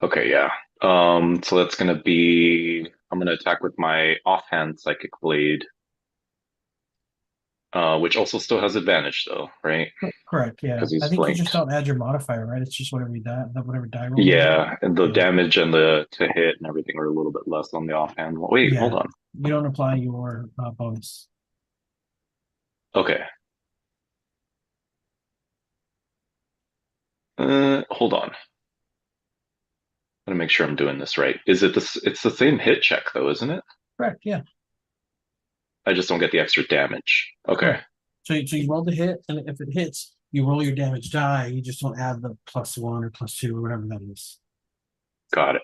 Okay, yeah. So that's gonna be I'm gonna attack with my offhand psychic blade, which also still has advantage though, right? Correct, yeah. Because he's I think you just flanked. don't add your modifier, right? It's just whatever you die, whatever die roll. Yeah, and the Yeah. damage and the to hit and everything are a little bit less on the offhand. Wait, Yeah. hold on. You don't apply your bonus. Okay. Hold on. I'm gonna make sure I'm doing this right. Is it this? It's the same hit check though, isn't it? Correct, yeah. I just don't get the extra damage. Okay, Correct. So you roll the hit, and if it hits, you roll your damage die. You just don't add the +1 or +2 or whatever that is. got it.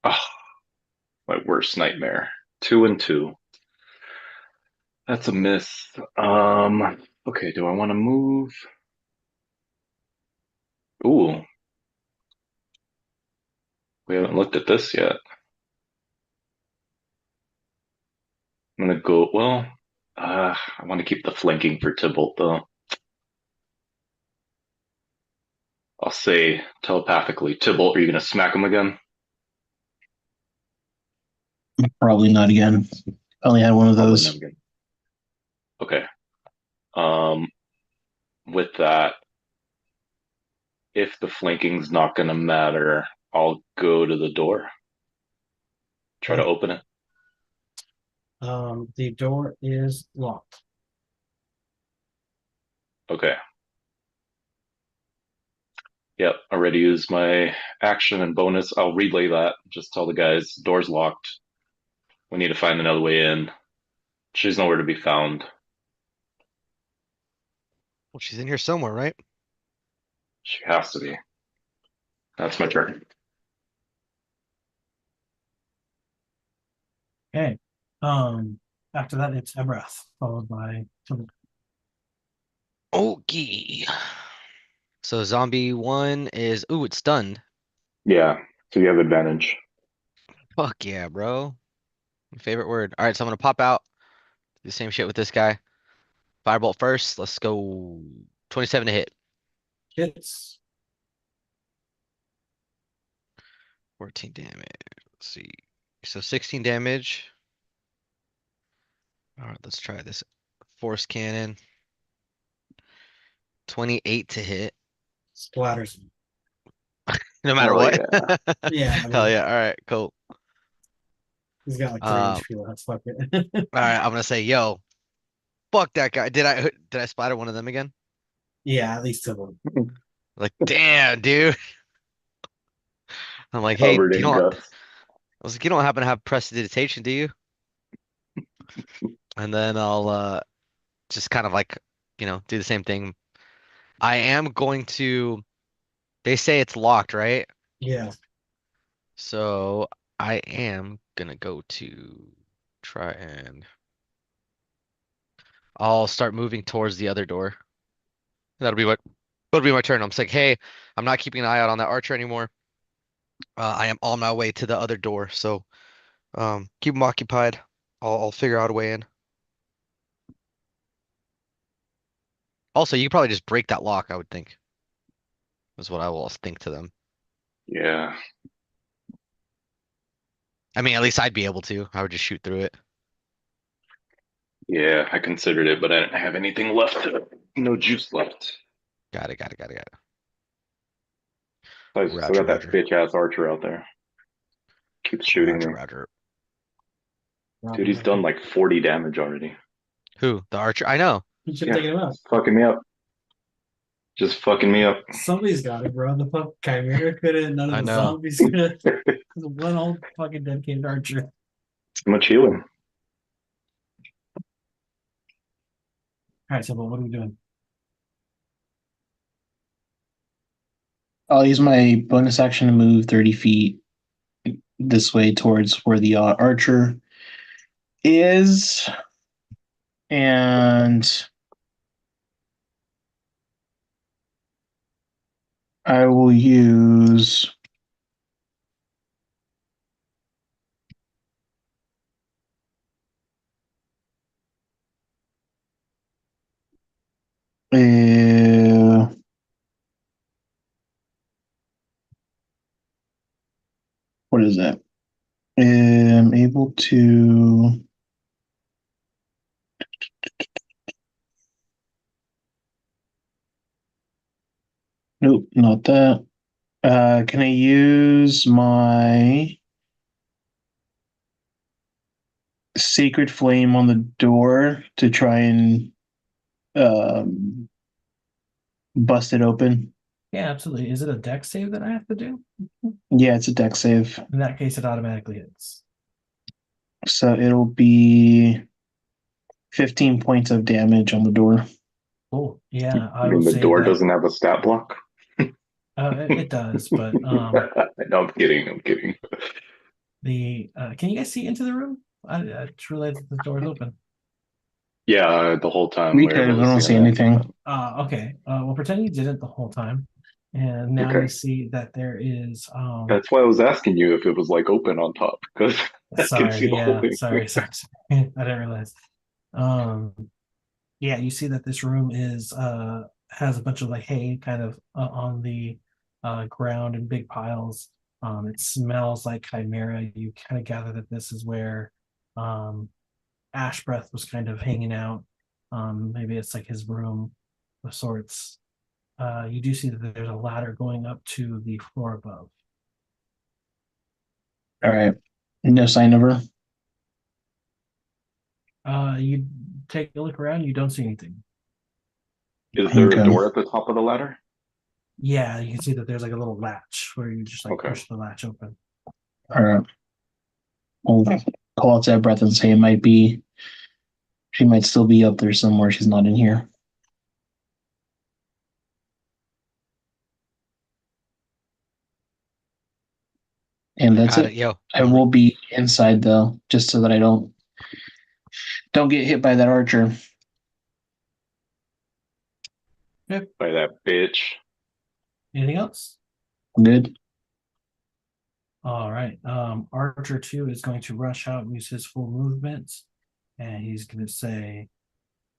Oh, my worst nightmare. 2 and 2. That's a miss. Okay, do I want to move? Ooh, we haven't looked at this yet. I'm gonna go, well, I want to keep the flanking for Tybalt though. I'll say telepathically, Tybalt, are you gonna smack him again? Probably not again. I only had one of Probably not those. again. Okay. Um, with that, if the flanking's not gonna matter, I'll go to the door. Try to Okay. open it. The door is locked. Okay. Yep, already used my action and bonus. I'll relay that. Just tell the guys, door's locked. We need to find another way in. She's nowhere to be found. Well, she's in here somewhere, right? She has to be. That's my turn. Okay. After that, it's a breath followed by Tybalt. Okay. So zombie one is, ooh, it's stunned. Yeah, so you have advantage. Fuck yeah, bro. My favorite word. All right, so I'm gonna pop out. Do the same shit with this guy. Firebolt first. Let's go. 27 to hit. Hits. 14 damage. Let's see. So 16 damage. All right, let's try this. Force cannon. 28 to hit. Splatters. No matter Hell what. yeah. Yeah, I Hell mean, yeah. All right, cool. he's got like 3 Uh, HP left. Fuck it. all right, I'm gonna say, yo, fuck that guy. Did I splatter one of them again? Yeah, at least Tybalt. Like, damn, dude. I'm like, hey, Covered you in don't. I guts. was like, you don't happen to have prestidigitation, do you? And then I'll just kind of like, do the same thing. I am going to. They say it's locked, right? Yeah. So I am gonna go to try and I'll start moving towards the other door. That'll be my turn. I'm just like, hey, I'm not keeping an eye out on that archer anymore. I am on my way to the other door, so keep them occupied. I'll figure out a way in. Also, you could probably just break that lock, I would think, is what I will think to them. Yeah. I mean, at least I'd be able to. I would just shoot through it. Yeah, I considered it, but I didn't have anything left. No juice left. Got it, got it, got it, got it. I still Roger, got that Roger. bitch ass archer out there. Keeps shooting Roger, me. Roger. Dude, he's done like 40 damage already. Who? The archer? I know. You should have Yeah, taken him out. it's fucking me up. Just fucking me up. Somebody's got it, bro. The fuck Chimera could have, none of I the know. zombies could have. One old fucking dedicated archer. Too much healing. All right, so what are we doing? I'll use my bonus action to move 30 feet this way towards where the archer is. And I will use is it? Am able to. Nope, not that. Can I use my sacred flame on the door to try and um, bust it open? Yeah, absolutely. Is it a deck save that I have to do? Yeah, it's a deck save. In that case, it automatically hits. So it'll be 15 points of damage on the door. Cool. Yeah, I I will mean, the say door that doesn't have a stat block. it does, but No, I'm kidding. I'm kidding. the can you guys see into the room? I just realized that the door is open. Yeah, the whole time We we're could, able I to don't see in see there. anything. Okay. Well, pretend you didn't the whole time, and now Okay. you see that there is. That's why I was asking you if it was like open on top because I can see Sorry. the whole Yeah. thing. Sorry. I didn't realize. Um. Yeah, you see that this room is has a bunch of like hay kind of on the ground in big piles. It smells like chimera. You kind of gather that this is where um Ash Breath was kind of hanging out. Maybe it's like his room of sorts. You do see that there's a ladder going up to the floor above. All right. No sign of her. You take a look around, you don't see anything. Is there a Okay. door at the top of the ladder? Yeah, you can see that there's like a little latch where you just like Okay. push the latch open. All right. We'll call out that breath and say it might be. She might still be up there somewhere. She's not in here. And that's Got it, it. yo. I will be inside though, just so that I don't get hit by that archer. By that bitch. Anything else? Good. All right. Archer 2 is going to rush out and use his full movement. And he's going to say,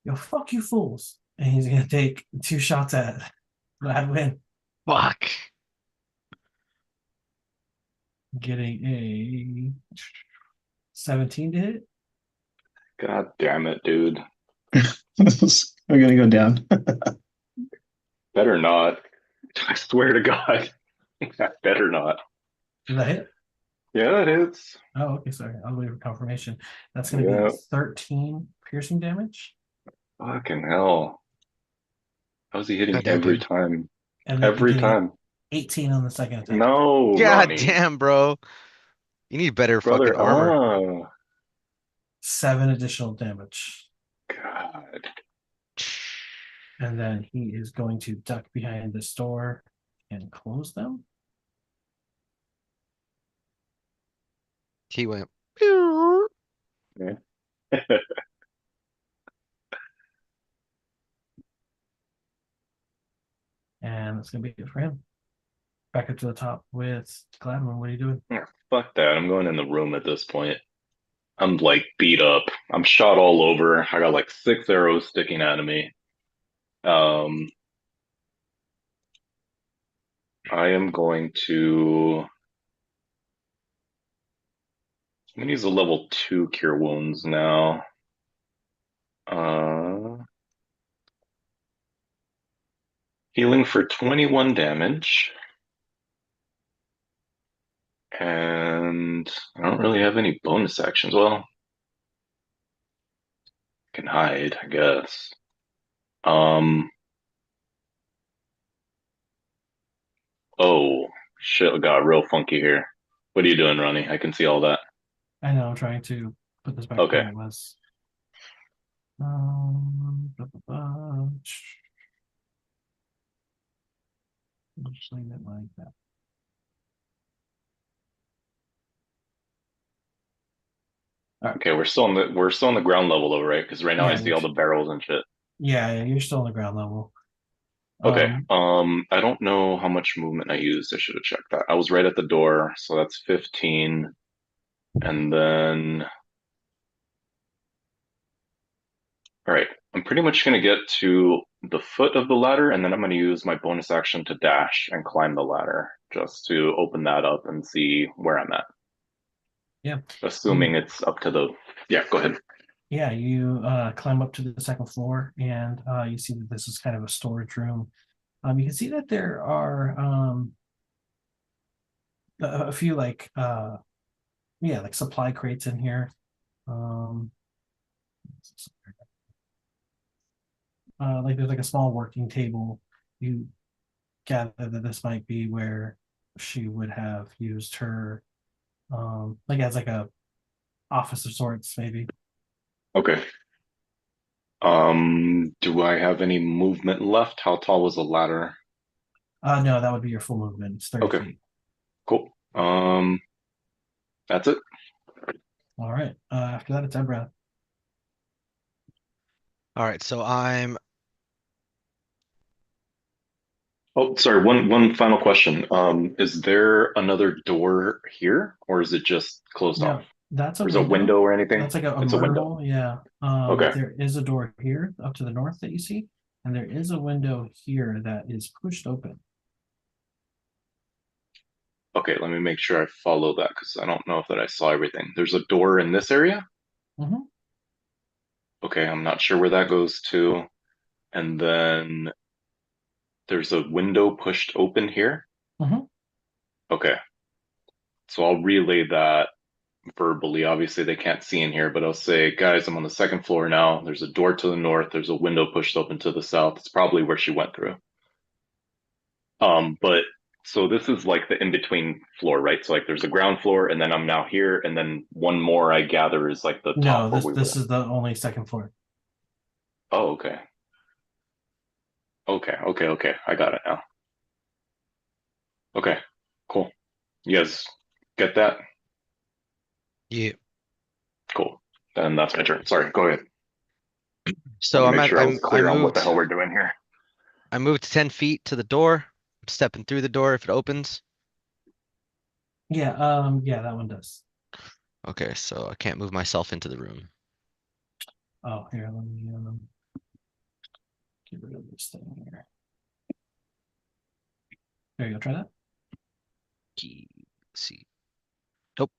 yo, fuck you fools. And he's going to take 2 shots at Gladwin, Fuck. getting a 17 to hit. God damn it, dude. We're gonna go down. Better not. I swear to God. Better not. Does that hit? Yeah, that hits. Oh, okay. Sorry. I'll wait for confirmation. That's going to Yeah. be 13 piercing damage. Fucking hell. How's he hitting God damn, every dude. time? And then Every getting time. 18 on the second attack. No, God Ronnie. damn, bro. You need better Brother, fucking armor. 7 additional damage. God. And then he is going to duck behind this door and close them. He went. Yeah. And that's going to be it for him. Back up to the top with Gladwin. What are you doing? Yeah, fuck that. I'm going in the room at this point. I'm like beat up. I'm shot all over. I got like 6 arrows sticking out of me. I am going to. I'm gonna use a level 2 cure wounds now. Healing for 21 damage. And I don't really have any bonus actions. Well, I can hide, I guess. Oh, shit, it got real funky here. What are you doing, Ronnie? I can see all that. I know I'm trying to put this back Okay. where it was. Blah, blah, blah. Just leave it like that. Okay, we're still on the ground level though, right? Because right now I Yeah, see all the barrels and shit. yeah, you're still on the ground level. Okay. I don't know how much movement I used. I should have checked that. I was right at the door, so that's 15. And then all right, I'm pretty much gonna get to the foot of the ladder, and then I'm gonna use my bonus action to dash and climb the ladder just to open that up and see where I'm at. Yeah. assuming it's up to the. Yeah, go ahead. Yeah, you climb up to the second floor and you see that this is kind of a storage room. You can see that there are a few like yeah, like supply crates in here. Um, like there's like a small working table. You gather that this might be where she would have used her like as like a office of sorts, maybe. Okay. Do I have any movement left? How tall was the ladder? No, that would be your full movement. It's 30 Okay, feet. cool. That's it. All right. After that, it's Emra. All right, so I'm. Oh, sorry. One final question. Is there another door here, or is it just closed off? No, that's a Or is it a window. window or anything? That's like a It's a murder window. hole. Yeah. Okay. There is a door here up to the north that you see, and there is a window here that is pushed open. Okay, let me make sure I follow that because I don't know if that I saw everything. There's a door in this area. Hmm. Okay, I'm not sure where that goes to. And then there's a window pushed open here. Hmm. Okay, so I'll relay that verbally. Obviously, they can't see in here, but I'll say, guys, I'm on the second floor now. There's a door to the north. There's a window pushed open to the south. It's probably where she went through. But so this is like the in-between floor, right? So like there's a ground floor, and then I'm now here, and then one more I gather is like the top No, where this we were. this is the only second floor. Oh, okay. Okay. I got it now. Okay, cool. You guys get that? Yeah. Cool. Then that's my turn. Sorry, go ahead. Want So to I'm make at. sure I was I clear on what the moved. hell we're doing here. I moved 10 feet to the door. I'm stepping through the door if it opens. Yeah. Yeah, that one does. Okay, so I can't move myself into the room. Oh, here, let me get rid of this thing here. There you go. Try that. Let's see. Nope.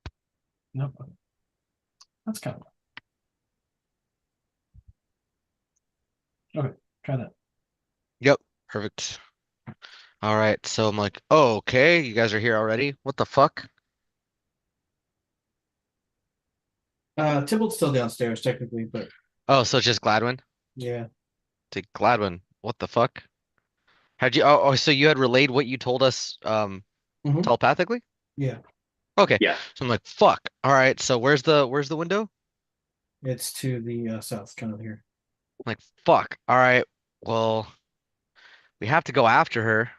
Nope. Okay. That's kind of okay. Try that. Yep. Perfect. All right. So I'm like, oh, okay. You guys are here already. What the fuck? Tybalt's still downstairs technically, but Oh, so it's just Gladwin? yeah. To Gladwin. What the fuck? Had you? Oh, so you had relayed what you told us Hmm. telepathically? Yeah. Okay. Yeah. So I'm like, fuck. All right. So where's the window? It's to the south, kind of here. I'm like, fuck. All right. Well, we have to go after her.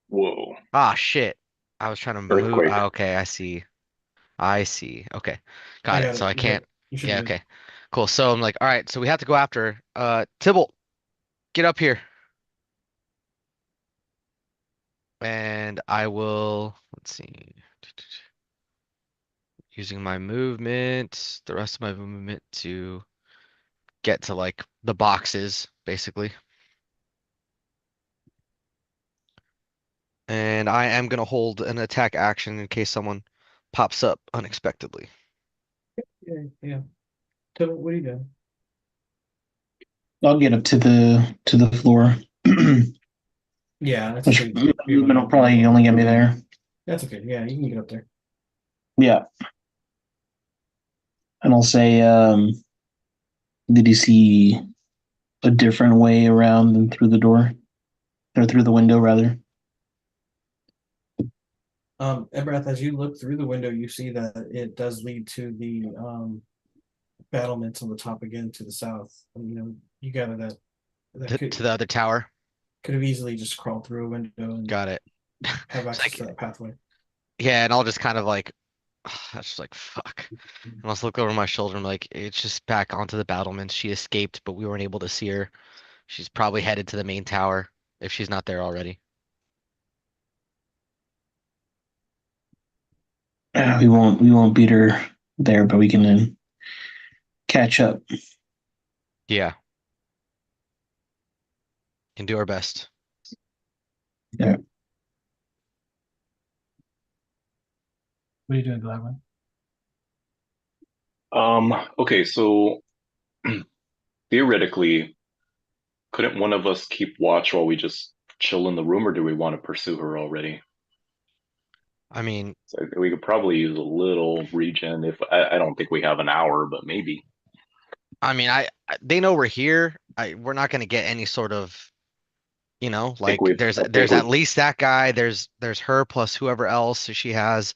Whoa. Ah, shit. I was trying to move. Earthquake. Ah, okay, I see. I see. Okay. I Got it. got So it. I You got can't. it. You should be Yeah, good. okay. Cool. So I'm like, all right, so we have to go after her. Tybalt, get up here. And I will, let's see. Using my movement, the rest of my movement to get to like the boxes, basically. And I am gonna hold an attack action in case someone pops up unexpectedly. Yeah. Yeah. Tybalt, what are you doing? I'll get up to the floor. Yeah, that's Which okay. You can't be able to movement will get there. probably only get me there. That's okay. Yeah, you can get up there. Yeah. And I'll say, did you see a different way around than through the door? Or through the window, rather? Ebrath, as you look through the window, you see that it does lead to the battlements on the top again to the south. And, you gather that To, could to the other tower. could have easily just crawled through a window and Got it. have It's access to like, that pathway. yeah, and I'll just kind of like, I was just like, fuck. And I'll just look over my shoulder and I'm like, it's just back onto the battlements. She escaped, but we weren't able to see her. She's probably headed to the main tower if she's not there already. We won't beat her there, but we can catch up. Yeah, can do our best. Yeah. What are you doing, Gladwin? Okay, so theoretically, couldn't one of us keep watch while we just chill in the room, or do we want to pursue her already? I mean, So we could probably use a little regen if I don't think we have an hour, but maybe. they know we're here. We're not gonna get any sort of, like I think there's we've at least that guy. There's her plus whoever else she has.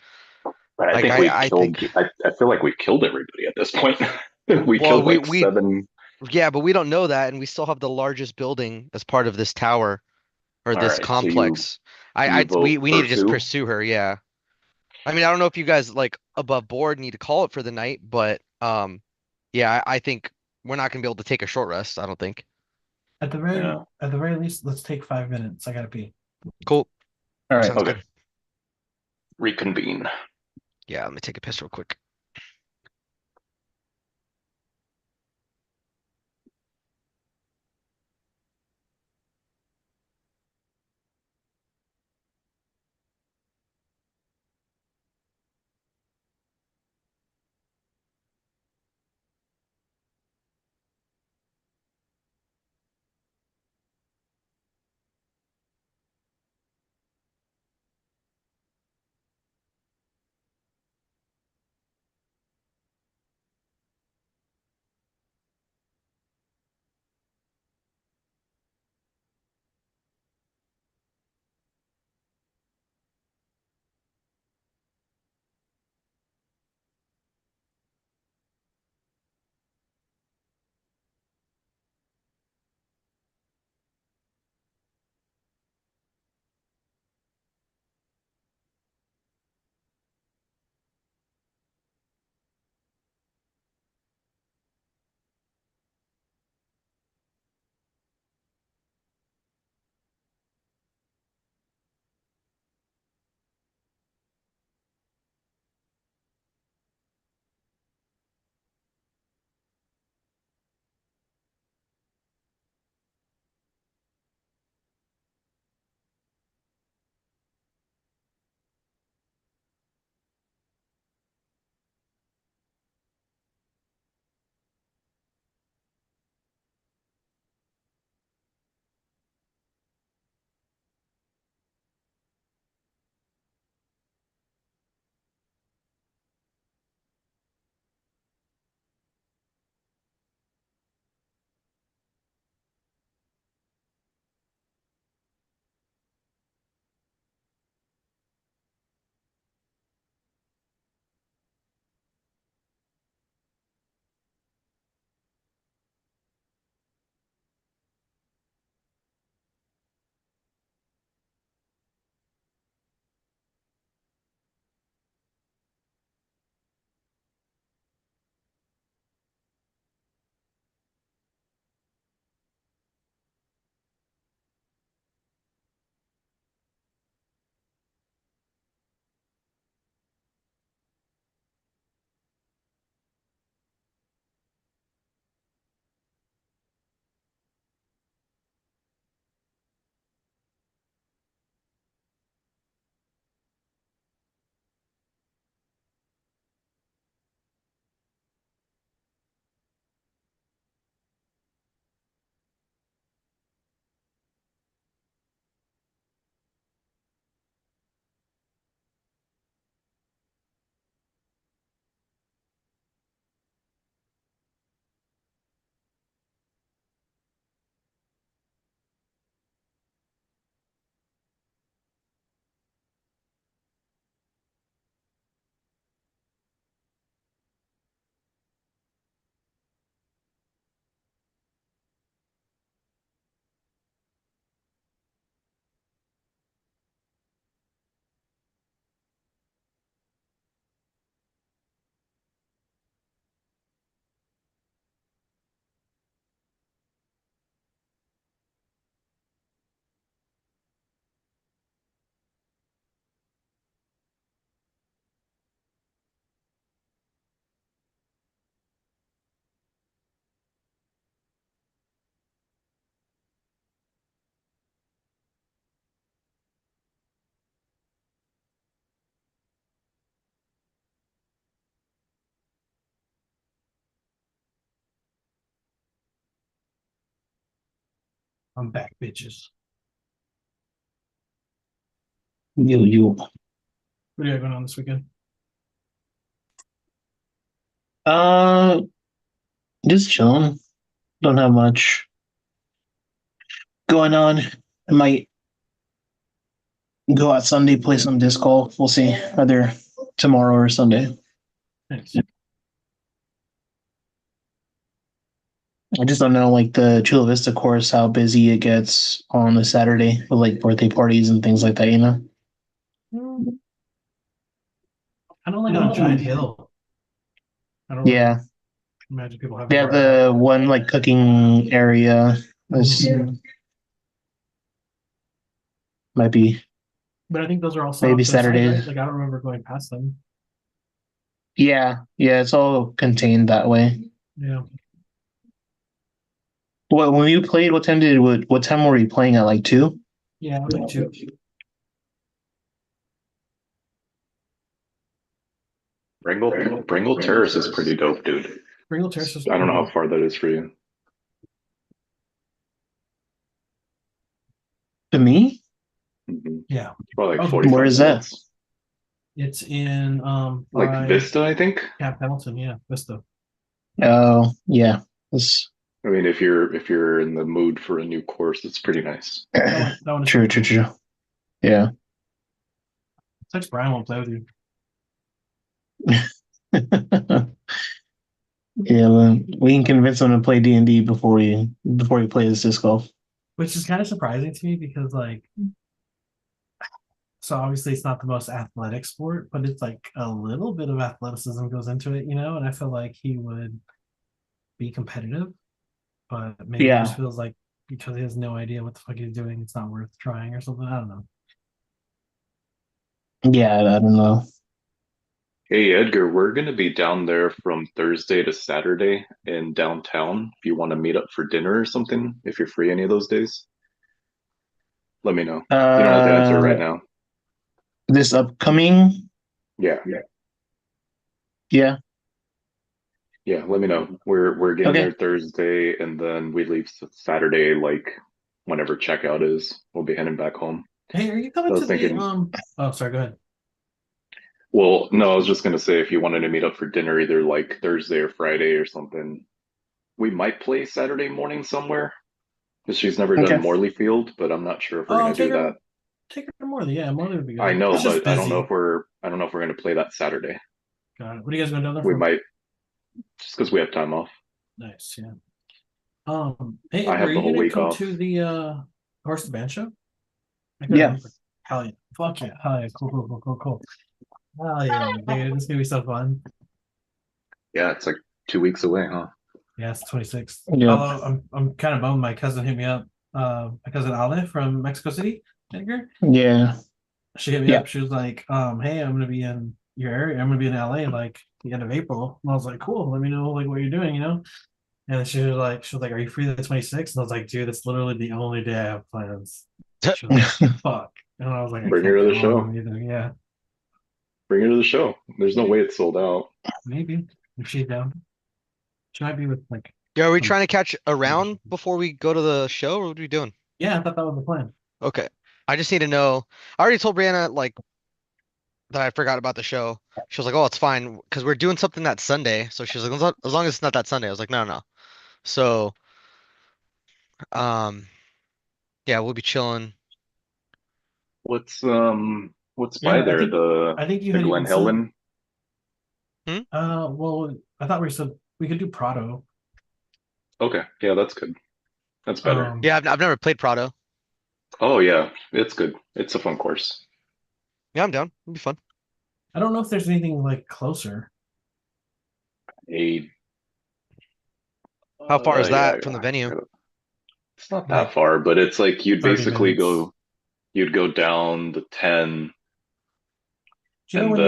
but I Like think we've I killed think, I feel like we've killed everybody at this point. We well, killed like we seven. yeah, but we don't know that, and we still have the largest building as part of this tower or All this right, so complex. you vote We need to just pursue. pursue her. Yeah. I mean, I don't know if you guys like above board need to call it for the night, but yeah, I think we're not gonna be able to take a short rest. I don't think. Yeah. At the very least, let's take 5 minutes. I gotta pee. Cool. All right. Sounds Okay. good. Reconvene. Yeah, let me take a piss real quick. I'm back, bitches. You. What do you got going on this weekend? Uh, just chilling. Don't have much going on. I might go out Sunday, play some disc golf. We'll see, either tomorrow or Sunday. Thanks. I just don't know, like the Chula Vista course, how busy it gets on a Saturday with like birthday parties and things like that. You know? I don't like on a giant hill. I don't really Yeah, imagine people having they have bars out. the one like cooking area. This might be But I think those are also maybe off to the side, Saturdays. right? Like I don't remember going past them. Yeah, it's all contained that way. Yeah. What when you played? What time were you playing at? Like 2? Yeah, I like two. Bringle Terrace is pretty dope, dude. Pringle Terrace is I don't know cool. how far that is for you. To me, Yeah. Probably like Oh, 45 where is that? minutes. It's in Like by Vista, I think. Camp Pendleton, yeah, Vista. Oh, yeah. It's I mean, if you're in the mood for a new course, it's pretty nice. That one is true. pretty cool. Yeah. Such Brian won't play with you. Yeah, well, we can convince him to play D&D before he plays disc golf. Which is kind of surprising to me because like so obviously it's not the most athletic sport, but it's like a little bit of athleticism goes into it, and I feel like he would be competitive, but maybe he just Yeah, feels like because he has no idea what the fuck he's doing, it's not worth trying or something. I don't know. yeah, I don't know. Hey Edgar, we're gonna be down there from Thursday to Saturday in downtown. If you want to meet up for dinner or something, if you're free any of those days, let me know. You don't have to answer right Uh, now. this upcoming, Yeah, yeah, yeah. Let me know. We're getting there okay, Thursday, and then we leave Saturday, like whenever checkout is. We'll be heading back home. Hey, are you coming I to was the thinking, oh sorry, go ahead. well, no, I was just gonna say if you wanted to meet up for dinner, either like Thursday or Friday or something, we might play Saturday morning somewhere. Because she's never done okay. Morley Field, but I'm not sure if we're Oh gonna do that. take her to Morley. Yeah, Morley would be I good. know, It's just but busy. I don't know if we're gonna play that Saturday. Got it. What are you guys going down there We for? might just because we have time off. Nice, yeah. Hey I Edgar, are have the you whole gonna week come off. to the Horse the Band show? I couldn't Yeah, remember. Hell yeah. Fuck yeah. Hell yeah. Cool. Hell yeah, dude. This is gonna be so fun. Yeah, it's like 2 weeks away, huh? Yeah, it's 26th. yeah, Although I'm kind of bummed my cousin hit me up. My cousin Ale from Mexico City, Edgar. yeah, She hit me yeah. up. She was like, hey, I'm gonna be in your area. I'm gonna be in LA like the end of April. And I was like, cool, let me know like what you're doing. And she was like, are you free the 26th? And I was like, dude, that's literally the only day I have plans. She was like, fuck. And I was like, I Bring her can't to the come show. either. Yeah, Bring her to the show. There's no way it's sold out. maybe if she's down. She might be with like Yeah, are we some. trying to catch around before we go to the show, or what are we doing? Yeah, I thought that was the plan. Okay. I just need to know. I already told Brianna like that I forgot about the show. She was like, "Oh, it's fine," because we're doing something that Sunday. So she was like, "As long as it's not that Sunday." I was like, "No, no." So, um, yeah, we'll be chilling. What's by Yeah, there? I think you The had Glen even said. Helen? Hmm? Well, I thought we said we could do Prado. Okay, yeah, that's good. That's better. Um, Yeah, I've never played Prado. Oh yeah, it's good. It's a fun course. Yeah, I'm down. It'll be fun. I don't know if there's anything like closer. A How far is yeah, that from the venue? it's not that Like far, but it's like 30 minutes. you'd go down the 10 Do you know and when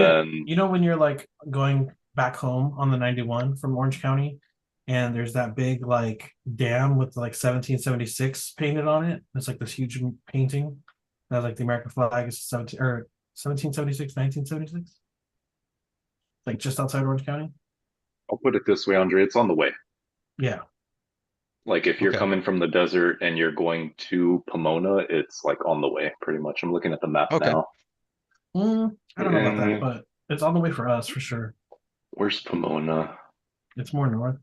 you're then when you're like going back home on the 91 from Orange County and there's that big like dam with like 1776 painted on it. It's like this huge painting that like the American flag is 1776, 1976, like just outside Orange County. I'll put it this way, Andre, it's on the way. Yeah. Like if you're Okay. coming from the desert and you're going to Pomona, it's like on the way, pretty much. I'm looking at the map Okay. now. I don't know about that, Yeah, but it's on the way for us for sure. where's Pomona? It's more north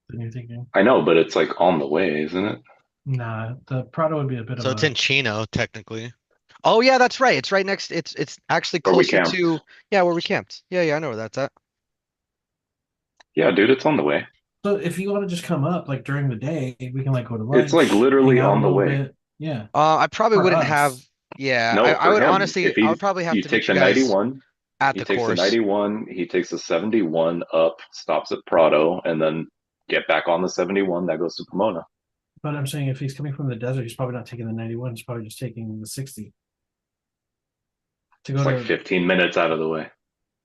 than you're thinking. I know, but it's like on the way, isn't it? Nah, the Prado would be a bit of So it's in a. Chino, technically. Oh yeah, that's right. It's right next. It's actually Where we closer camped. to yeah where we camped. Yeah, yeah, I know where that's at. Yeah, dude, it's on the way. So if you want to just come up like during the day, we can like go to It's like lunch, hang literally out a on the little way. bit. Yeah, I probably for wouldn't have. us. Yeah, No, I for would him, honestly. if I would he's probably have you to take meet you the guys 91, at he the takes the course. 91, he takes the 71 up, stops at Prado, and then get back on the 71 that goes to Pomona. But I'm saying if he's coming from the desert, he's probably not taking the 91. He's probably just taking the 60 to go It's like to. 15 minutes out of the way.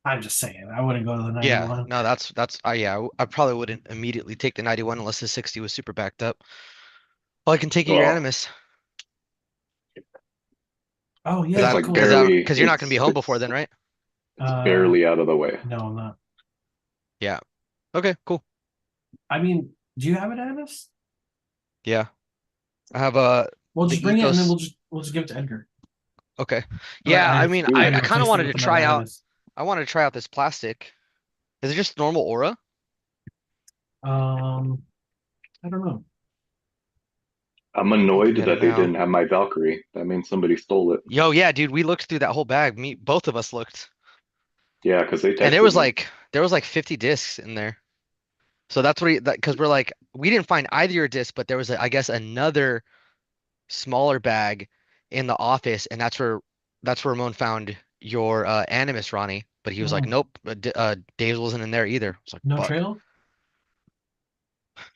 I'm just saying, I wouldn't go to the Yeah, 91. no, that's. Yeah, I probably wouldn't immediately take the 91 unless the 60 was super backed up. Well, I can take you your Well, animus Oh because it's yeah, I like cool. barely because you're not gonna be home before then, right? it's barely out of the way. No, I'm not. Yeah. Okay, cool. I mean, do you have an Animus? Yeah, I have Well, the just bring it and then ethos. we'll just give it to Edgar. Okay. But Yeah, I I have mean, I Ooh, have I kind of replaced it wanted with to another try out. Animus. I wanted to try out this plastic. Is it just normal aura? Um, I don't know. I'm Looking annoyed at it that they now. didn't have my Valkyrie. That means somebody stole it. Yo, yeah, dude, we looked through that whole bag. Me, both of us looked, Yeah, because they and texted me. there was like 50 discs in there. So that's what that because we're like we didn't find either your disc, but there was I guess another smaller bag in the office, and that's where Ramon found your Animus, Ronnie. But he was like, Oh, nope, Dave's wasn't in there either. I was like, no fuck. trail?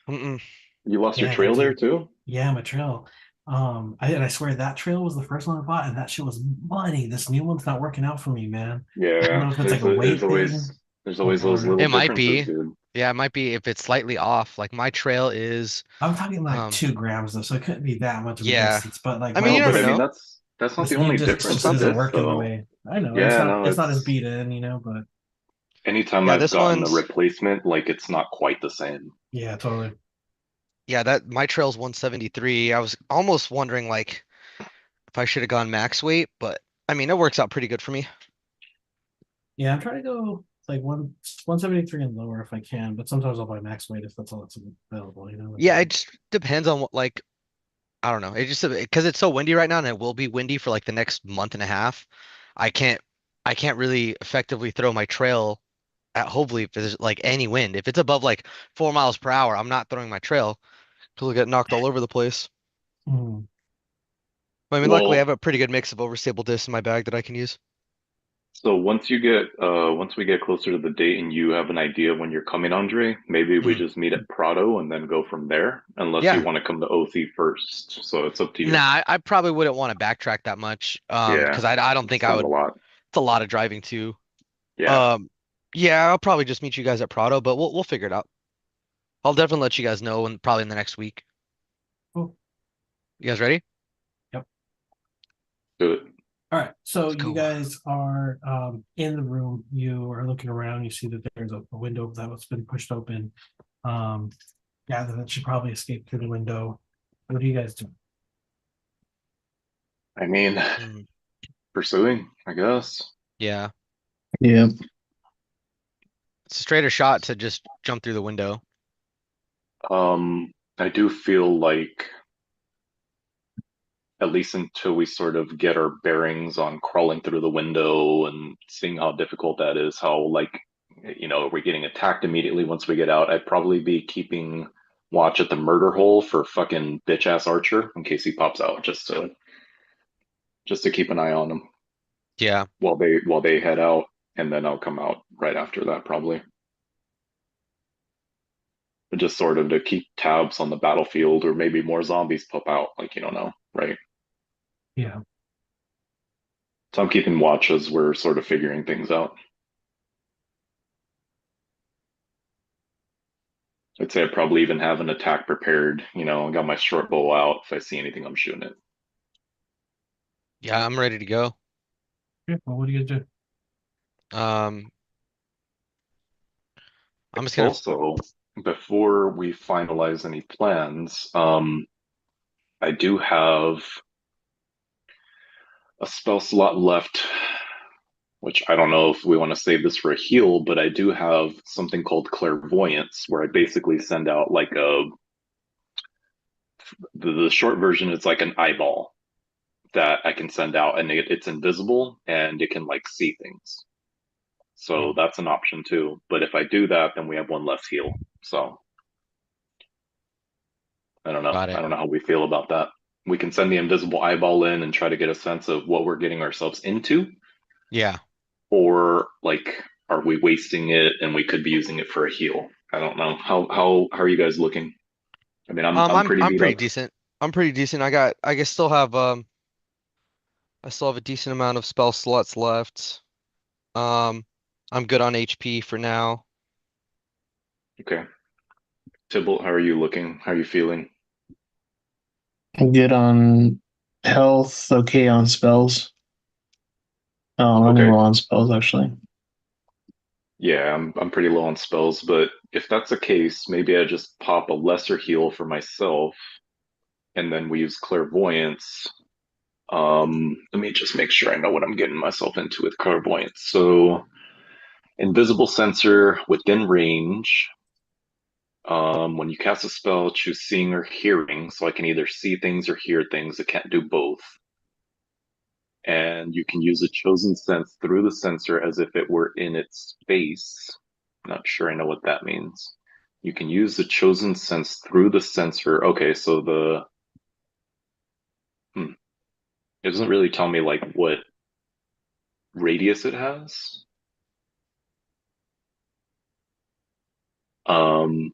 Mm-mm. You lost your Dang, trail there dude. too? Yeah, my trail. I swear that trail was the first one I bought, and that shit was money. This new one's not working out for me, man. I don't Yeah, know if it's like a weight thing there's always those or little It might differences, be. dude. Yeah, it might be if it's slightly off. Like my trail is, I'm talking like um, 2 grams though, so it couldn't be that much of a yeah. distance. But like I mean, my you No, but never I mean know. that's not this the new only disc It's difference just with isn't something. this working the though. way I know. Yeah, no, It's not as it's beat in, but anytime Yeah, I've this gotten a one's replacement, like it's not quite the same. yeah, totally. yeah, that my trail's 173. I was almost wondering like if I should have gone max weight, but I mean, it works out pretty good for me. Yeah, I'm trying to go like 173 and lower if I can, but sometimes I'll buy max weight if that's all that's available, Yeah, it just depends on what like I don't know. It just because it's so windy right now and it will be windy for like the next month and a half. I can't I can't really effectively throw my trail at hopefully if there's like any wind. If it's above like 4 miles per hour, I'm not throwing my trail because it'll get knocked all over the place. Hmm. I mean, luckily I have Well, a pretty good mix of overstable discs in my bag that I can use. so once we get closer to the date and you have an idea when you're coming, Andre, maybe we Mhm. just meet at Prado and then go from there, unless you Yeah. want to come to OC first. So it's up to Nah, you. I probably wouldn't want to backtrack that much. Yeah, Because I don't think it's I not a would. lot. It's a lot of driving too. Yeah. Um, yeah, I'll probably just meet you guys at Prado, but we'll figure it out. I'll definitely let you guys know and probably in the next week. Cool. You guys ready? Yep. Do it. All right. So Let's you go. guys are in the room. You are looking around. You see that there's a window that was been pushed open. Um, gather that she probably escaped through the window. What do you guys do? I mean, Mm, pursuing, I guess. yeah, Yeah. it's a straighter shot to just jump through the window. I do feel like at least until we sort of get our bearings on crawling through the window and seeing how difficult that is, how like are we getting attacked immediately once we get out? I'd probably be keeping watch at the murder hole for fucking bitch ass Archer in case he pops out, just to keep an eye on him Yeah, while they head out, and then I'll come out right after that probably. Just sort of to keep tabs on the battlefield, or maybe more zombies pop out, like you don't know, right? Yeah. So I'm keeping watch as we're sort of figuring things out. I'd say I probably even have an attack prepared. I got my short bow out. If I see anything, I'm shooting it. yeah, I'm ready to go. Yeah. Well, what do you guys do? Um, I'm just gonna. Also, before we finalize any plans, I do have a spell slot left, which I don't know if we want to save this for a heal, but I do have something called clairvoyance, where I basically send out like the short version is like an eyeball that I can send out, and it's invisible and it can like see things. So that's an option too. But if I do that, then we have one less heal. So I don't know. Got I it. don't know how we feel about that. We can send the invisible eyeball in and try to get a sense of what we're getting ourselves into, Yeah. or like, are we wasting it and we could be using it for a heal? I don't know. How are you guys looking? I mean, I'm pretty I'm beat pretty up. decent. I'm pretty decent. I guess I still have a decent amount of spell slots left. Um, I'm good on HP for now. Okay. Tybalt, how are you looking? How are you feeling? Good on health, okay on spells. Oh, running Okay. low on spells actually. Yeah, I'm pretty low on spells, but if that's the case, maybe I just pop a lesser heal for myself, and then we use clairvoyance. Let me just make sure I know what I'm getting myself into with clairvoyance. So, invisible sensor within range. When you cast a spell, choose seeing or hearing, so I can either see things or hear things. It can't do both. And you can use a chosen sense through the sensor as if it were in its space. Not sure I know what that means. You can use the chosen sense through the sensor. Okay, so it doesn't really tell me like what radius it has. Um,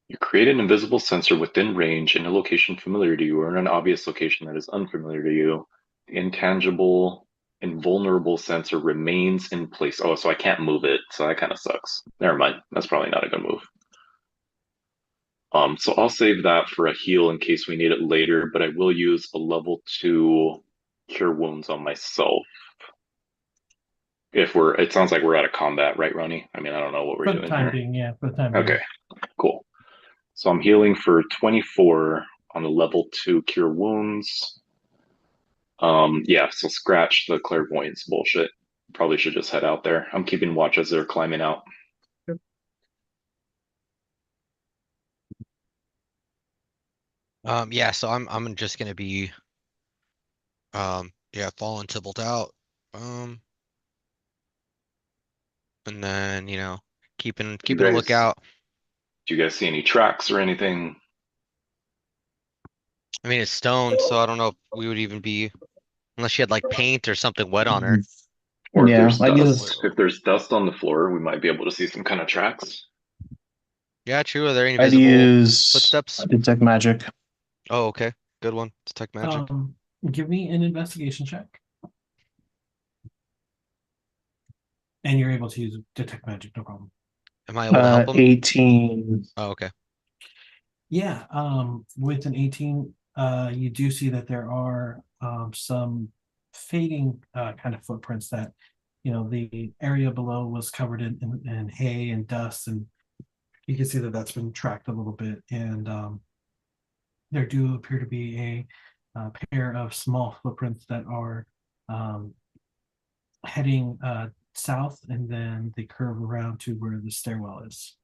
you create an invisible sensor within range in a location familiar to you or in an obvious location that is unfamiliar to you. The intangible, invulnerable sensor remains in place. Oh, so I can't move it. So that kind of sucks. Never mind. That's probably not a good move. So I'll save that for a heal in case we need it later, but I will use a level 2 cure wounds on myself. It sounds like we're out of combat, right, Ronnie? I mean, I don't know what we're For the doing time here. being, yeah, for the time Okay, being. cool. So I'm healing for 24 on the level 2 cure wounds. Yeah, so scratch the clairvoyance bullshit. Probably should just head out there. I'm keeping watch as they're climbing out. Yeah, so I'm just gonna be yeah, following Tybalt out. Um, and then, You keeping a guys, lookout. do you guys see any tracks or anything? I mean, it's stone, so I don't know if we would even be unless she had like paint or something wet on her. Or if Yeah, there's I dust, use if there's dust on the floor, we might be able to see some kind of tracks. Yeah, true. Are there any I'd visible use footsteps? detect magic. Oh, okay. Good one. Detect magic. Give me an investigation check, and you're able to use detect magic, no problem. Am I able to help him? 18. Oh, okay. Yeah, with an 18, you do see that there are some fading kind of footprints that, the area below was covered in hay and dust, and you can see that that's been tracked a little bit. And there do appear to be a pair of small footprints that are um, heading south, and then they curve around to where the stairwell is.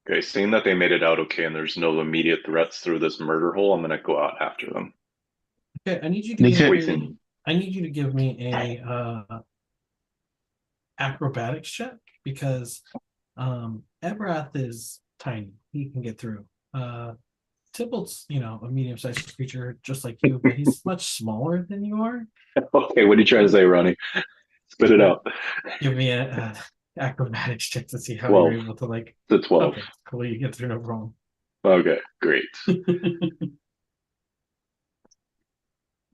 Okay, seeing that they made it out okay and there's no immediate threats through this murder hole, I'm gonna go out after them. Okay, I need you to They give could. me. I need you to give me a acrobatics check because Ebrath is tiny. He can get through. Tybalt's, a medium-sized creature just like you, but he's much smaller than you are. Okay, what are you trying to say, Ronnie? Spit it out. Give me a acrobatics check to see how you're 12 able to like. to 12. Okay, cool. You get through no problem. Okay, great.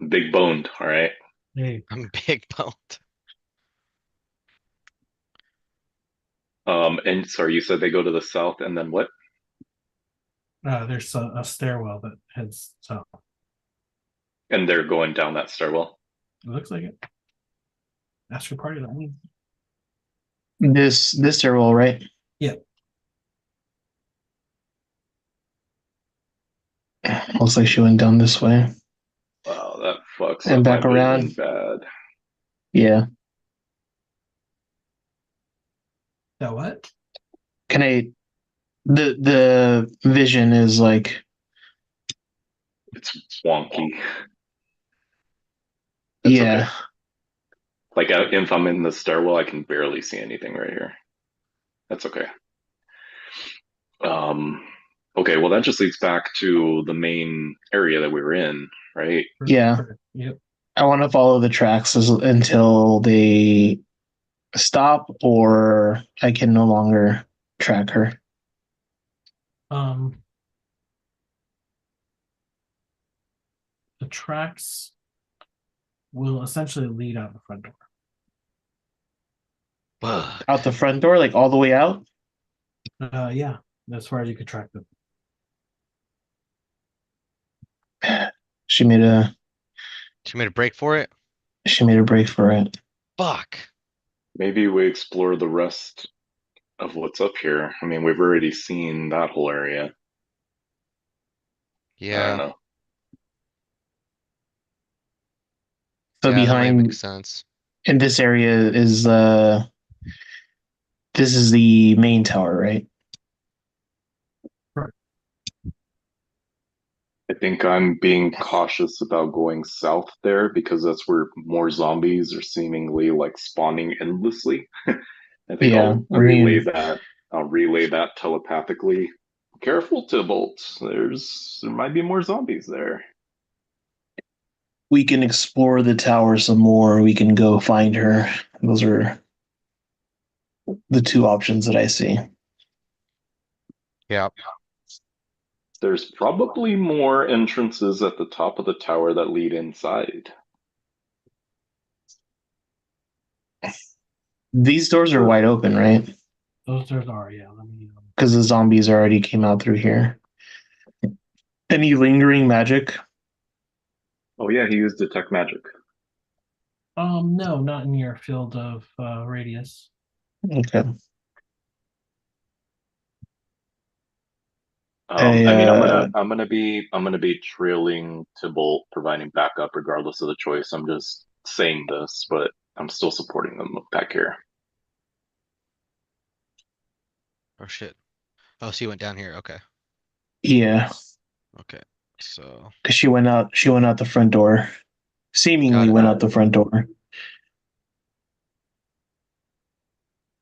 Big boned, all right. Hey, I'm big boned. And sorry, you said they go to the south and then what? there's a stairwell that heads south. And they're going down that stairwell. It looks like it. Ask your party, that means. This stairwell, right? Yeah. Looks like she went down this way Wow, that fucks and up my back vision around. bad. Yeah. That what? Can I? The vision is like, It's wonky. That's okay. yeah. Like if I'm in the stairwell, I can barely see anything right here. That's okay. Um, okay, well that just leads back to the main area that we were in, right? Yeah. Yep. I want to follow the tracks until they stop or I can no longer track her. Um, the tracks will essentially lead out the front door. Fuck. Out the front door, like all the way out. Yeah, as far as you could track them. She made a She made a break for it? she made a break for it. Fuck. Maybe we explore the rest of what's up here. I mean, we've already seen that whole area. I don't Yeah. know. So Yeah, that might make behind sense. in this area is this is the main tower, right? I think I'm being cautious about going south there because that's where more zombies are seemingly like spawning endlessly. I think Yeah, I'll I relay mean that. I'll relay that telepathically. Careful, Tybalt. There might be more zombies there. we can explore the tower some more. We can go find her. Those are the two options that I see. Yeah. There's probably more entrances at the top of the tower that lead inside. These doors are wide open, right? Those doors are, yeah. Let me. Because the zombies already came out through here. Any lingering magic? Oh yeah, he used detect magic. No, not in your field of radius. Okay. I mean, I I'm gonna be trailing Tybalt, providing backup regardless of the choice. I'm just saying this, but I'm still supporting them back here. Oh shit. Oh, so you went down here. Okay. yeah, Okay. So because she went out the front door. got Seemingly it. went out the front door.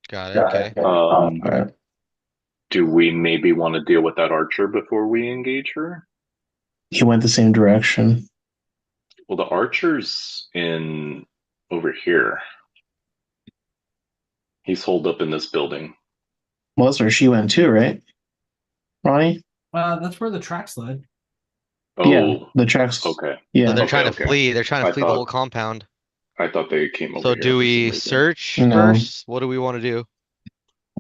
Got it. Okay. All right. Do we maybe want to deal with that archer before we engage her? He went the same direction. Well, the archer's in over here. He's holed up in this building. Well, that's where she went too, right? Ronnie? That's where the tracks led. Yeah, Oh, the tracks. okay. So Yeah. they're Okay, trying to okay. flee. They're trying to I flee the whole thought compound. I thought they came over So here do for some we reason. search No. first? What do we want to do?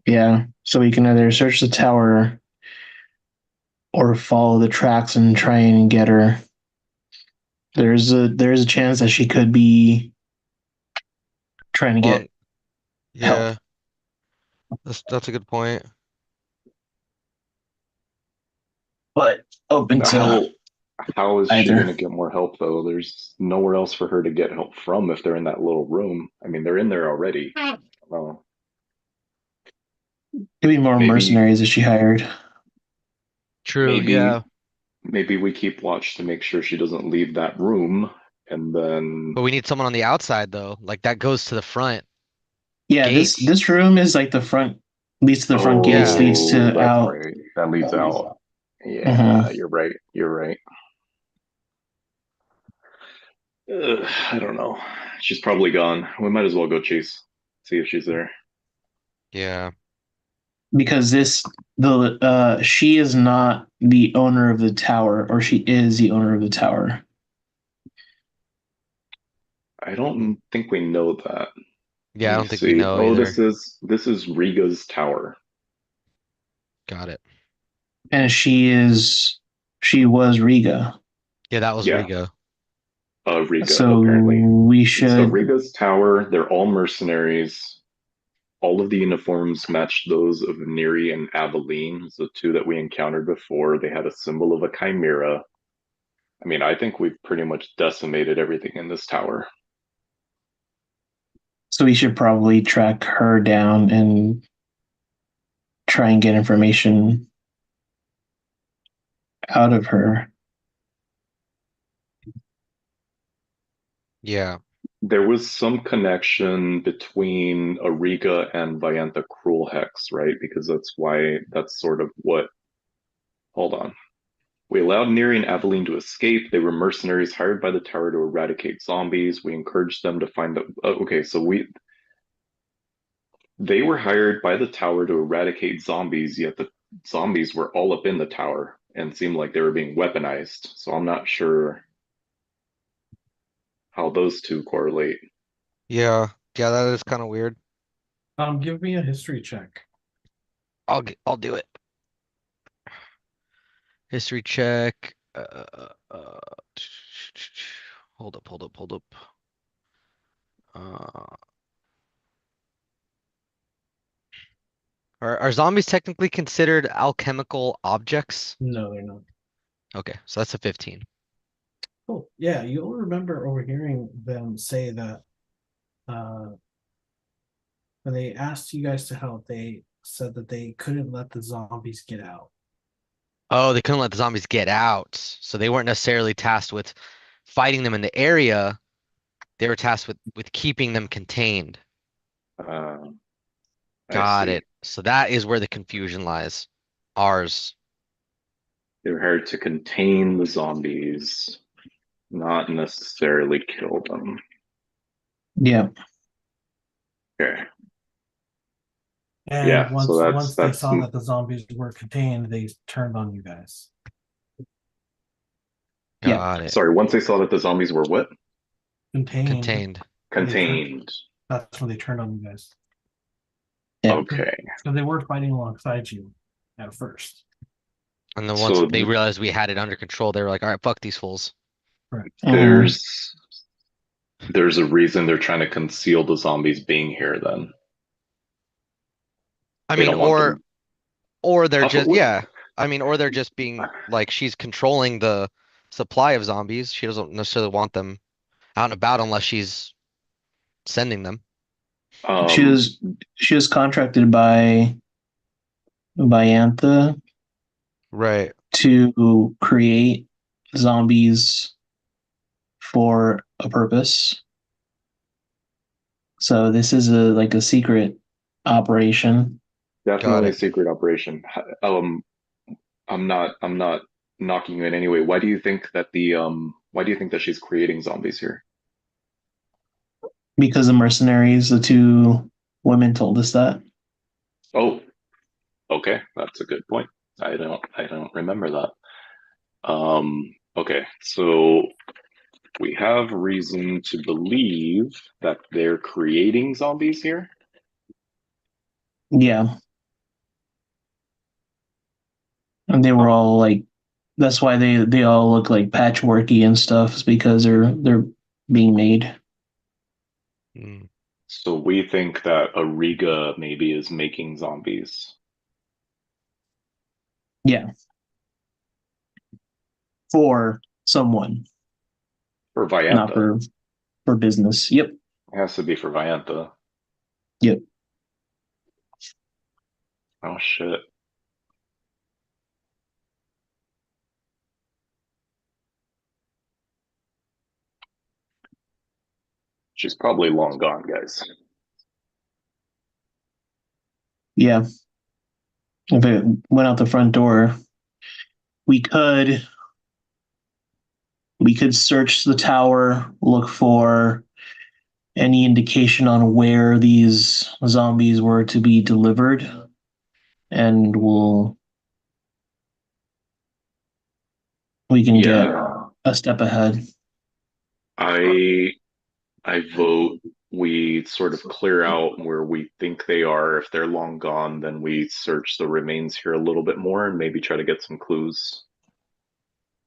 Yeah. So we can either search the tower or follow the tracks and try and get her. There's a chance that she could be trying to Long. get help. Yeah, that's a good point. But open to How is she either. going to get more help though? There's nowhere else for her to get help from if they're in that little room. I mean, they're in there already. Well, Could be more maybe mercenaries that she hired. True. maybe Yeah. maybe we keep watch to make sure she doesn't leave that room, and then But we need someone on the outside though. Like that goes to the front Yeah, gates. this room is like the front leads to the front gates, Yeah. leads oh, to that's out. right. That leads out. Yeah, Mhm. you're right. You're right. I don't know. She's probably gone. We might as well go chase, see if she's there. Yeah. Because the she is not the owner of the tower, or she is the owner of the tower. I don't think we know that. Let Yeah. I me don't think we see. know Oh, either. this is Riga's tower. Got it. And she was Riga. Yeah, that was Yeah, Riga. Riga So apparently. we So should Riga's tower. They're all mercenaries. all of the uniforms matched those of Neri and Aveline, the two that we encountered before. They had a symbol of a chimera. I mean, I think we've pretty much decimated everything in this tower. So we should probably track her down and try and get information out of her. Yeah. There was some connection between Ariga and Vianta Cruel Hex, right? Because that's sort of what. Hold on. We allowed Neri and Aveline to escape. They were mercenaries hired by the tower to eradicate zombies. We encouraged them to find the. Okay, so they were hired by the tower to eradicate zombies, yet the zombies were all up in the tower and seemed like they were being weaponized. So I'm not sure how those two correlate. Yeah. Yeah, that is kind of weird. Give me a history check. I'll do it. History check. Hold up, hold up, hold up. Uh, are zombies technically considered alchemical objects? No, they're not. Okay, so that's a 15. Cool. Yeah, you'll remember overhearing them say that uh, when they asked you guys to help, they said that they couldn't let the zombies get out. Oh, they couldn't let the zombies get out, so they weren't necessarily tasked with fighting them in the area. They were tasked with keeping them contained. Uh, I Got see. it. So that is where the confusion lies. Ours. They were hired to contain the zombies, not necessarily kill them. Yeah. Okay. And Yeah, so once they that's saw that the zombies were contained, they turned on you guys. Yeah. Got it. sorry, once they saw that the zombies were what? Contained. Contained. They turned. Contained. That's when they turned on you guys. Yeah. Okay. So they were fighting alongside you at first. And then once So they realized we had it under control, they were like, all right, fuck these fools. Correct. Mhm. there's a reason they're trying to conceal the zombies being here then. I They mean, don't want them. or they're Puffer, just yeah. I mean, or they're just being like she's controlling the supply of zombies. She doesn't necessarily want them out and about unless she's sending them. She um, was she was contracted by Antha Right. to create zombies for a purpose. So this is a secret operation. Got definitely a it. secret operation. I'm not knocking you in any way. Why do you think that she's creating zombies here? Because the mercenaries, the two women told us that. Oh, okay, that's a good point. I don't remember that. Okay, so we have reason to believe that they're creating zombies here. Yeah. And they were Um, all like that's why they all look like patchworky and stuff, is because they're being made. Mm. so we think that Ariga maybe is making zombies. Yeah. For someone, For not Vianta. for business. Yep. It has to be for Vianta. Yep. Oh shit. She's probably long gone, guys. Yeah. If it went out the front door, we could we could search the tower, look for any indication on where these zombies were to be delivered, and we can get Yeah, a step ahead. I I vote we sort of clear out where we think they are. If they're long gone, then we search the remains here a little bit more and maybe try to get some clues.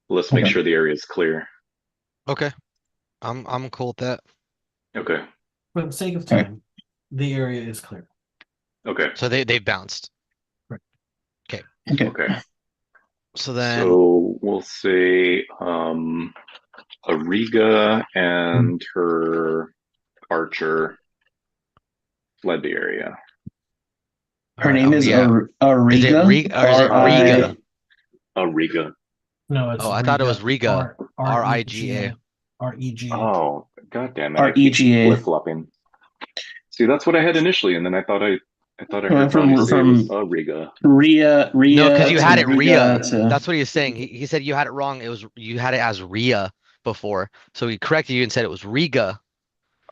Let's make Okay. sure the area is clear. Okay. I'm cool with that. Okay. For the sake of All right. time, the area is clear. Okay. So they bounced. Right. Okay. Okay. Okay. So then So we'll say Ariga and her archer fled the area. Her name is yeah. Is it Ariga. Riga or is it R I. Riga? Ariga. No, it's Oh, I thought it was Riga. Riga. R-E-G-A. Riga. R-E-G-A. Oh, god damn it! I keep REGA. flip-flopping. See, that's what I had initially, and then I thought I heard Went Johnny from say it was Ariga. No, because Ria you to had it Ria. Riga to. That's what he was saying. He said you had it wrong. It was you had it as Ria before. So he corrected you and said it was Riga.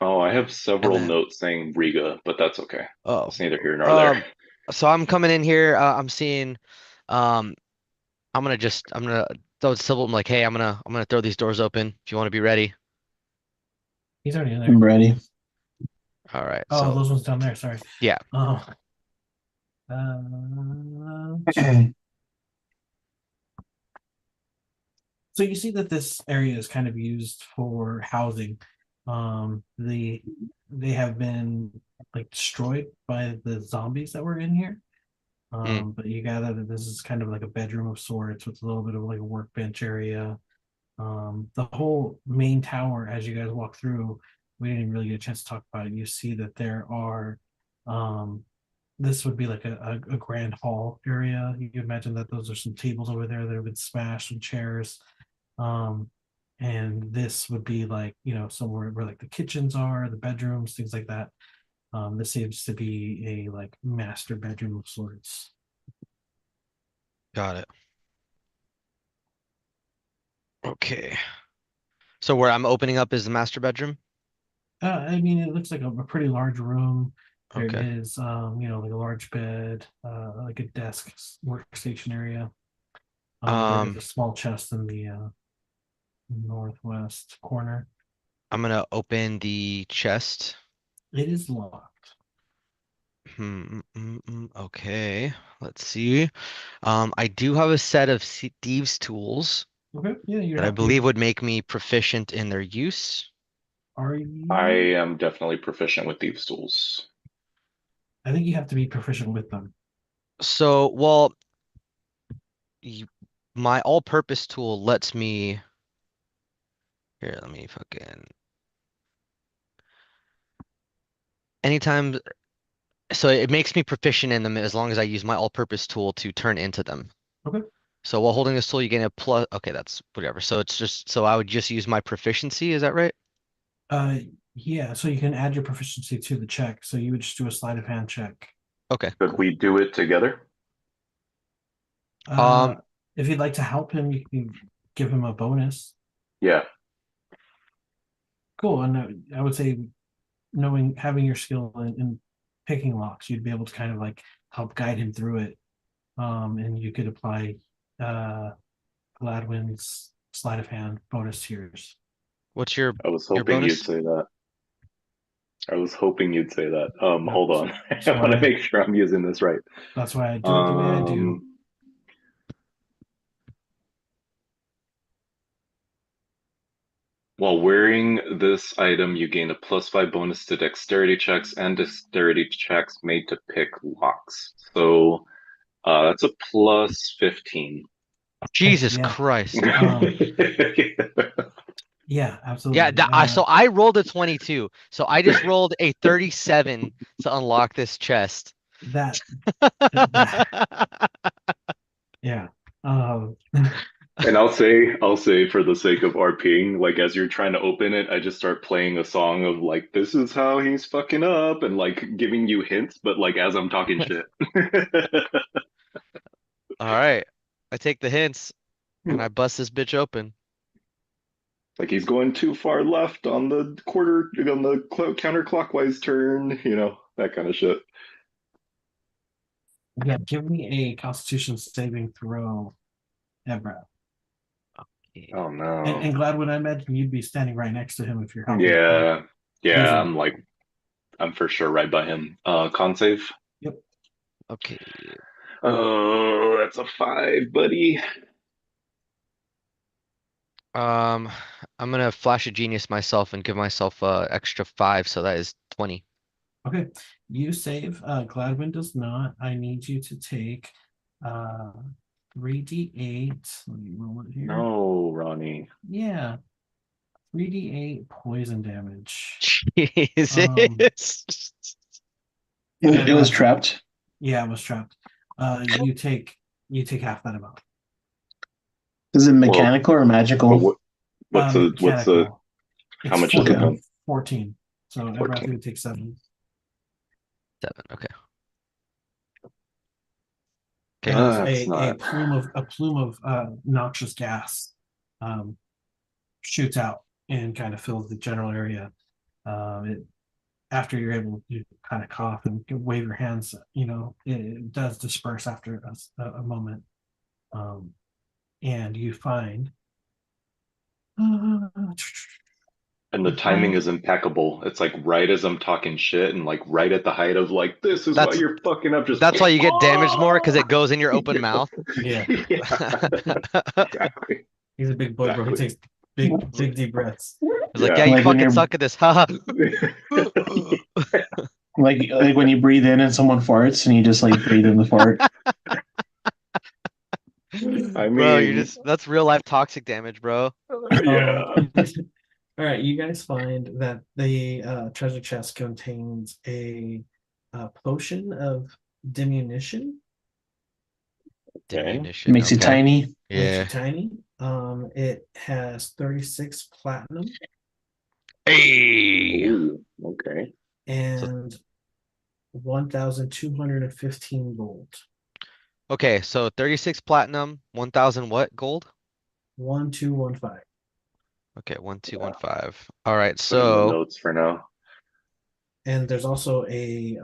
Oh, I have And several then notes saying Riga, but that's okay. oh. It's neither here nor there. Um so I'm coming in here, I'm seeing um I'm gonna throw a symbol. I'm like, hey, I'm gonna throw these doors open if you want to be ready. He's already in there. I'm ready. All right. Oh, So those ones down there. Sorry. yeah. Oh. So you see that this area is kind of used for housing. They have been like destroyed by the zombies that were in here. Mm, But you gather that this is kind of like a bedroom of sorts with a little bit of like a workbench area. The whole main tower, as you guys walk through, we didn't really get a chance to talk about it. You see that there are um this would be like a grand hall area. You can imagine that those are some tables over there that have been smashed, some chairs. Um, and this would be like, somewhere where like the kitchens are, the bedrooms, things like that. This seems to be a like master bedroom of sorts. got it. Okay. So where I'm opening up is the master bedroom? I mean, it looks like a pretty large room. There Okay. is, like a large bed, like a desk workstation area. There is Um a small chest in the northwest corner. I'm gonna open the chest. It is locked. Okay. Let's see. I do have a set of thieves tools Okay, yeah, you that I have to. believe would make me proficient in their use. Are I you? am definitely proficient with thieves' tools. I think you have to be proficient with them. So, well, you, my all-purpose tool lets me here, let me fucking anytime so it makes me proficient in them as long as I use my all-purpose tool to turn into them. Okay. So while holding this tool, you gain a plus. Okay, that's whatever. So it's just so I would just use my proficiency. Is that right? Uh, yeah. So you can add your proficiency to the check. So you would just do a sleight of hand check. Okay, Could cool. we do it together? Uh, Um, if you'd like to help him, you can give him a bonus. Yeah. Cool. And I would say knowing having your skill in picking locks, you'd be able to kind of like help guide him through it. And you could apply uh Gladwin's sleight of hand bonus tiers. what's I was your hoping you'd bonus? say that. I was hoping you'd say that. Hold That's, on. that's I want to why make sure I'm using this right. that's why I do it the way I do. Um, While wearing this item, you gain a +5 bonus to dexterity checks and dexterity checks made to pick locks. So that's a +15. Okay, Jesus yeah. Christ. Yeah, Yeah, absolutely. so I rolled a 22. So I just rolled a 37 to unlock this chest. That that yeah. Um And I'll say for the sake of RPing, like as you're trying to open it, I just start playing a song of like, this is how he's fucking up, and like giving you hints, but like as I'm talking shit. All right. I take the hints and I bust this bitch open. Like he's going too far left on the counterclockwise turn, that kind of shit. yeah, give me a constitution saving throw, Ebra. Yeah. Oh And no. Gladwin, I imagine you'd be standing right next to him if you're helping him Yeah. Yeah, visually. I'm for sure right by him. Con save. Yep. Okay. Oh, that's a 5, buddy. Um, I'm gonna flash a genius myself and give myself extra 5, so that is 20. Okay, you save. Gladwin does not. I need you to take 3d8. Let me roll it here. No, Ronnie. Yeah, 3d8 poison damage. Jesus. It was trapped. Yeah, it was trapped. You take half that amount. Is it Well, mechanical or but magical? what's the Mechanical. how It's much is it then? 14. So everyone 14. would take 7. 7. Okay. As That's a not plume of noxious gas shoots out and kind of fills the general area. It after you're able to kind of cough and wave your hands, it does disperse after a moment. And you find and the timing is impeccable. It's like right as I'm talking shit and like right at the height of like this is why That's you're fucking up just that's why you get damaged more because it goes in your open mouth. Yeah. Exactly. He's a big boy, bro. He takes big deep breaths. It's like, Yeah. yeah, you Like when fucking you're suck at this. Haha. like when you breathe in and someone farts and you just like breathe in the fart. I Bro, you're mean, just that's real life toxic damage, bro. yeah. All right, you guys find that the treasure chest contains a potion of diminution. Diminution. Makes it Okay. tiny. Makes you Yeah. tiny. It has 36 platinum Hey. Ooh, okay. So and 1,215 gold. okay, so 36 platinum, 1,000 what gold? 1,215. Okay, Yeah. 1,215. All right, Put in the so notes for now. And there's also a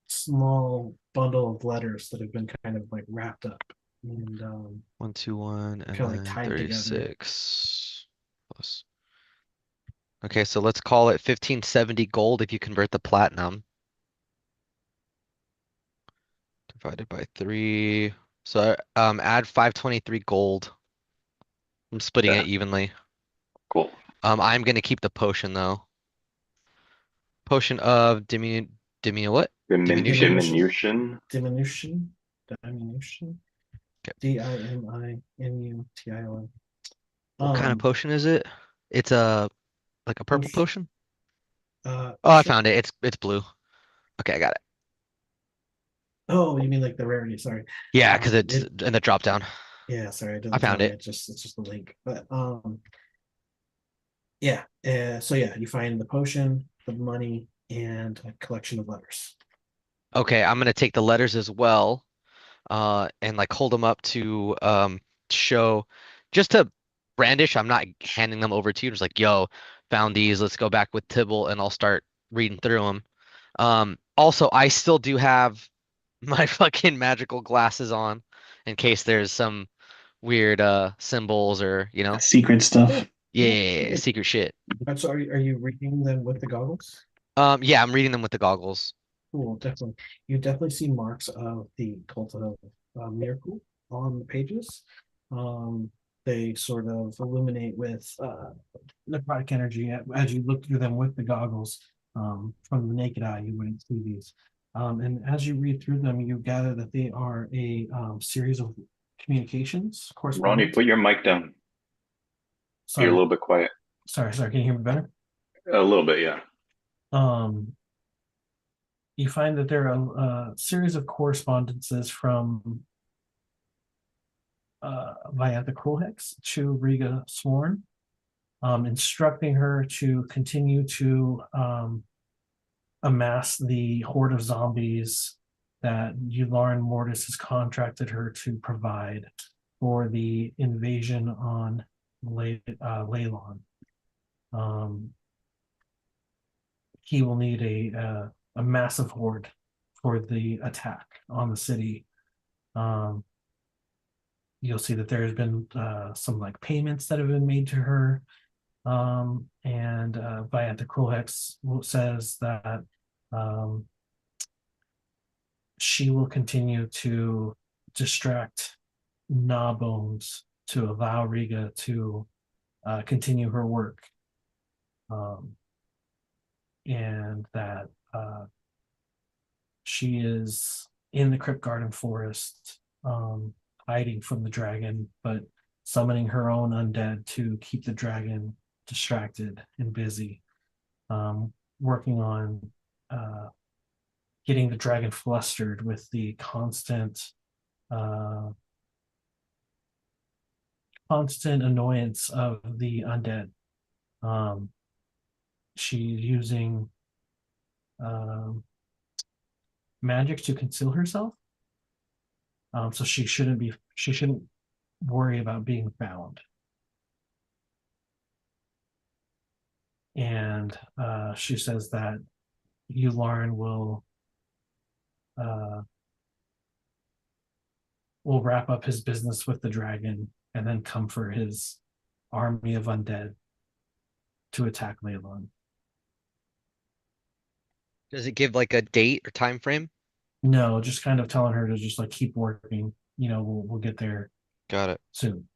small bundle of letters that have been kind of like wrapped up and 121 and kind of like then tied together. 36 plus. Okay, so let's call it 1,570 gold if you convert the platinum. Divided by 3. So add 523 gold. I'm splitting Yeah, it evenly. cool. I'm gonna keep the potion though. Potion of what? Diminution? Diminution. Diminution. Diminution. Okay. Diminution. What kind of potion is it? It's a like a purple potion? Oh, I Sure. found it. It's blue. Okay, I got it. Oh, you mean like the rarity? Sorry. Yeah, because it's in the drop down. Yeah, sorry, it I doesn't tell found me. it. It's just a link. But yeah. So yeah, you find the potion, the money, and a collection of letters. Okay, I'm gonna take the letters as well, and like hold them up to show, just to brandish. I'm not handing them over to you. Just like, yo, found these. Let's go back with Tibble, and I'll start reading through them. Also, I still do have my fucking magical glasses on in case there's some weird symbols or Secret stuff. yeah, secret shit. So are you reading them with the goggles? Yeah, I'm reading them with the goggles. Cool, definitely. You definitely see marks of the cult of miracle on the pages. They sort of illuminate with necrotic energy as you look through them with the goggles. From the naked eye, you wouldn't see these. And as you read through them, you gather that they are a series of communications, Ronnie, correspondence. put your mic down. You're a Sorry, little bit quiet. sorry. Can you hear me better? A little bit, yeah. Um, you find that there are a series of correspondences from via the Krulhex to Riga Sworn, instructing her to continue to amass the horde of zombies that Yularen Mortis has contracted her to provide for the invasion on Leylon. He will need a massive horde for the attack on the city. You'll see that there has been some like payments that have been made to her. And Viantha Krulhex says that she will continue to distract Gnawbones to allow Riga to continue her work. and that she is in the Crypt Garden forest, hiding from the dragon, but summoning her own undead to keep the dragon distracted and busy, working on uh, getting the dragon flustered with the uh, constant annoyance of the undead. Um, she's using um, magic to conceal herself, so she shouldn't worry about being found. And she says that Lauren uh, will wrap up his business with the dragon and then come for his army of undead to attack Leylon. Does it give like a date or time frame? No, just kind of telling her to just like keep working. We'll get there Got it. soon.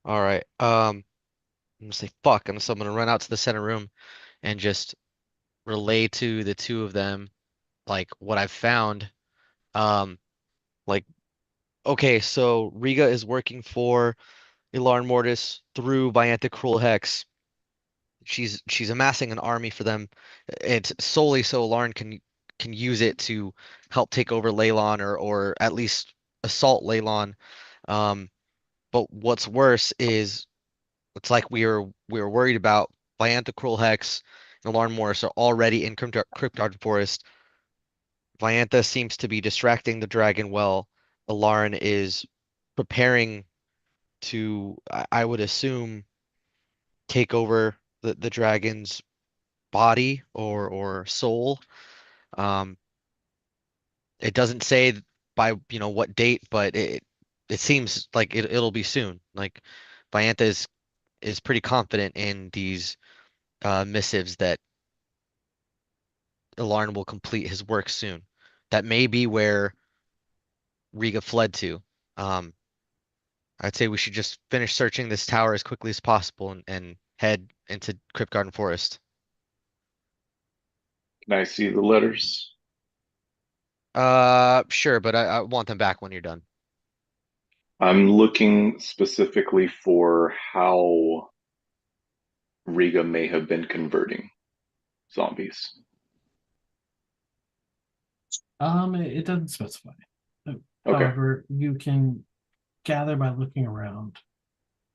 All right. I'm gonna say fuck. So I'm gonna run out to the center room and just relay to the two of them like what I've found. Um, like okay, so Riga is working for Ilar Mortis through Viantha Cruel Hex. She's amassing an army for them. It's solely so Lauren can use it to help take over Leylon or at least assault Leylon. Um, but what's worse is it's like we were worried about Viantha Cruel Hex and Lauren Morris are already in Cryptard Forest. Viantha seems to be distracting the dragon well. Alarn is preparing to, I would assume, take over the dragon's body or soul. Um, it doesn't say by what date, but it seems like it'll be soon. Like Viantha is pretty confident in these missives that Alarn will complete his work soon. That may be where Riga fled to. Um, I'd say we should just finish searching this tower as quickly as possible and head into Crypt Garden Forest. Can I see the letters? Sure, but I want them back when you're done. I'm looking specifically for how Riga may have been converting zombies. It doesn't specify. Okay. However, you can gather by looking around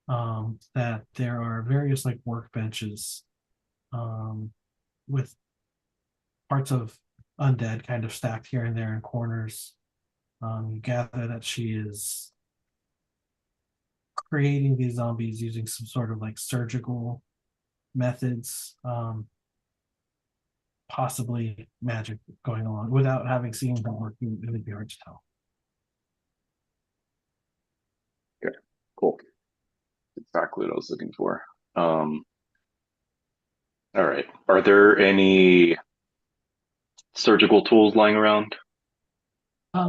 that there are various like workbenches um, with parts of undead kind of stacked here and there in corners. You gather that she is creating these zombies using some sort of like surgical methods, possibly magic going on. Without having seen them working, it would be hard to tell. Okay. Cool. Exactly what I was looking for. Um, all right. Are there any surgical tools lying around?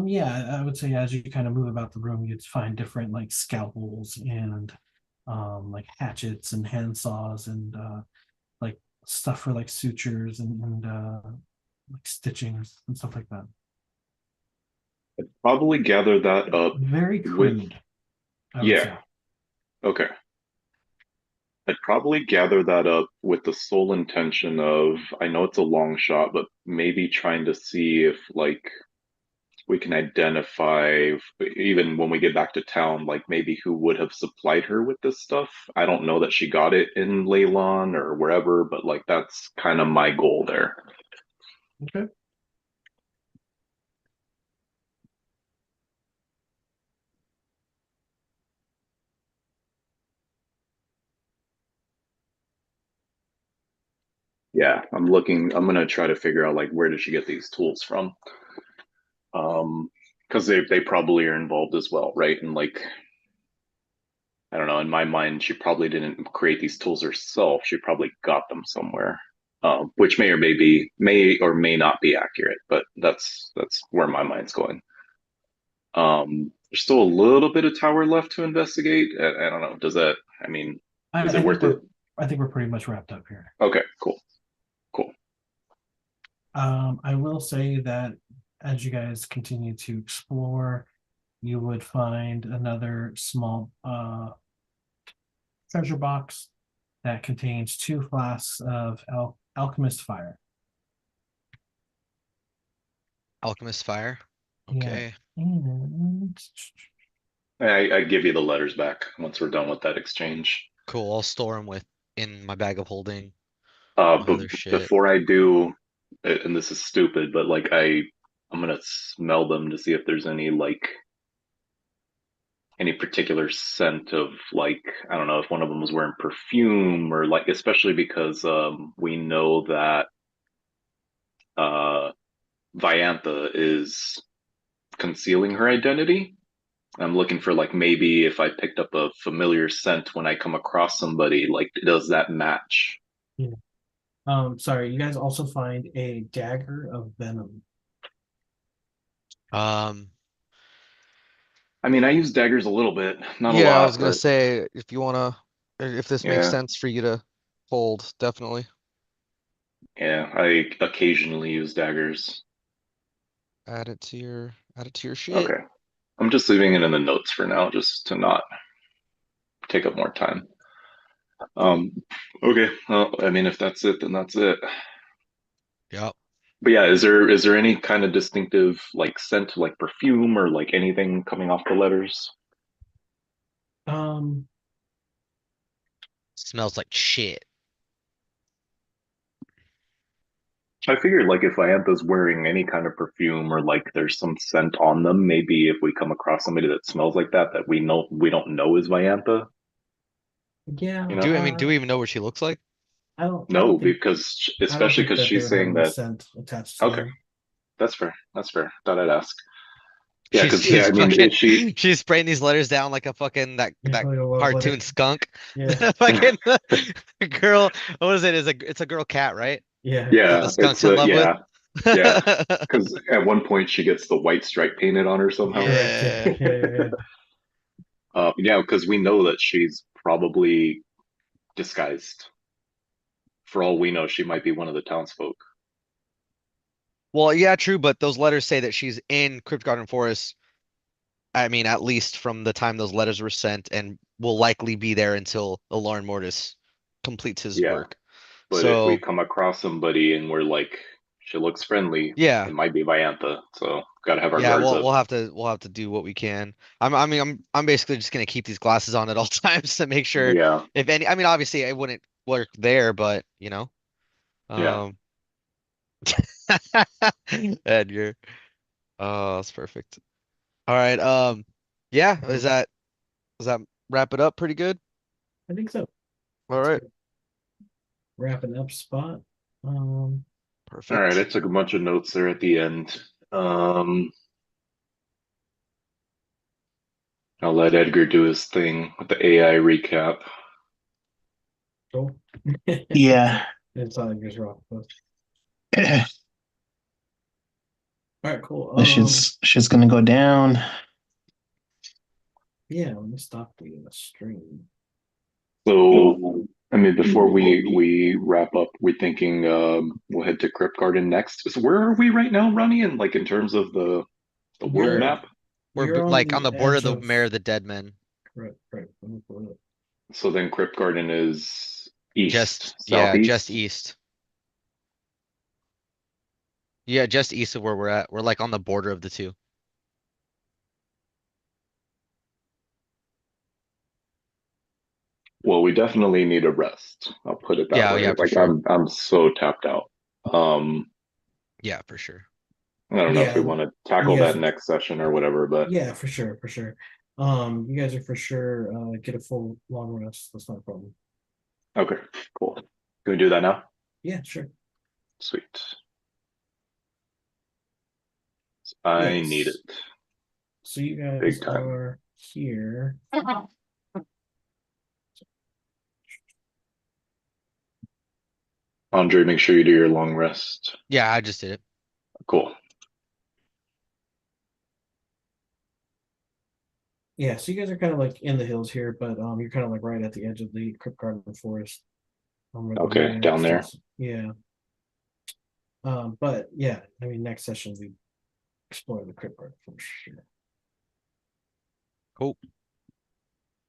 Yeah, I would say as you kind of move about the room, you'd find different like scalpels and like hatchets and hand saws and like stuff for like sutures and like stitching and stuff like that. Probably gather that up Very with, crude, I would yeah, say. okay. I'd probably gather that up with the sole intention of, I know it's a long shot, but maybe trying to see if like we can identify, even when we get back to town, like maybe who would have supplied her with this stuff. I don't know that she got it in Leylon or wherever, but like that's kind of my goal there. Okay. Yeah, I'm gonna try to figure out like where did she get these tools from? Because they probably are involved as well, right? And like I don't know, in my mind, she probably didn't create these tools herself. She probably got them somewhere, which may or may not be accurate, but that's where my mind's going. There's still a little bit of tower left to investigate. I don't know. Does that? I mean, is I it think worth it? we're pretty much wrapped up here. Okay, cool, cool. I will say that as you guys continue to explore, you would find another small treasure box that contains 2 flasks of alchemist fire. Alchemist fire. Yeah. Okay. And I give you the letters back once we're done with that exchange. Cool. I'll store them in my bag of holding my But other shit. before I do, and this is stupid, but like I'm gonna smell them to see if there's any particular scent of like I don't know if one of them was wearing perfume or like especially because we know that uh Viantha is concealing her identity. I'm looking for like maybe if I picked up a familiar scent when I come across somebody, like does that match? yeah. Sorry, you guys also find a dagger of venom. Um, I mean, I use daggers a little bit, not a yeah, I lot, was gonna but say if you wanna, if this makes yeah, sense for you to hold, definitely yeah, I occasionally use daggers. add it to your shit. Okay. I'm just leaving it in the notes for now, just to not take up more time. Um, okay. Well, I mean, if that's it, then that's it. Yep. But yeah, is there any kind of distinctive like scent, like perfume or like anything coming off the letters? Um, Smells like shit. I figured like if Iantha's wearing any kind of perfume or like there's some scent on them, maybe if we come across somebody that smells like that we don't know is Viantha, yeah, you know? Do we even know what she looks like? I No, don't think because I don't especially think because that they she's would have saying any that. scent attached to Okay, them. that's fair. That's fair. Thought I'd ask. Yeah, She's because yeah, she's I mean, fucking is she? she's spraying these letters down like a fucking Yeah, that like a love letter. cartoon skunk. Yeah, Fucking girl. What is it? It's a girl cat, right? yeah, That the Yeah, skunk's in love with. yeah, yeah. Because at one point she gets the white stripe painted on her somehow. correct. Yeah, Yeah. yeah, yeah, yeah. Yeah, because we know that she's probably disguised. For all we know, she might be one of the townsfolk. Well, yeah, true, but those letters say that she's in Crypt Garden Forest. I mean, at least from the time those letters were sent, and will likely be there until Lauren Mortis completes his Yeah, work. but if we So, come across somebody and we're like, she looks friendly, yeah, it might be Viantha. So gotta have our yeah, guards we'll up. we'll have to do what we can. I'm basically just gonna keep these glasses on at all times to make sure Yeah, if any. I mean, obviously, it wouldn't work there, but yeah. um, Edgar. Oh, that's perfect. All right. Yeah. Does that wrap it up pretty good? I think so. All It's a right. good wrapping up spot. Um, All right, I Perfect. took a bunch of notes there at the end. Um, I'll let Edgar do his thing with the AI recap. cool. Yeah. It's on your rock. All This right, cool. shit's gonna go down. Yeah, let me stop the stream. So, I mean, before we wrap up, we're thinking we'll head to Crypt Garden next. So where are we right now, Ronnie? And like in terms of the world You're We're map? we're you're on like on the the border of edge the of Mayor of the Dead Men. correct, correct. Let me pull it up. So then Crypt Garden is Just east, yeah, just southeast. east. Yeah, just east of where we're at. We're like on the border of the two. Well, we definitely need a rest. I'll put it that Yeah, way. yeah, for Like sure. I'm so tapped out. Um, Yeah, for sure. I don't know if we Yeah, want to you tackle guys that are, next session or whatever, but yeah, for sure, for sure. You guys are for sure get a full long rest. That's not a problem. okay, cool. Can we do that now? Yeah, sure. Sweet. I need Yes. it So you guys big time. are here. Andre, make sure you do your long rest. Yeah, I just did it. Cool. Yeah, so you guys are kind of like in the hills here, but you're kind of like right at the edge of the Crypt Garden Forest, where the Okay, mayor down there. stays. Yeah. But yeah, I mean, next session we explore the crypt part for sure. Cool.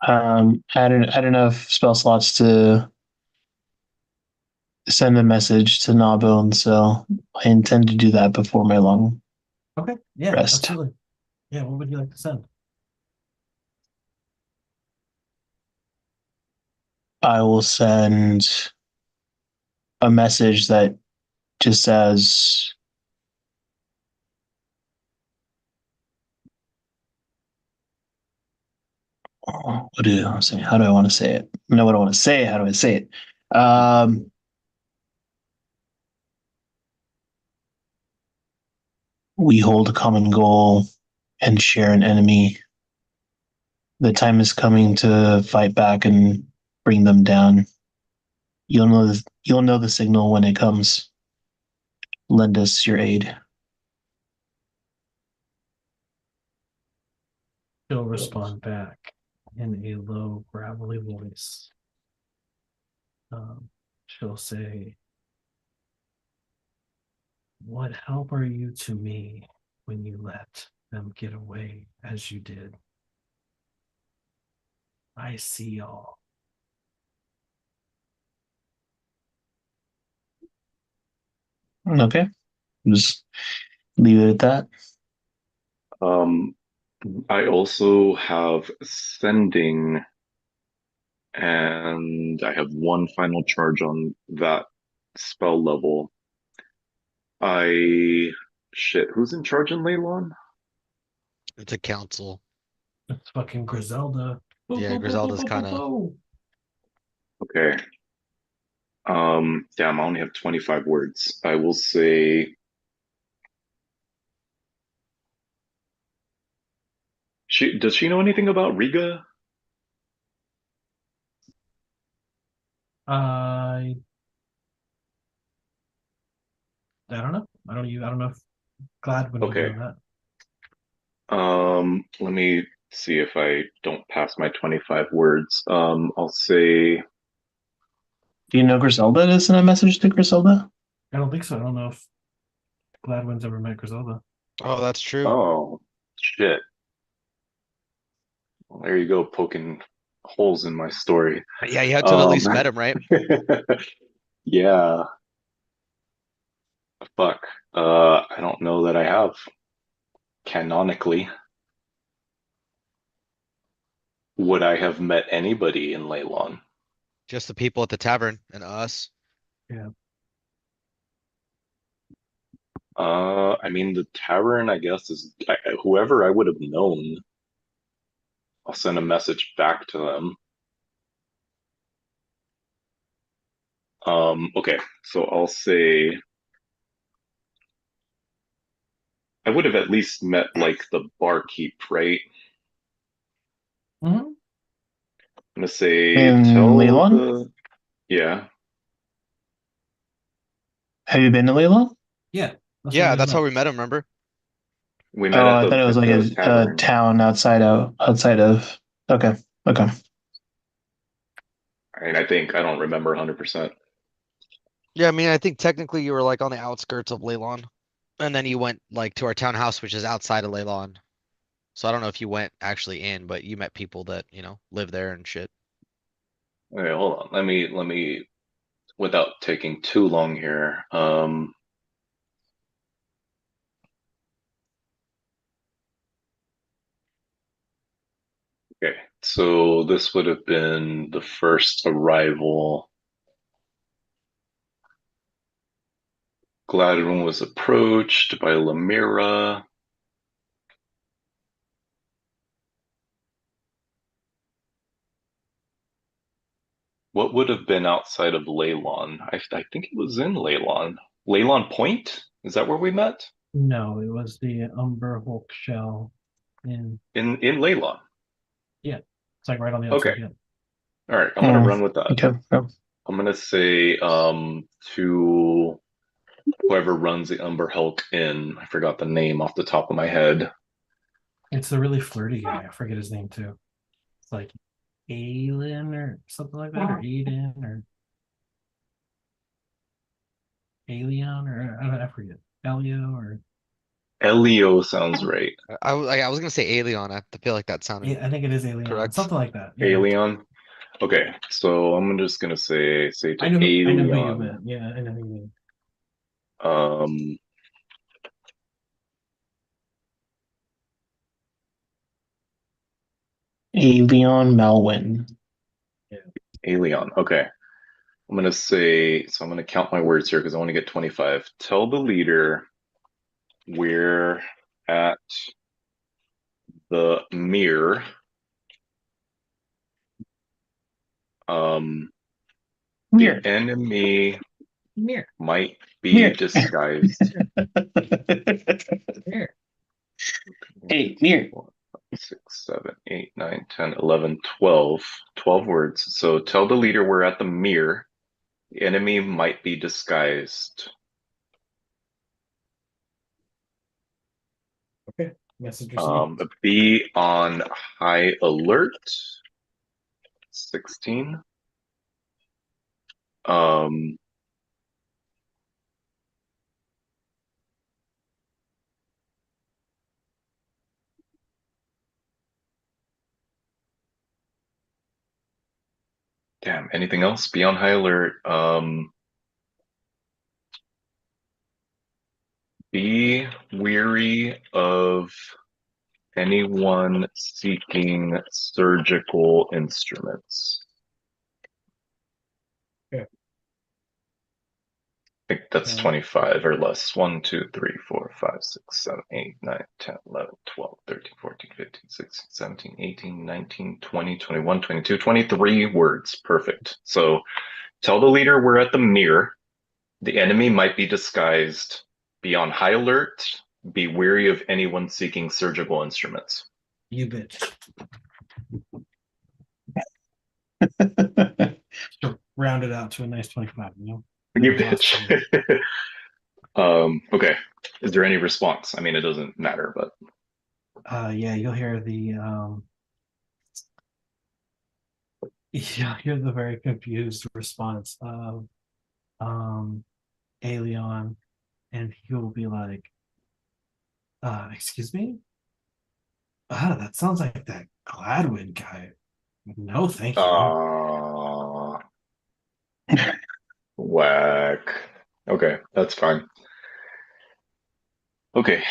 Add enough spell slots to send a message to Gnawbone, so I intend to do that before my long Okay, yeah, rest. absolutely. Yeah, what would you like to send? I will send a message that just says, oh, what do I want to say? How do I want to say it? I know what I want to say. How do I say it? We hold a common goal and share an enemy. The time is coming to fight back and bring them down. You'll know the signal when it comes. Lend us your aid. She'll respond back in a low, gravelly voice. She'll say, "What help are you to me when you let them get away as you did? I see all." Okay. Just leave it at that. Um, I also have sending, and I have one final charge on that spell level. Shit, who's in charge in Leylon? It's a council. It's fucking Griselda. Bo, Yeah, bo, bo, bo, Griselda's bo, bo, kind of. bo. Okay. Damn, I only have 25 words. I will say does she know anything about Riga? I I don't know. I don't know if Gladwin would Okay. know that. Let me see if I don't pass my 25 words. I'll say Do you know Griselda to send a message to Griselda? I don't think so. I don't know if Gladwin's ever met Griselda. Oh, that's true. oh shit. Well, there you go, poking holes in my story. Yeah, you had to have at Um least met him, right? yeah, fuck. I don't know that I have canonically. Would I have met anybody in Leylon? Just the people at the tavern and us. Yeah. I mean, the tavern, I guess, is whoever I would have known. I'll send a message back to them. Okay, so I'll say I would have at least met like the barkeep, right? Mm-hmm. I'm gonna say In tell Leylon? the yeah. Have you been to Leylon? Yeah. That's where you Yeah, guys that's how met. we met him, remember? We met Oh, I thought it was at like the a tavern. town outside of. Okay, okay. I mean, I don't remember 100%. Yeah, I mean, I think technically you were like on the outskirts of Leylon. And then you went like to our townhouse, which is outside of Leylon. So I don't know if you went actually in, but you met people that, live there and shit. Okay, hold on. Let me without taking too long here. Okay, so this would have been the first arrival. Gladwin was approached by Lamira. What would have been outside of Leylon? I think it was in Leylon. Leylon Point? Is that where we met? No, it was the Umber Hulk shell in In Leylon. yeah. It's like right on the Okay. outside, yeah. All right. I'm gonna Hmm. run with that. Okay. I'm gonna say to whoever runs the Umber Hulk Inn. I forgot the name off the top of my head. It's the really flirty guy. I forget his name too. It's like Aiden or something like that, or Aiden or Alien or I forget. Elio or Elio sounds right. I was gonna say Aelion. I feel like that sounded I think it is Alien, correct. something like that. Yeah. Aelion. Okay, so I'm just gonna say to I know who you Aelion. meant. Yeah, I know who you mean. Um, Avion Melwin. Aelion. Okay, I'm gonna say. So I'm gonna count my words here because I want to get 25. Tell the leader we're at the mirror. Mirror. The enemy Mirror. might be Mirror. disguised. Mirror. Hey, mirror. 6, 7, 8, 9, 10, 11, 12. 12 words. So tell the leader we're at the mirror. The enemy might be disguised. Okay. Message received. Be on high alert. 16. Um, damn, anything else? Be on high alert. Be weary of anyone seeking surgical instruments. Okay. I think that's 25 or less. 1, 2, 3, 4, 5, 6, 7, 8, 9, 10, 11, 12, 13, 14, 15, 16, 17, 18, 19, 20, 21, 22, 23 words. Perfect. So tell the leader we're at the mirror. The enemy might be disguised. Be on high alert. Be wary of anyone seeking surgical instruments. You bitch. To round it out to a nice 25, you know? You The last bitch. Okay. Is there any response? I mean, it doesn't matter, but yeah, you'll hear the you'll hear the very confused response of Aelion, and he'll be like, excuse me? That sounds like that Gladwin guy. No, thank you. uh whack. Okay, that's fine. Okay,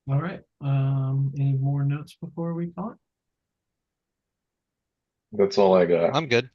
All right. Any more notes before we call it? that's all I got. I'm good.